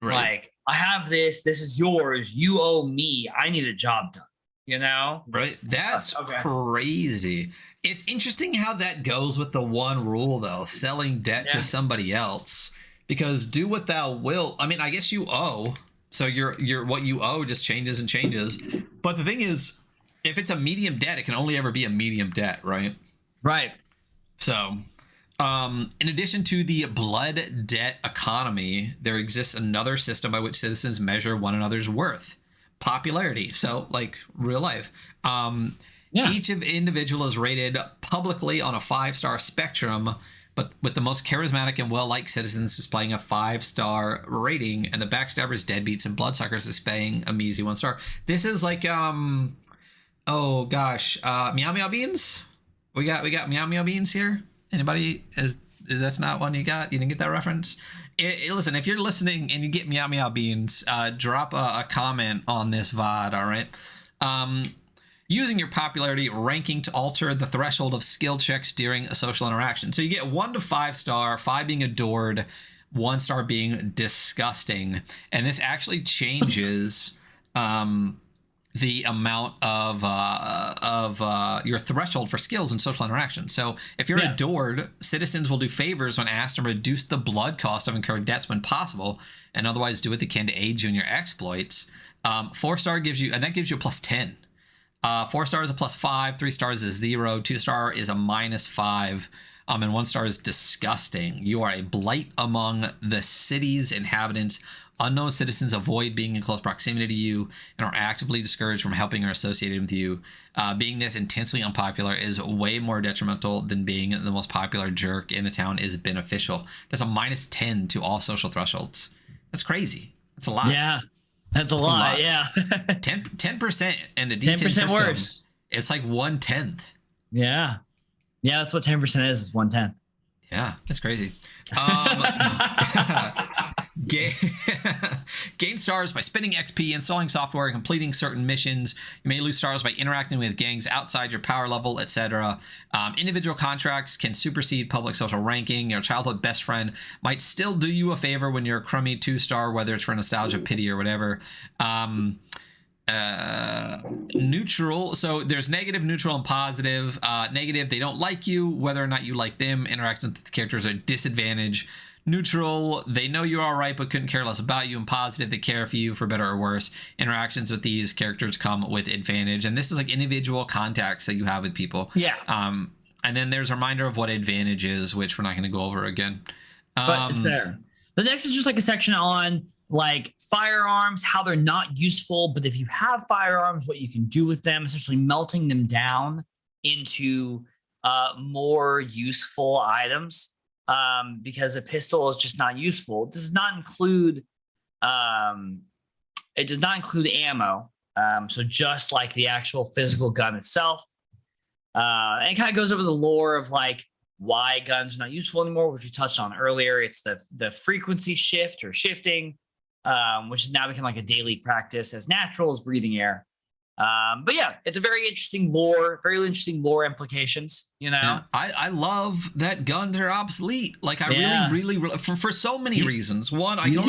Right. Like, I have this is yours, you owe me, I need a job done. You know, right? That's crazy. It's interesting how that goes with the one rule, though, selling debt to somebody else, because do what thou wilt. I mean, I guess you owe, so your what you owe just changes and changes. But the thing is, if it's a medium debt, it can only ever be a medium debt, right? Right. So, in addition to the blood debt economy, there exists another system by which citizens measure one another's worth. Popularity. So like real life. Each individual is rated publicly on a 5-star spectrum, but with the most charismatic and well-liked citizens displaying a 5-star rating, and the backstabbers, deadbeats, and bloodsuckers displaying a measly 1 star. This is like oh gosh, Meow Meow Beans. We got Meow Meow Beans here. Anybody? That's not one you got? You didn't get that reference? Listen, if you're listening and you get Meow Meow Beans, drop a comment on this VOD, all right? Using your popularity ranking to alter the threshold of skill checks during a social interaction. So you get 1 to 5 star, 5 being adored, 1 star being disgusting. And this actually changes the amount of your threshold for skills and social interaction. So if you're adored, citizens will do favors when asked to reduce the blood cost of incurred debts when possible, and otherwise do what they can to aid you in your exploits. 4-star gives you, and that gives you a +10. 4-star is a +5, 3 stars is 0, 2-star is a -5, and 1-star is disgusting. You are a blight among the city's inhabitants. Unknown citizens avoid being in close proximity to you and are actively discouraged from helping or associating with you. Being this intensely unpopular is way more detrimental than being the most popular jerk in the town is beneficial. That's a -10 to all social thresholds. That's crazy. That's a lot. Yeah, that's a lot. Yeah. 10% in the D10 system. Worse. It's like 1/10. Yeah. Yeah, that's what 10% is 1/10. Yeah, that's crazy. Gain stars by spending XP, installing software, and completing certain missions. You may lose stars by interacting with gangs outside your power level, etc. Individual contracts can supersede public social ranking. Your childhood best friend might still do you a favor when you're a crummy 2-star, whether it's for nostalgia, pity, or whatever. Neutral, so there's negative, neutral, and positive. Negative, they don't like you. Whether or not you like them, interactions with the characters are a disadvantage. Neutral, they know you're all right but couldn't care less about you. And positive, they care for you for better or worse. Interactions with these characters come with advantage, and this is like individual contacts that you have with people. And then there's a reminder of what advantage is, which we're not going to go over again. But it's there. The next is just like a section on like firearms, how they're not useful, but if you have firearms, what you can do with them, essentially melting them down into more useful items. Because a pistol is just not useful. It does not include ammo. So just like the actual physical gun itself. And it kind of goes over the lore of like why guns are not useful anymore, which we touched on earlier. It's the frequency shift or shifting, which has now become like a daily practice as natural as breathing air. But yeah, it's a very interesting lore implications, you know. Yeah, I love that guns are obsolete. Like I really for so many reasons. One, I can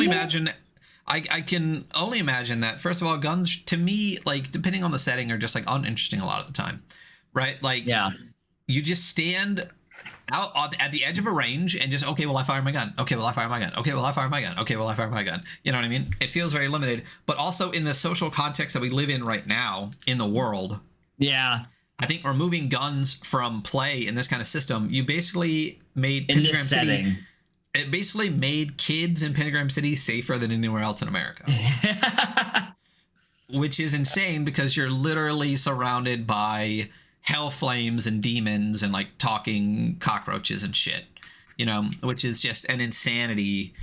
only imagine that first of all, guns to me, like depending on the setting, are just like uninteresting a lot of the time. Right? Like you just stand out at the edge of a range and just, okay, well, I fire my gun. Okay, well, I fire my gun. Okay, well, I fire my gun. Okay, well, I fire my gun. You know what I mean? It feels very limited, but also in the social context that we live in right now in the world. Yeah. I think removing guns from play in this kind of system, you basically made Pentagram City. It basically made kids in Pentagram City safer than anywhere else in America. Which is insane because you're literally surrounded by hell flames and demons and like talking cockroaches and shit, you know, which is just an insanity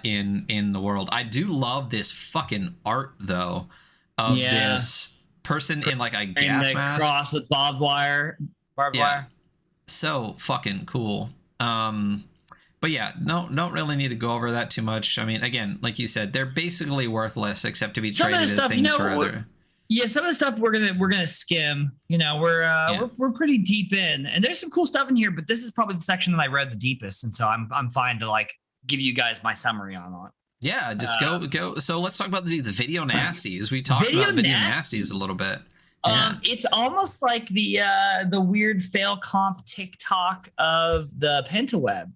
in the world. I do love this fucking art though of this person in like a gas mask, cross with barbed wire. So fucking cool. But yeah, don't really need to go over that too much. I mean, again, like you said, they're basically worthless except to be traded as things for other. Yeah, some of the stuff we're gonna skim. You know, we're pretty deep in, and there's some cool stuff in here. But this is probably the section that I read the deepest, and so I'm fine to like give you guys my summary on it. Yeah, just go. So let's talk about the video nasties. We talked about video nasties a little bit. It's almost like the weird fail comp TikTok of the Pentaweb.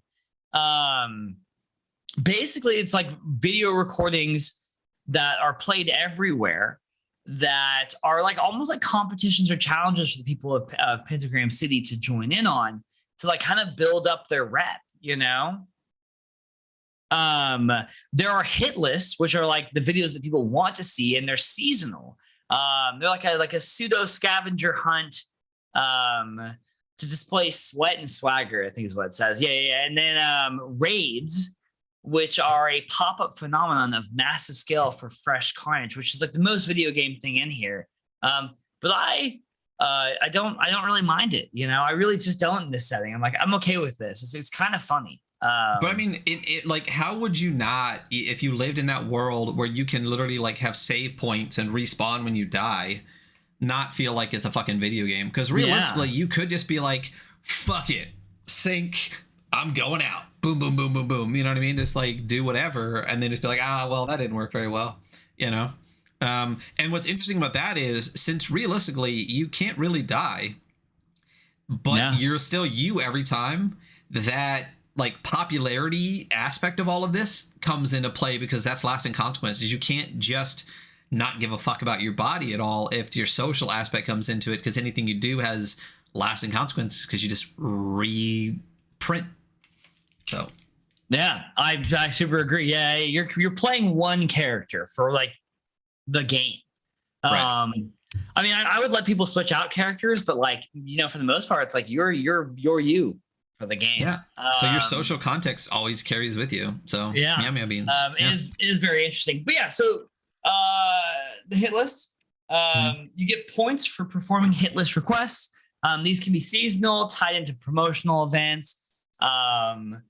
Basically, it's like video recordings that are played everywhere, that are like almost like competitions or challenges for the people of Pentagram City to join in on, to like kind of build up their rep, you know? There are hit lists, which are like the videos that people want to see, and they're seasonal. They're like a pseudo scavenger hunt to display sweat and swagger, I think is what it says. Yeah. And then raids, which are a pop-up phenomenon of massive scale for fresh carnage, which is like the most video game thing in here. But I don't really mind it. You know, I really just don't in this setting. I'm like, I'm okay with this. It's kind of funny. But I mean, it like, how would you not, if you lived in that world where you can literally like have save points and respawn when you die, not feel like it's a fucking video game? Because realistically, you could just be like, fuck it, sync, I'm going out. Boom, boom, boom, boom, boom. You know what I mean? Just like do whatever, and then just be like, well, that didn't work very well. You know, And what's interesting about that is, since realistically you can't really die, but you're still you every time, that like popularity aspect of all of this comes into play, because that's lasting consequences. You can't just not give a fuck about your body at all if your social aspect comes into it, because anything you do has lasting consequences, because you just reprint. So yeah, I super agree. Yeah, you're playing one character for like the game. Right. I mean, I would let people switch out characters, but like, for the most part, it's like you're you for the game. Yeah. So your social context always carries with you. So meow beans. It is very interesting. But yeah, so the hit list. You get points for performing hit list requests. These can be seasonal, tied into promotional events. They're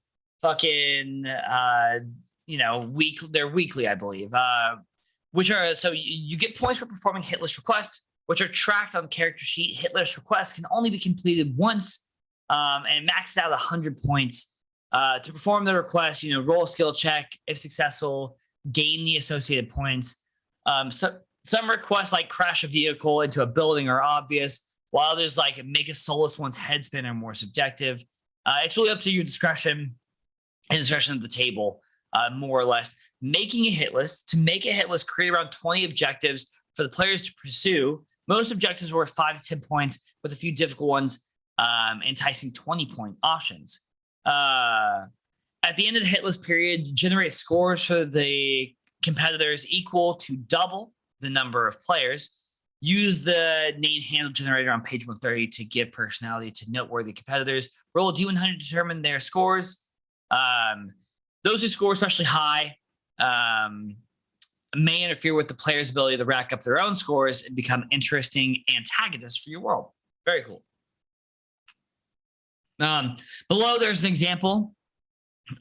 weekly, I believe. Which are, so you get points for performing hit list requests, which are tracked on the character sheet. Hit list requests can only be completed once, and it maxes out 100 points. To perform the request, roll a skill check. If successful, gain the associated points. So some requests like crash a vehicle into a building are obvious, while others like make a soulless one's head spin are more subjective. It's really up to your discretion and discretion of the table. More or less. Making a hit list. To make a hit list, create around 20 objectives for the players to pursue. Most objectives are worth 5 to 10 points, with a few difficult ones enticing 20-point options. At the end of the hit list period, generate scores for the competitors equal to double the number of players. Use the name handle generator on page 130 to give personality to noteworthy competitors. Roll a D100 to determine their scores. Those who score especially high may interfere with the player's ability to rack up their own scores and become interesting antagonists for your world. Very cool. Below, there's an example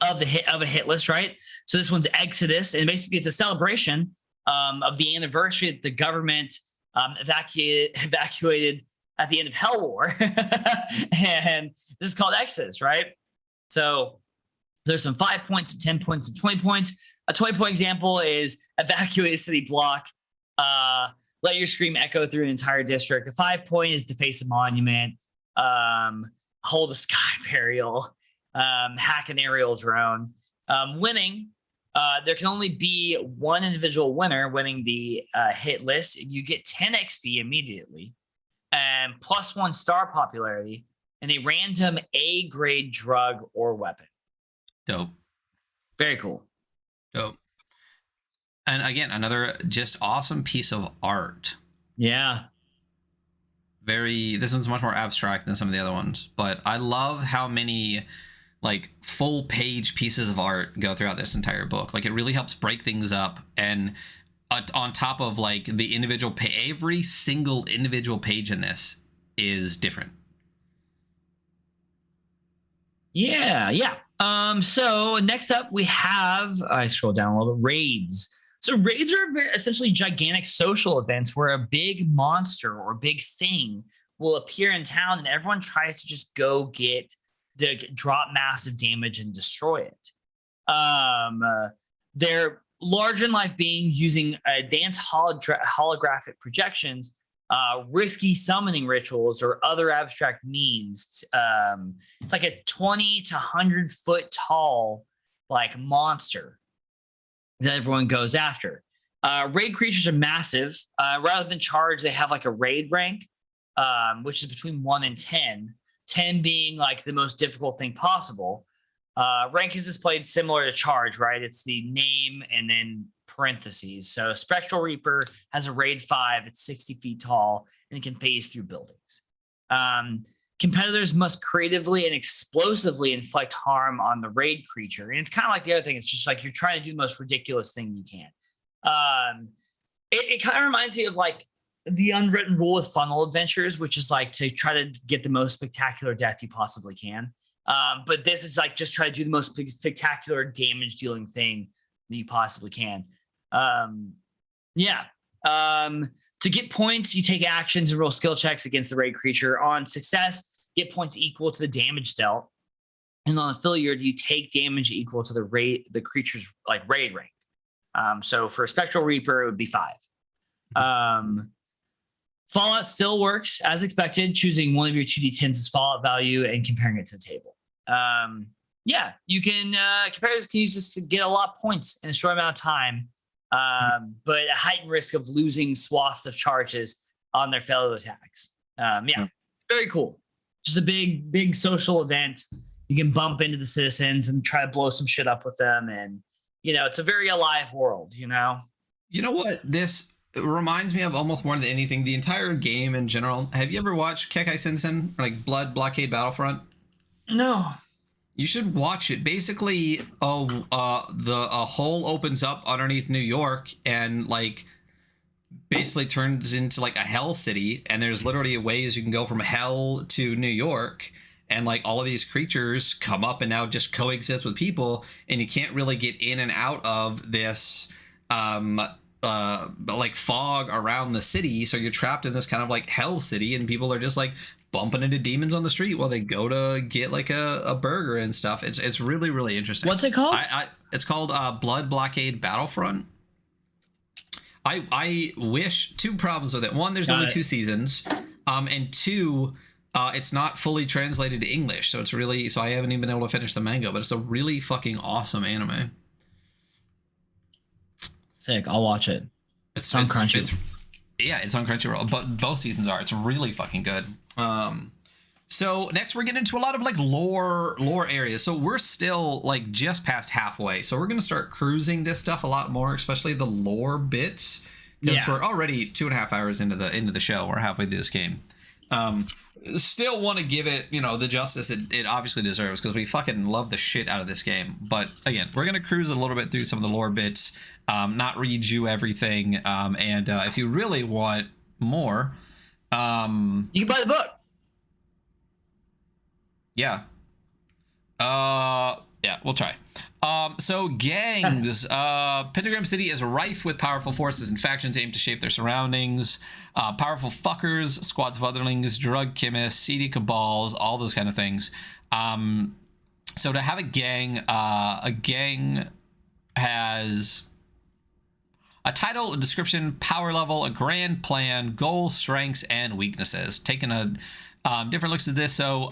of a hit list, right? So this one's Exodus, and basically it's a celebration of the anniversary that the government evacuated at the end of Hell War, and this is called Exodus, right? So there's some 5 points, some 10 points, some 20 points. A 20-point example is evacuate a city block. Let your scream echo through an entire district. A 5-point is deface a monument. Hold a sky burial. Hack an aerial drone. Winning. There can only be one individual winner winning the hit list. You get 10 XP immediately, and +1 star popularity, and a random A-grade drug or weapon. Dope. Very cool. Dope. And again, another just awesome piece of art. Yeah. This one's much more abstract than some of the other ones, but I love how many like full page pieces of art go throughout this entire book. Like, it really helps break things up, and on top of like the individual every single individual page in this is different. Yeah. So next up we have, I scroll down a little bit, raids. So raids are essentially gigantic social events where a big monster or big thing will appear in town, and everyone tries to just go drop massive damage and destroy it. They're larger in life beings using advanced holographic projections, risky summoning rituals, or other abstract means. It's like a 20 to 100 foot tall like monster that everyone goes after. Raid creatures are massive. Rather than charge, they have like a raid rank, which is between 1 and 10. 10 being like the most difficult thing possible. Rank is displayed similar to charge, right? It's the name and then parentheses. So Spectral Reaper has a raid 5. It's 60 feet tall, and it can phase through buildings. Competitors must creatively and explosively inflict harm on the raid creature. And it's kind of like the other thing. It's just like you're trying to do the most ridiculous thing you can. It kind of reminds me of like the unwritten rule with funnel adventures, which is like to try to get the most spectacular death you possibly can. But this is like just try to do the most spectacular damage dealing thing that you possibly can. To get points, you take actions and roll skill checks against the raid creature. On success, get points equal to the damage dealt. And on a failure, you take damage equal to the creature's like raid rank. So for a Spectral Reaper, it would be 5. Fallout still works as expected, choosing one of your 2d10s as Fallout value and comparing it to the table. Yeah, you can comparers can use this to get a lot of points in a short amount of time, but a heightened risk of losing swaths of charges on their failed attacks. Very cool. Just a big social event. You can bump into the citizens and try to blow some shit up with them, and it's a very alive world. You know what this reminds me of almost more than anything, the entire game in general. Have you ever watched Kekai Sensen, like Blood Blockade Battlefront? No. You should watch it. Basically, a hole opens up underneath New York and like basically turns into like a hell city, and there's literally ways you can go from hell to New York, and like all of these creatures come up and now just coexist with people, and you can't really get in and out of this like fog around the city, so you're trapped in this kind of like hell city, and people are just like bumping into demons on the street while they go to get like a burger and stuff. It's really, really interesting. What's it called? It's called Blood Blockade Battlefront. I wish two problems with it. One, there's only 2 seasons, and 2, it's not fully translated to English, so I haven't even been able to finish the manga, but it's a really fucking awesome anime. Sick. I'll watch it. It's on Crunchyroll. It's on Crunchyroll, but both seasons are. It's really fucking good. So next we're getting into a lot of like lore areas. So we're still like just past halfway. So we're gonna start cruising this stuff a lot more, especially the lore bits, because we're already 2.5 hours into the show. We're halfway through this game. Still want to give it, the justice it obviously deserves, because we fucking love the shit out of this game. But again, we're gonna cruise a little bit through some of the lore bits, not read you everything, and if you really want more, you can buy the book. Yeah, we'll try. So gangs, Pentagram City is rife with powerful forces and factions aimed to shape their surroundings. Powerful fuckers, squads of otherlings, drug chemists, seedy cabals, all those kind of things. So to have a gang has a title, a description, power level, a grand plan, goals, strengths, and weaknesses. Taking a different looks at this. So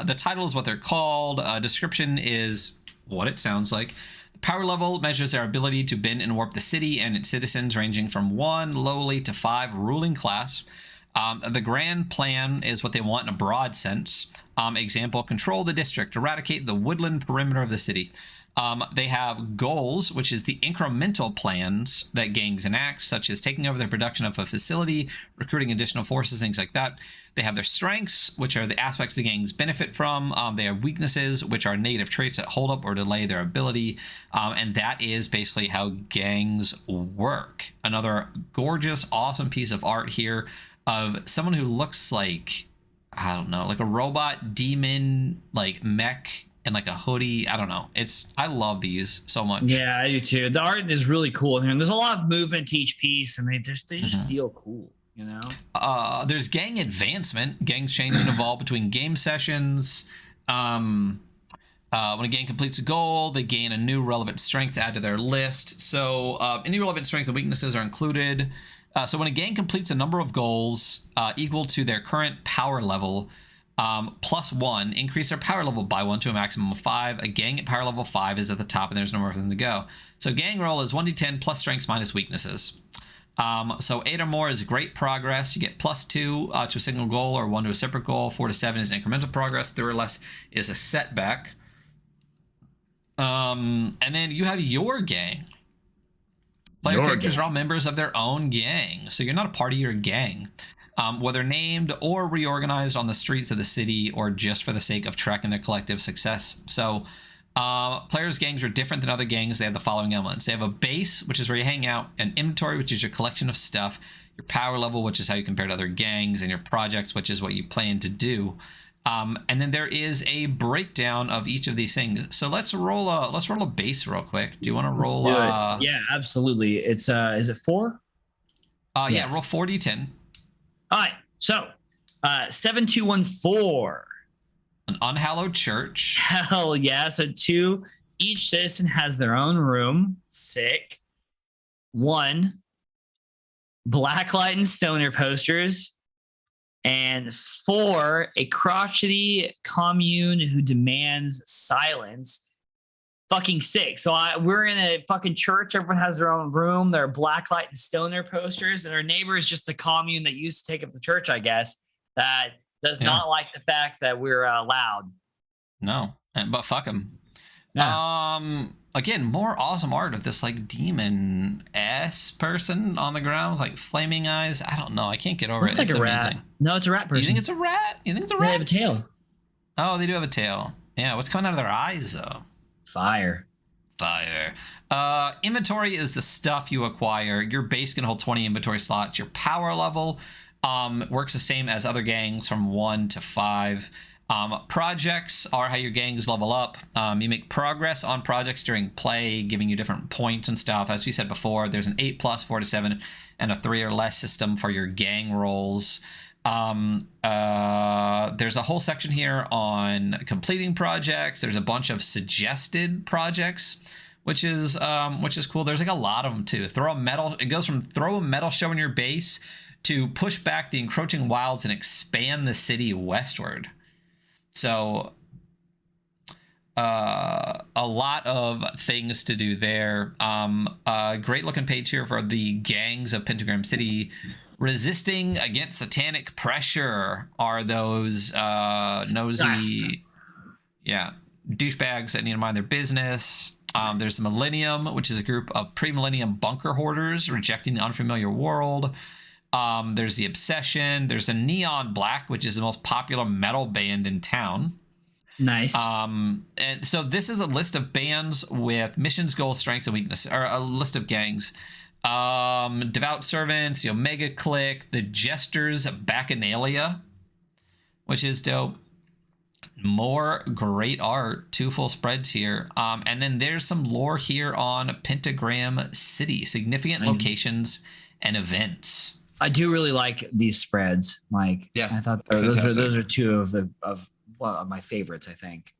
the title is what they're called. Description is what it sounds like. The power level measures their ability to bend and warp the city and its citizens, ranging from 1 lowly to 5 ruling class. The grand plan is what they want in a broad sense. Example, control the district, eradicate the woodland perimeter of the city. They have goals, which is the incremental plans that gangs enact, such as taking over the production of a facility, recruiting additional forces, things like that. They have their strengths, which are the aspects the gangs benefit from. They have weaknesses, which are negative traits that hold up or delay their ability. And that is basically how gangs work. Another gorgeous, awesome piece of art here of someone who looks like, I don't know, like a robot demon, like mech, and like a hoodie. I don't know. I love these so much. Yeah, I do too. The art is really cool. And there's a lot of movement to each piece, and they just feel cool, There's gang advancement. Gangs change and evolve between game sessions. When a gang completes a goal, they gain a new relevant strength to add to their list. So any relevant strength and weaknesses are included. So when a gang completes a number of goals equal to their current power level, +1, increase their power level by 1 to a maximum of 5. A gang at power level 5 is at the top, and there's no more for them to go. So gang roll is 1d10 plus strengths minus weaknesses. So 8 or more is great progress. You get +2 to a single goal, or 1 to a separate goal. 4 to 7 is incremental progress. 3 or less is a setback. And then you have your gang. Player characters are all members of their own gang, so you're not a part of your gang. Whether named or reorganized on the streets of the city, or just for the sake of tracking their collective success. So players' gangs are different than other gangs. They have the following elements. They have a base, which is where you hang out, an inventory, which is your collection of stuff, your power level, which is how you compare to other gangs, and your projects, which is what you plan to do. And then there is a breakdown of each of these things. So let's roll a base real quick. Do you want to roll? Yeah, absolutely. It's is it 4? Yes. Yeah, roll 4d10. All right, so 7214. An unhallowed church. Hell yeah. So 2, each citizen has their own room. Sick. 1, blacklight and stoner posters, and 4, a crotchety commune who demands silence. Fucking sick. So we're in a fucking church. Everyone has their own room. There are blacklight and stoner posters, and our neighbor is just the commune that used to take up the church, I guess, that does not like the fact that we're loud. No, but fuck him. Yeah. Again, more awesome art of this like demon ass person on the ground with like flaming eyes. I don't know. I can't get over it. Like it's a amazing. rat. No, it's a rat person. You think it's a rat? You think it's a rat? They have a tail. Oh, they do have a tail. Yeah, what's coming out of their eyes though? Fire. Inventory is the stuff you acquire. Your base can hold 20 inventory slots. Your power level works the same as other gangs from 1 to 5. Projects are how your gangs level up. You make progress on projects during play, giving you different points and stuff. As we said before, there's an 8+, 4 to 7, and a 3 or less system for your gang rolls. There's a whole section here on completing projects. There's a bunch of suggested projects, which is cool. There's like a lot of them too. It goes from throw a metal show in your base to push back the encroaching wilds and expand the city westward. So a lot of things to do there. Great looking page here for the gangs of Pentagram City. Resisting against satanic pressure are those nosy douchebags that need to mind their business. There's the Millennium, which is a group of pre-millennium bunker hoarders rejecting the unfamiliar world. There's the Obsession. There's a Neon Black, which is the most popular metal band in town. Nice. And so this is a list of bands with missions, goals, strengths, and weaknesses, or a list of gangs. Devout Servants, the Omega Clique, the Jesters Bacchanalia, which is dope. More great art, 2 full spreads here. And then there's some lore here on Pentagram City, significant locations and events. I do really like these spreads. Like, yeah, I thought those are 2 of my favorites, I think.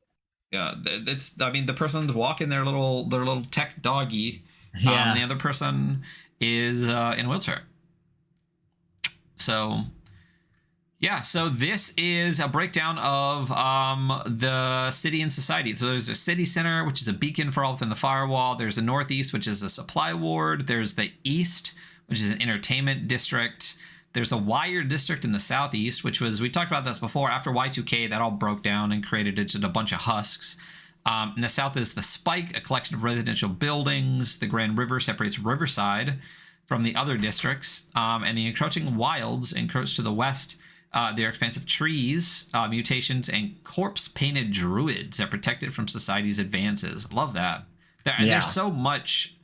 Yeah, the person's walking their little tech doggy. Yeah. And the other person is in a wheelchair. So, yeah. So this is a breakdown of the city and society. So there's a city center, which is a beacon for all within the firewall. There's the northeast, which is a supply ward. There's the east, which is an entertainment district. There's a wired district in the southeast, which was, we talked about this before. After Y2K, that all broke down and created just a bunch of husks. In the south is the Spike, a collection of residential buildings. The Grand River separates Riverside from the other districts. And the encroaching wilds encroach to the west. There are expansive trees, mutations, and corpse-painted druids that protect it from society's advances. Love that. There's so much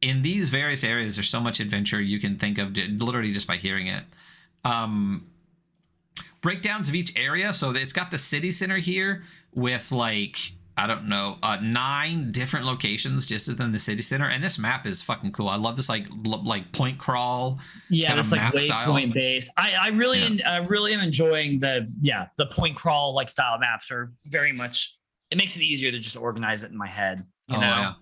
in these various areas. There's so much adventure you can think of literally just by hearing it. Breakdowns of each area. So it's got the city center here with like, I don't know, 9 different locations just within the city center. And this map is fucking cool. I love this like point crawl. Yeah, it's like waypoint based. I really am enjoying the point crawl like style maps are very much, it makes it easier to just organize it in my head. You know? Yeah.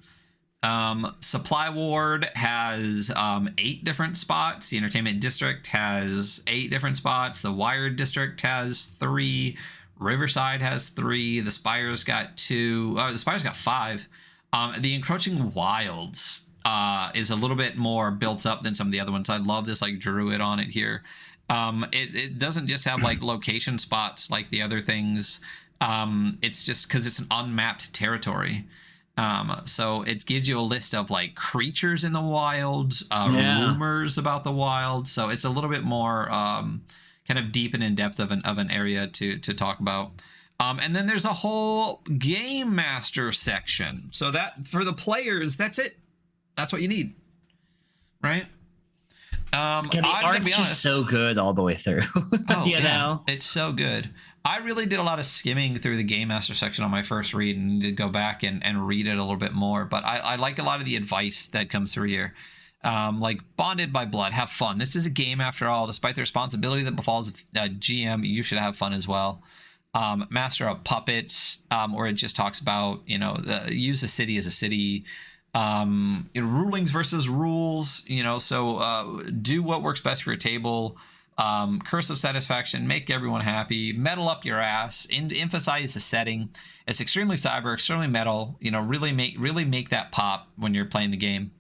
Supply Ward has 8 different spots. The Entertainment District has 8 different spots. The Wired District has 3. Riverside has 3. The Spire's got 2. The Spire's got 5. The Encroaching Wilds is a little bit more built up than some of the other ones. I love this like druid on it here. It doesn't just have like location spots like the other things. It's just because it's an unmapped territory. So it gives you a list of like creatures in the wilds, rumors about the wild. So it's a little bit more kind of deep and in depth of an area to talk about. And then there's a whole game master section. So that for the players, that's it. That's what you need, right? The art's just so good all the way through. You know, it's so good. I really did a lot of skimming through the game master section on my first read and need to go back and read it a little bit more. But I like a lot of the advice that comes through here. Like bonded by blood, have fun. This is a game after all. Despite the responsibility that befalls a GM, you should have fun as well. Master of puppets, where it just talks about, use the city as a city. Rulings versus rules, so do what works best for your table. Curse of satisfaction, make everyone happy, metal up your ass, emphasize the setting. It's extremely cyber, extremely metal, really make that pop when you're playing the game.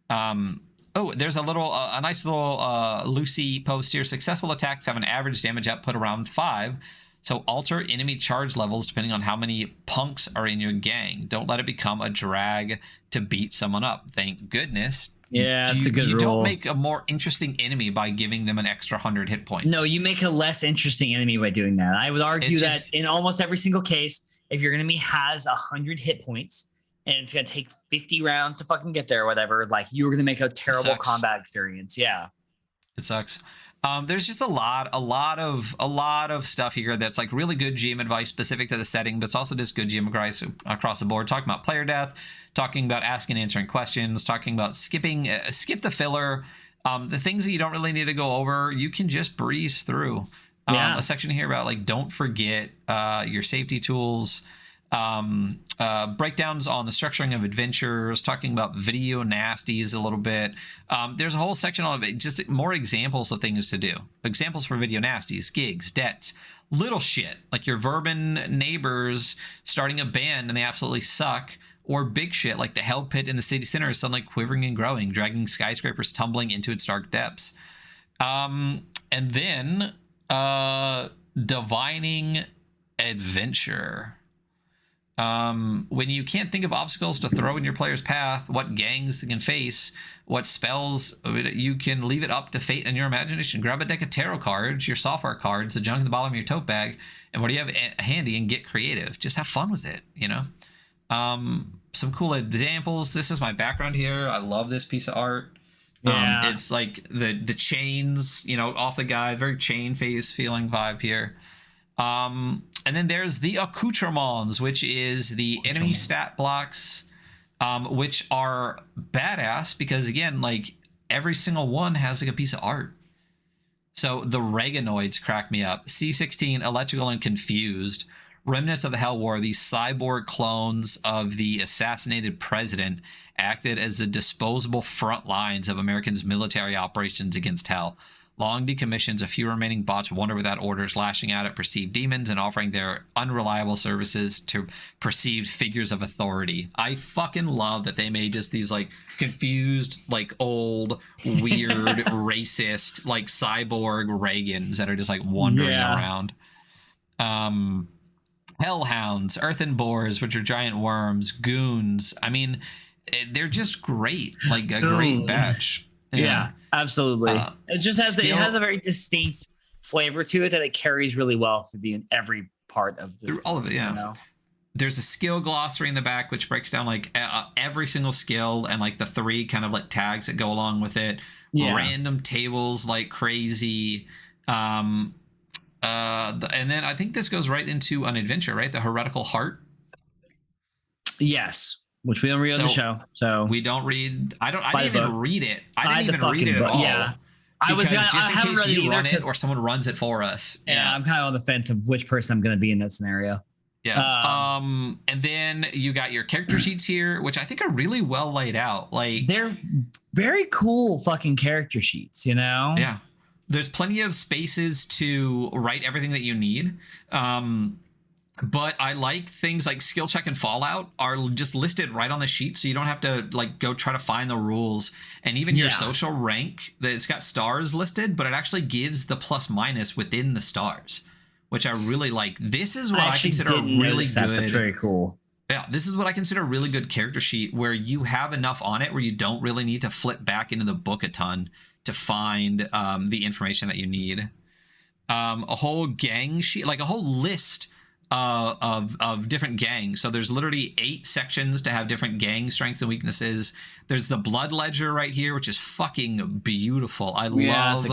There's a nice little Lucy post here. Successful attacks have an average damage output around 5. So alter enemy charge levels depending on how many punks are in your gang. Don't let it become a drag to beat someone up. Thank goodness. Yeah, it's a good rule. You don't make a more interesting enemy by giving them an extra 100 hit points. No, you make a less interesting enemy by doing that. I would argue that in almost every single case, if your enemy has 100 hit points and it's going to take 50 rounds to fucking get there or whatever, like you're going to make a terrible combat experience. Yeah. It sucks. There's just a lot of stuff here that's like really good GM advice specific to the setting, but it's also just good GM advice across the board. Talking about player death, talking about asking and answering questions, talking about skip the filler, the things that you don't really need to go over, you can just breeze through. A section here about like don't forget your safety tools. Breakdowns on the structuring of adventures, talking about video nasties a little bit. There's a whole section on it, just more examples of things to do. Examples for video nasties, gigs, debts, little shit, like your Verban neighbors starting a band and they absolutely suck, or big shit like the hell pit in the city center is suddenly quivering and growing, dragging skyscrapers tumbling into its dark depths. And then divining adventure. When you can't think of obstacles to throw in your player's path, what gangs they can face, what spells, you can leave it up to fate and your imagination. Grab a deck of tarot cards, your software cards, the junk in the bottom of your tote bag, and what do you have handy, and get creative. Just have fun with it, Some cool examples. This is my background here. I love this piece of art. It's like the chains, off the guy, very chain phase feeling vibe here. And then there's the accoutrements, which is the enemy stat blocks, which are badass because, again, like every single one has like a piece of art. So the Reganoids crack me up. C16, electrical and confused. Remnants of the Hell War, these cyborg clones of the assassinated president, acted as the disposable front lines of Americans' military operations against Hell. Long decommissions, a few remaining bots wander without orders, lashing out at perceived demons and offering their unreliable services to perceived figures of authority. I fucking love that they made just these like confused, like old, weird, racist, like cyborg Reagans that are just like wandering around. Hellhounds, earthen boars, which are giant worms, goons. I mean, they're just great, like a great batch. Yeah, absolutely. It just has it has a very distinct flavor to it that it carries really well for every part of this. All of it, yeah. There's a skill glossary in the back which breaks down like every single skill and like the 3 kind of like tags that go along with it. Yeah. Random tables like crazy. And then I think this goes right into an adventure, right? The Heretical Heart. Yes. Which we don't read on the show. So we don't read. I didn't even read it. I didn't even read it at all. Yeah. Just in case you run it or someone runs it for us. Yeah, I'm kind of on the fence of which person I'm going to be in that scenario. Yeah. And then you got your character sheets here, which I think are really well laid out. Like they're very cool fucking character sheets, Yeah. There's plenty of spaces to write everything that you need. But I like things like skill check and fallout are just listed right on the sheet, so you don't have to like go try to find the rules. And even your social rank, that it's got stars listed, but it actually gives the plus minus within the stars, which I really like. This is what I consider really good. That's very cool. Yeah, this is what I consider a really good character sheet where you have enough on it where you don't really need to flip back into the book a ton to find the information that you need. A whole gang sheet, like a whole list of different gangs. So there's literally 8 sections to have different gang strengths and weaknesses. There's the blood ledger right here, which is fucking beautiful. I love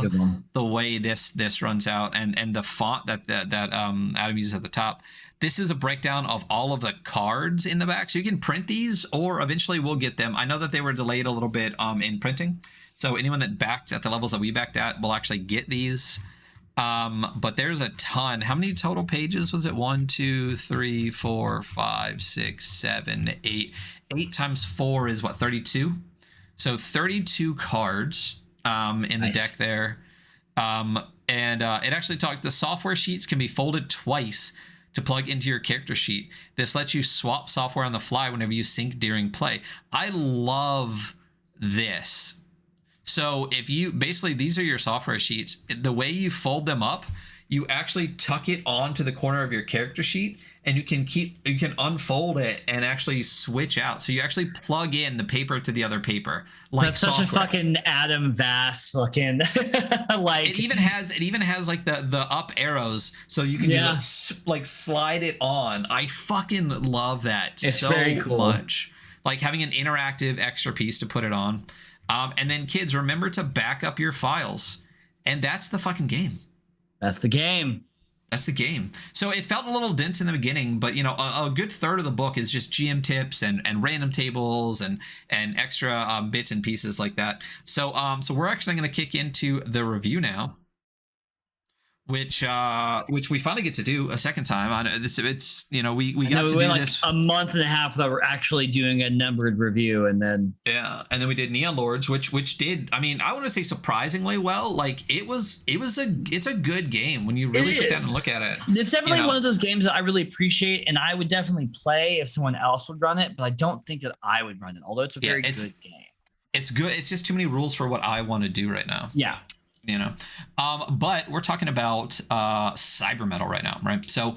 the way this runs out and the font that Adam uses at the top. This is a breakdown of all of the cards in the back. So you can print these or eventually we'll get them. I know that they were delayed a little bit in printing. So anyone that backed at the levels that we backed at will actually get these. But there's a ton. How many total pages was it? 1, 2, 3, 4, 5, 6, 7, 8. 8 times 4 is what, 32? So 32 cards in the deck there. And it actually talks, the software sheets can be folded twice to plug into your character sheet. This lets you swap software on the fly whenever you sync during play. I love this. So if you, basically these are your software sheets. The way you fold them up, you actually tuck it onto the corner of your character sheet, and you can unfold it and actually switch out. So you actually plug in the paper to the other paper. Like that's such software. A fucking Adam Vass fucking like. It even has like the up arrows, so you can just like slide it on. I fucking love that so much. Like having an interactive extra piece to put it on. And then kids, remember to back up your files, and that's the fucking game. That's the game. That's the game. So it felt a little dense in the beginning, but you know, a good third of the book is just GM tips and random tables and extra bits and pieces like that. So so we're actually going to kick into the review now, which we finally get to do a second time. It's you know, we got to do like this a month and a half that we're actually doing a numbered review, and then we did Neon Lords, which did, I mean, I want to say surprisingly well. Like it's a good game when you really sit down and look at it. It's definitely one of those games that I really appreciate, and I would definitely play if someone else would run it, but I don't think that I would run it, although it's a very good game. It's good. It's just too many rules for what I want to do right now. Yeah. You know, but we're talking about Cybermetal right now, right? So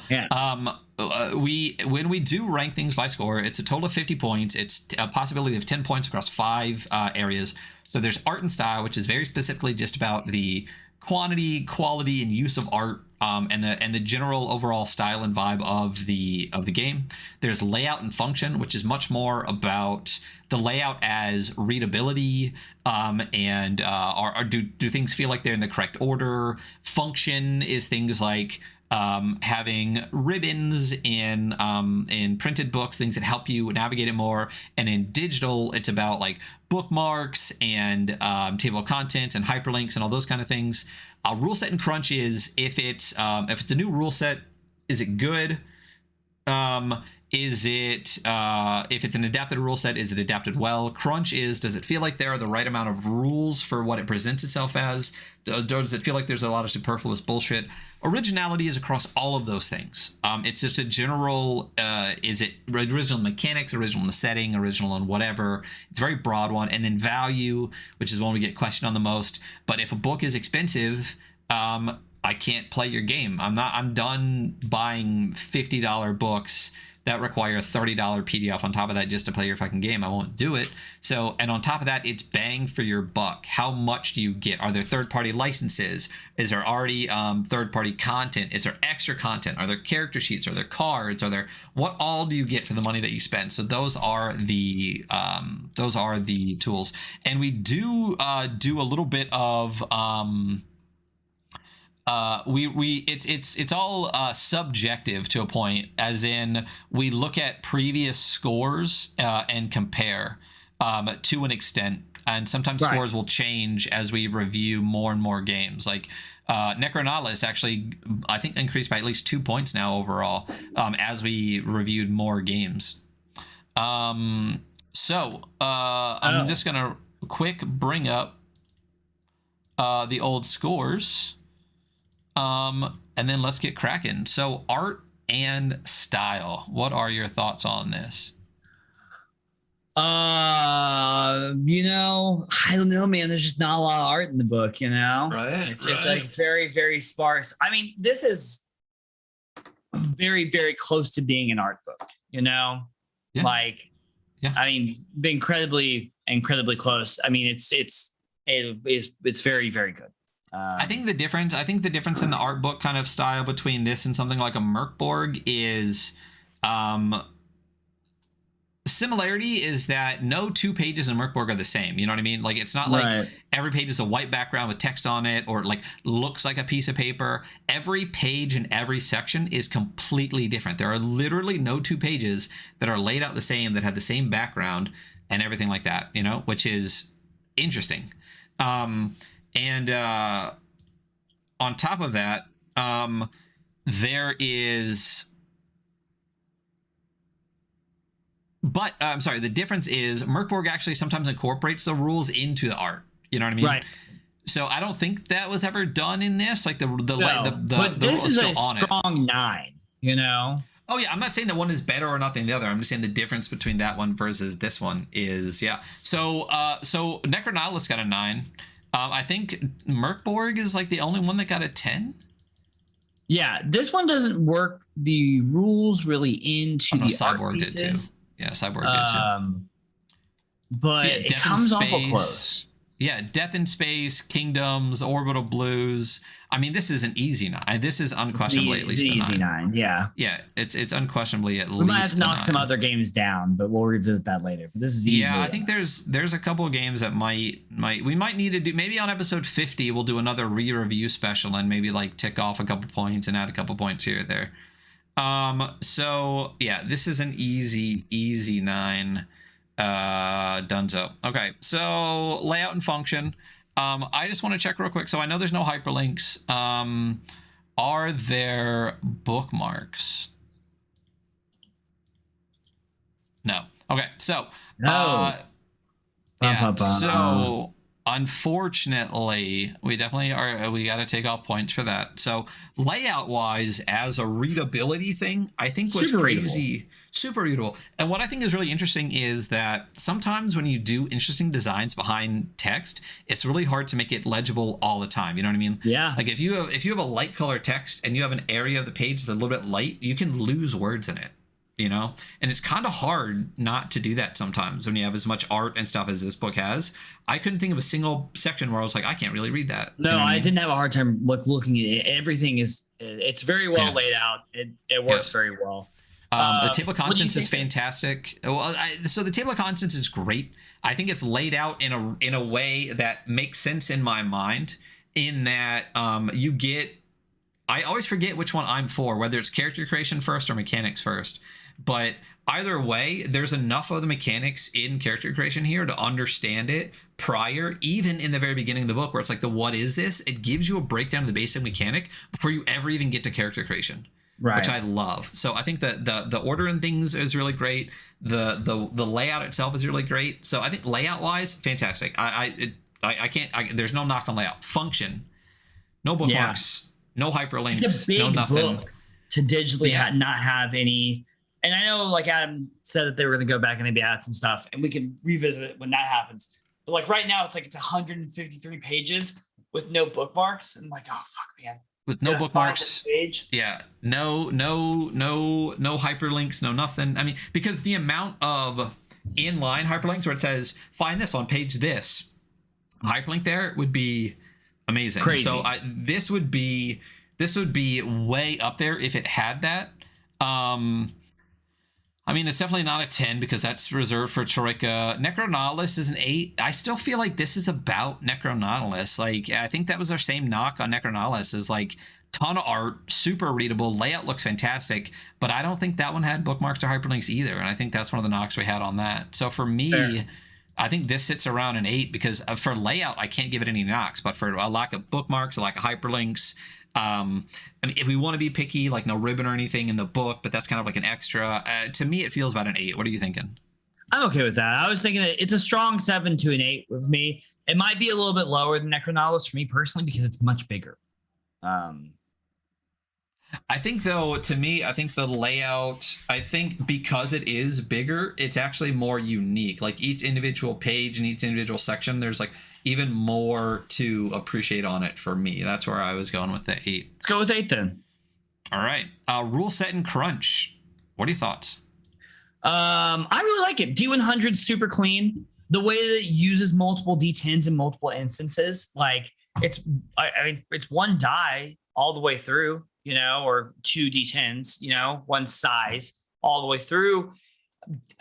when we do rank things by score, it's a total of 50 points. It's a possibility of 10 points across 5 areas. So there's art and style, which is very specifically just about the quantity, quality, and use of art, and the general overall style and vibe of the game. There's layout and function, which is much more about the layout as readability, and do things feel like they're in the correct order. Function is things like having ribbons in printed books, things that help you navigate it more. And in digital, it's about like bookmarks and table of contents and hyperlinks and all those kind of things. Rule set and crunch is if it's a new rule set, is it good? Is it if it's an adapted rule set, is it adapted well? Crunch is, does it feel like there are the right amount of rules for what it presents itself as? Does it feel like there's a lot of superfluous bullshit? Originality is across all of those things. It's just a general, is it original mechanics, original in the setting, original in whatever. It's a very broad one. And then value, which is one we get questioned on the most. But if a book is expensive, I can't play your game. I'm done buying $50 books that require a $30 PDF on top of that just to play your fucking game. I won't do it. So, and on top of that, it's bang for your buck. How much do you get? Are there third-party licenses? Is there already third-party content? Is there extra content? Are there character sheets? Are there cards? What all do you get for the money that you spend? So those are the tools. And we do do a little bit of it's all subjective to a point, as in we look at previous scores and compare to an extent, and sometimes scores will change as we review more and more games. Like Necronautilus actually, I think, increased by at least 2 points now overall as we reviewed more games. I'm just gonna quick bring up the old scores. And then let's get cracking. So art and style, what are your thoughts on this? You know, I don't know, man. There's just not a lot of art in the book, you know? Right. It's just like very, very sparse. I mean, this is very, very close to being an art book, you know? Yeah. Like, I mean, incredibly close. I mean, it's very, very good. I think the difference in the art book kind of style between this and something like a Merkborg is similarity is that no 2 pages in Merkborg are the same. You know what I mean? Like, it's not like every page is a white background with text on it, or like looks like a piece of paper. Every page in every section is completely different. There are literally no 2 pages that are laid out the same, that have the same background and everything like that, you know, which is interesting. And on on top of that, there is. But I'm sorry. The difference is Merkborg actually sometimes incorporates the rules into the art. You know what I mean? Right. So I don't think that was ever done in this. Like the but the this is still a on strong 9. You know. Oh yeah, I'm not saying that one is better or not than the other. I'm just saying the difference between that one versus this one is So Necronautilus got a 9. I think Merkborg is like the only one that got a 10. Yeah, this one doesn't work the rules really into the Cyborg art pieces. did too. Yeah, Cyborg did too. But yeah, it comes awful close. Yeah, Death in Space, Kingdoms, Orbital Blues. I mean, this is an easy 9. This is unquestionably at least an easy 9. Yeah. Yeah, it's unquestionably at least. We might have to knock some other games down, but we'll revisit that later. But this is easy. Yeah, I think there's a couple of games that we might need to do. Maybe on episode 50 we'll do another re-review special and maybe like tick off a couple points and add a couple points here or there. So yeah, this is an easy 9. Dunzo. Okay, so layout and function. I just want to check real quick. So I know there's no hyperlinks. Are there bookmarks? No. Okay, so no. So unfortunately, we definitely are. We got to take off points for that. So layout wise, as a readability thing, I think was crazy. Super readable. And what I think is really interesting is that sometimes when you do interesting designs behind text, it's really hard to make it legible all the time. You know what I mean? Yeah. Like if you have a light color text and you have an area of the page that's a little bit light, you can lose words in it. You know, and it's kind of hard not to do that sometimes when you have as much art and stuff as this book has. I couldn't think of a single section where I was like, I can't really read that. No, I didn't have a hard time looking at it. Everything it's very well laid out. It works very well. The table of contents is fantastic. Well, so the table of contents is great. I think it's laid out in a way that makes sense in my mind. In that you get, I always forget which one I'm for, whether it's character creation first or mechanics first. But either way, there's enough of the mechanics in character creation here to understand it prior, even in the very beginning of the book, where it's like what is this? It gives you a breakdown of the basic mechanic before you ever even get to character creation. Right. Which I love. So I think that the order and things is really great. The layout itself is really great. So I think layout wise, fantastic. I can't. There's no knock on layout. Function, no bookmarks, no hyperlinks, it's a big no nothing. Book to digitally not have any. And I know, like Adam said, that they were going to go back and maybe add some stuff, and we can revisit it when that happens. But like right now, it's 153 pages with no bookmarks, and I'm like, oh fuck, man. With no bookmarks, yeah, no hyperlinks, no nothing. I mean, because the amount of inline hyperlinks where it says find this on page this, hyperlink there would be amazing. Crazy. So this would be way up there if it had that. I mean, it's definitely not a 10 because that's reserved for Troika. Necronautilus is an 8. I still feel like this is about Necronautilus. Like, I think that was our same knock on Necronautilus, is like ton of art, super readable, layout looks fantastic, but I don't think that one had bookmarks or hyperlinks either. And I think that's one of the knocks we had on that. So for me, I think this sits around an 8 because for layout, I can't give it any knocks, but for a lack of bookmarks, a lack of hyperlinks, I mean, if we want to be picky, like no ribbon or anything in the book, but that's kind of like an extra. To me, it feels about an 8. What are you thinking? I'm okay with that. I was thinking that it's a strong 7 to an 8 with me. It might be a little bit lower than Necronautilus for me personally because it's much bigger. I think though, to me, I think the layout, I think because it is bigger, it's actually more unique. Like each individual page and each individual section, there's like even more to appreciate on it for me. That's where I was going with the 8. Let's go with 8 then. All right. Rule set and crunch. What are your thoughts? I really like it. D100 super clean. The way that it uses multiple D10s in multiple instances, like it's one die all the way through, you know, or 2 D10s, you know, one size all the way through.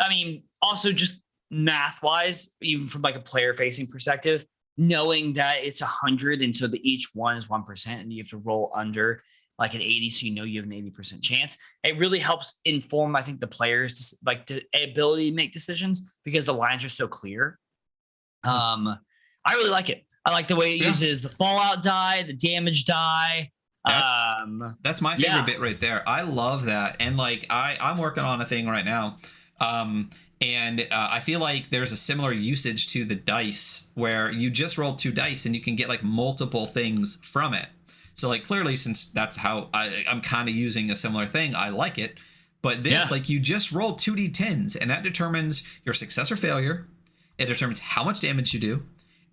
I mean, also just math wise, even from like a player facing perspective, knowing that it's 100 and so that each one is 1% and you have to roll under like an 80, so you know you have an 80% chance. It really helps inform, I think, the players like the ability to make decisions because the lines are so clear. I really like it. I like the way it uses the fallout die, the damage die. That's my favorite bit right there. I love that. And like I'm working on a thing right now. And I feel like there's a similar usage to the dice where you just roll 2 dice and you can get like multiple things from it. So like clearly, since that's how I'm kind of using a similar thing, I like it. But this, like, you just roll 2d10s and that determines your success or failure. It determines how much damage you do.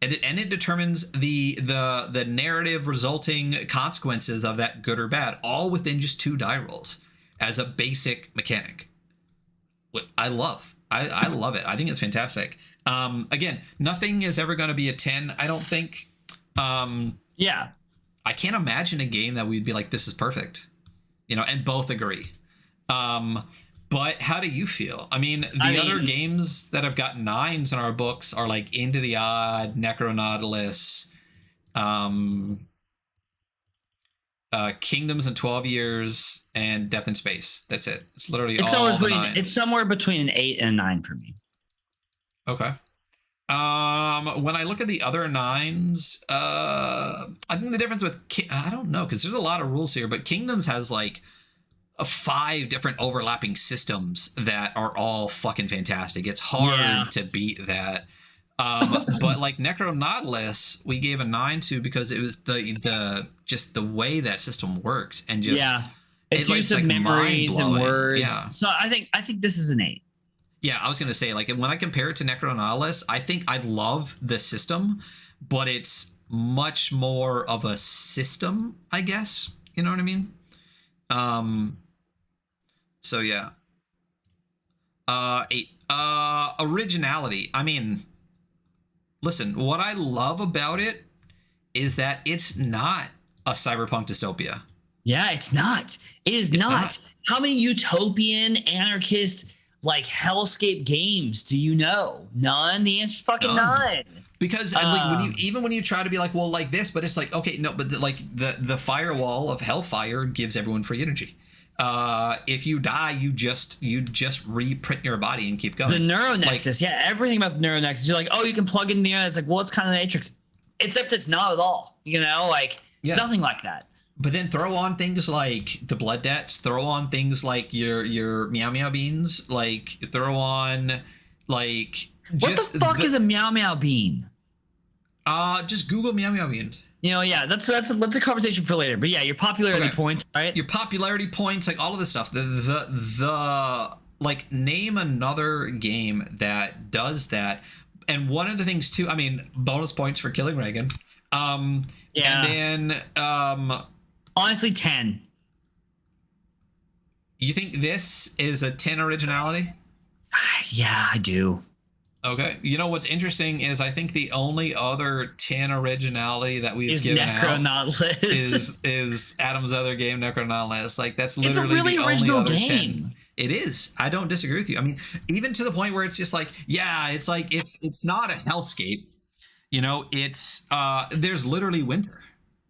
And it determines the narrative resulting consequences of that, good or bad, all within just 2 die rolls as a basic mechanic. What I love. I love it. I think it's fantastic. Again, nothing is ever going to be a 10, I don't think. I can't imagine a game that we'd be like, this is perfect, and both agree. But how do you feel? I mean, other games that have got 9s in our books are like Into the Odd, Necronautilus, Kingdoms in 12 Years, and Death in Space. That's it. It's literally it's somewhere between an 8 and a 9 for me. Okay. When I look at the other 9s, I think the difference with I don't know, because there's a lot of rules here, but Kingdoms has like 5 different overlapping systems that are all fucking fantastic. It's hard to beat that. But like Necronautilus, we gave a 9 to because it was just the way that system works, and just it's use of memories and words. Yeah. So I think this is an 8. Yeah, I was gonna say, like, when I compare it to Necronautilus, I think I love the system, but it's much more of a system, I guess. You know what I mean? So yeah. 8. Originality. I mean, listen, what I love about it is that it's not a cyberpunk dystopia. Yeah, it's not. It's not. How many utopian, anarchist, like hellscape games do you know? None. The answer's fucking none. Because like when you try to be like, well, like this, but it's like, okay, no, but the firewall of hellfire gives everyone free energy. If you die, you just reprint your body and keep going. The Neuronexus, everything about the Neuronexus. You're like, oh, you can plug it in the air. It's like, well, it's kind of the Matrix, except it's not at all. It's nothing like that. But then throw on things like the blood debts. Throw on things like your meow meow beans. Like throw on like what the fuck is a meow meow bean? Just Google meow meow beans. That's a conversation for later. But yeah, your popularity points, right? Your popularity points, like all of this stuff. The like, name another game that does that. And one of the things too, I mean, bonus points for killing Reagan. And then honestly, 10. You think this is a 10 originality? Yeah, I do. Okay. You know what's interesting is I think the only other 10 originality that we've given out is Adam's other game, Necronautilus. Like, that's literally really the only other game. 10. It is. I don't disagree with you. I mean, even to the point where it's just like, it's like it's not a hellscape. It's there's literally winter.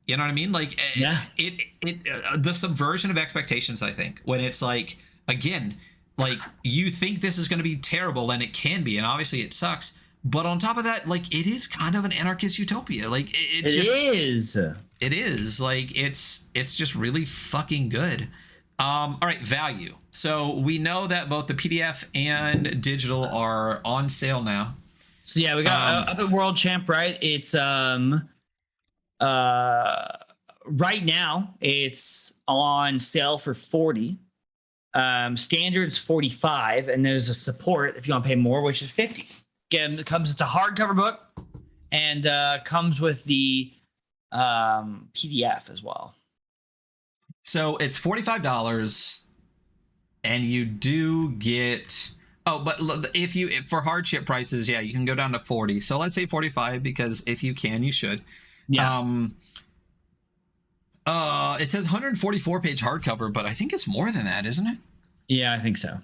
You know what I mean? Like, the subversion of expectations, I think, when it's like, again, like, you think this is going to be terrible, and it can be, and obviously it sucks. But on top of that, like, it is kind of an anarchist utopia. Like, It is. Like, it's just really fucking good. All right, value. So we know that both the PDF and digital are on sale now. So yeah, we got Up at World Champ, right? It's right now it's on sale for $40. Standard's $45, and there's a support if you want to pay more, which is $50. Again, it's a hardcover book, and comes with the PDF as well. So it's $45, and you do get. Oh, but if for hardship prices, you can go down to 40. So let's say 45, because if you can, you should. Yeah. It says 144-page hardcover, but I think it's more than that, isn't it? Yeah, I think so.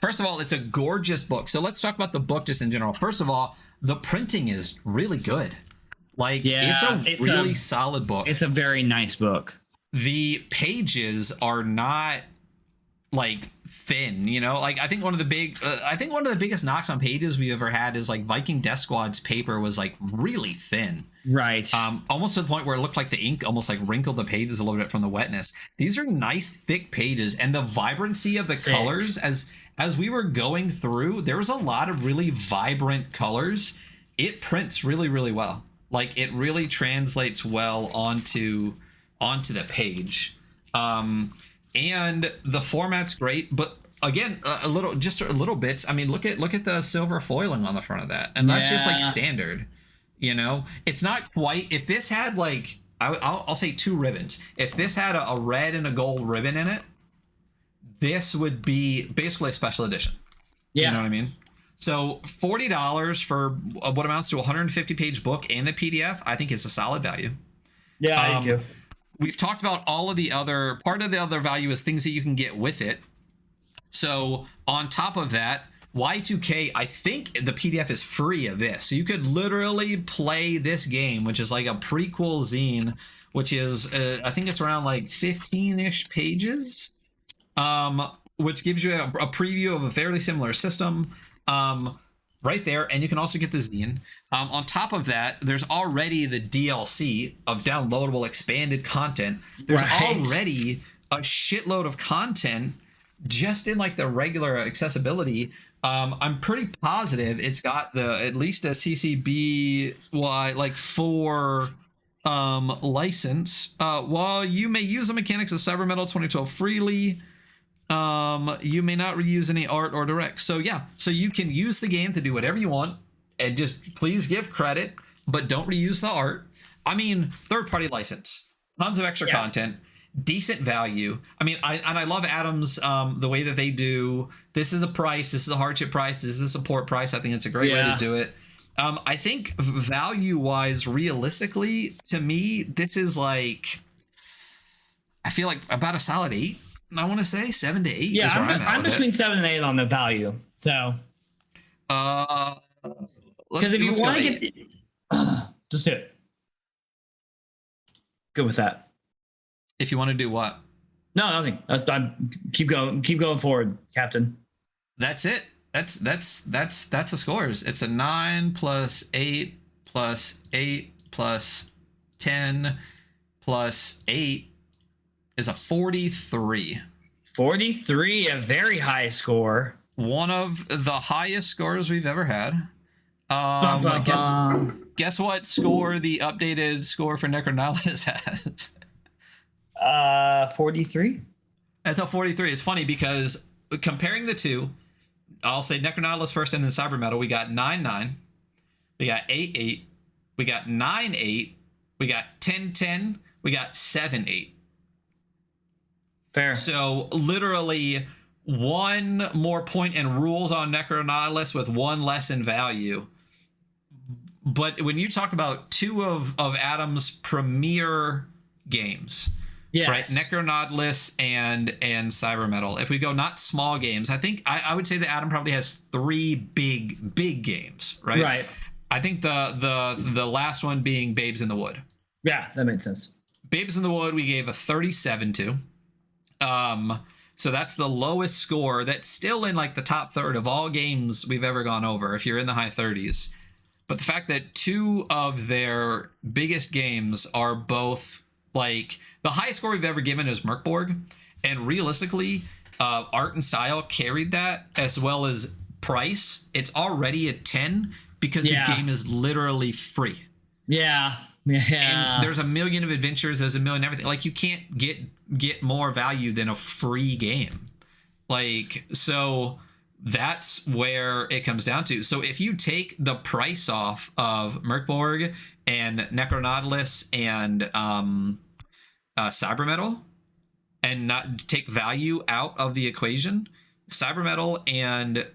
First of all, it's a gorgeous book. So let's talk about the book just in general. First of all, the printing is really good. Like, it's a really solid book. It's a very nice book. The pages are not like thin, you know. Like I think one of the biggest knocks on pages we ever had is like Viking Death Squad's paper was like really thin, right? Almost to the point where it looked like the ink almost like wrinkled the pages a little bit from the wetness. These are nice thick pages, and the vibrancy of the colors as we were going through, there was a lot of really vibrant colors. It prints really, really well. Like it really translates well onto the page. And the format's great, but again, a little bits. I mean, look at the silver foiling on the front of that, and that's just like standard. You know, it's not quite. If this had like, I'll say 2 ribbons. If this had a red and a gold ribbon in it, this would be basically a special edition. Yeah, you know what I mean. So $40 for what amounts to a 150-page book and the PDF, I think is a solid value. Yeah, thank you. We've talked about all of the other, part of the other value is things that you can get with it. So on top of that, Y2K, I think the PDF is free of this. So you could literally play this game, which is like a prequel zine, which is, I think it's around like 15-ish pages, which gives you a preview of a fairly similar system right there. And you can also get the zine. On top of that, there's already the DLC of downloadable expanded content. There's already a shitload of content just in like the regular accessibility. I'm pretty positive it's got at least a CC BY like 4 license. While you may use the mechanics of Cybermetal 2012 freely, you may not reuse any art or direct. So yeah, so you can use the game to do whatever you want, and just please give credit, but don't reuse the art. I mean, third-party license, tons of extra content, decent value. I mean, I love Adam's the way that they do. This is a price. This is a hardship price. This is a support price. I think it's a great way to do it. I think value-wise, realistically, to me, this is like, I feel like about a solid 8. I want to say 7 to 8. Yeah, I'm between 7 and 8 on the value. So, because if you want to get, just do it. Good with that. If you want to do what? No, nothing. Keep going forward, Captain. That's it. That's the scores. It's a 9 plus 8 plus 8 plus 10 plus 8 is a 43. 43, a very high score. One of the highest scores we've ever had. Guess what score the updated score for Necronihilus has? 43. That's a 43. It's funny because comparing the two, I'll say Necronihilus first and then Cybermetal. We got 9-9, we got 8-8, we got 9-8, we got 10-10, we got 7-8. Fair. So literally 1 more point in rules on Necronihilus with 1 less in value. But when you talk about 2 of Adam's premier games, right? Necronihilus and Cybermetal. If we go not small games, I think I would say that Adam probably has 3 big games, right? Right. I think the last one being Babes in the Wood. Yeah, that makes sense. Babes in the Wood we gave a 37 to. So that's the lowest score. That's still in like the top third of all games we've ever gone over, if you're in the high 30s. But the fact that 2 of their biggest games are both like, the highest score we've ever given is Merkborg, and realistically, art and style carried that, as well as price. It's already at 10 because the game is literally free. Yeah. And there's a million of adventures, there's a million everything. Like, you can't get more value than a free game. Like, so that's where it comes down to. So if you take the price off of Merkborg and Necronihilus and Cybermetal, and not take value out of the equation, Cybermetal and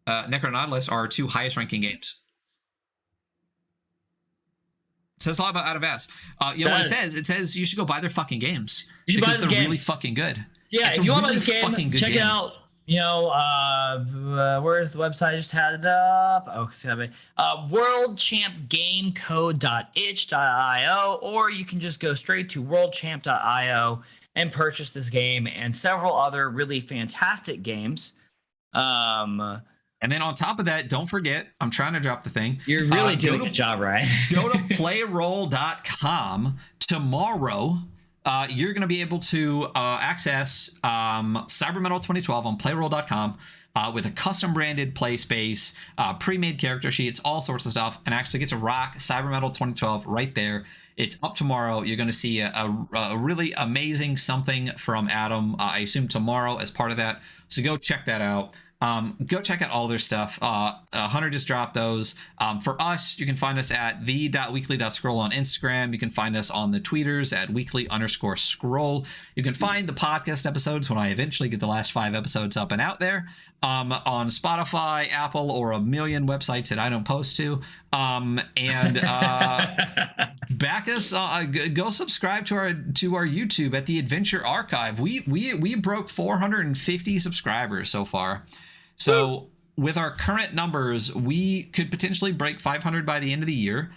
Necronihilus are 2 highest ranking games. It says a lot about Adam Vass. What it says you should go buy their fucking games because they're really fucking good. Yeah, if you want to buy this game, check it out. You know, where's the website? I just had it up. Oh, it's gotta be worldchampgamecode.itch.io, or you can just go straight to worldchamp.io and purchase this game and several other really fantastic games. And then on top of that, don't forget, I'm trying to drop the thing. You're really doing a good job, Ryan. Go to playroll.com tomorrow. You're going to be able to access Cybermetal 2012 on playroll.com with a custom branded play space, pre-made character sheets, all sorts of stuff, and actually get to rock Cybermetal 2012 right there. It's up tomorrow. You're going to see a really amazing something from Adam, I assume tomorrow as part of that. So go check that out. Go check out all their stuff. Hunter just dropped those. For us, you can find us at the.weekly.scroll on Instagram. You can find us on the tweeters at weekly_scroll. You can find the podcast episodes when I eventually get the last 5 episodes up and out there, on Spotify, Apple, or a million websites that I don't post to. Back us. Go subscribe to our YouTube at the Adventure Archive. We broke 450 subscribers so far. So with our current numbers, we could potentially break 500 by the end of the year,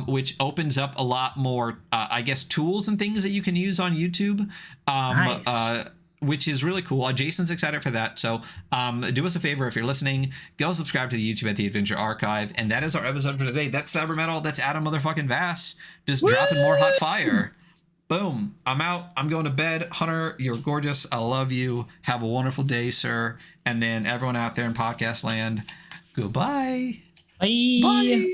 which opens up a lot more, I guess, tools and things that you can use on YouTube, nice. Which is really cool. Jason's excited for that. So do us a favor, if you're listening, go subscribe to the YouTube at the Adventure Archive. And that is our episode for today. That's Cybermetal. That's Adam motherfucking Vass. Just dropping more hot fire. Boom. I'm out. I'm going to bed. Hunter, you're gorgeous. I love you. Have a wonderful day, sir. And then everyone out there in podcast land, goodbye. Bye. Bye.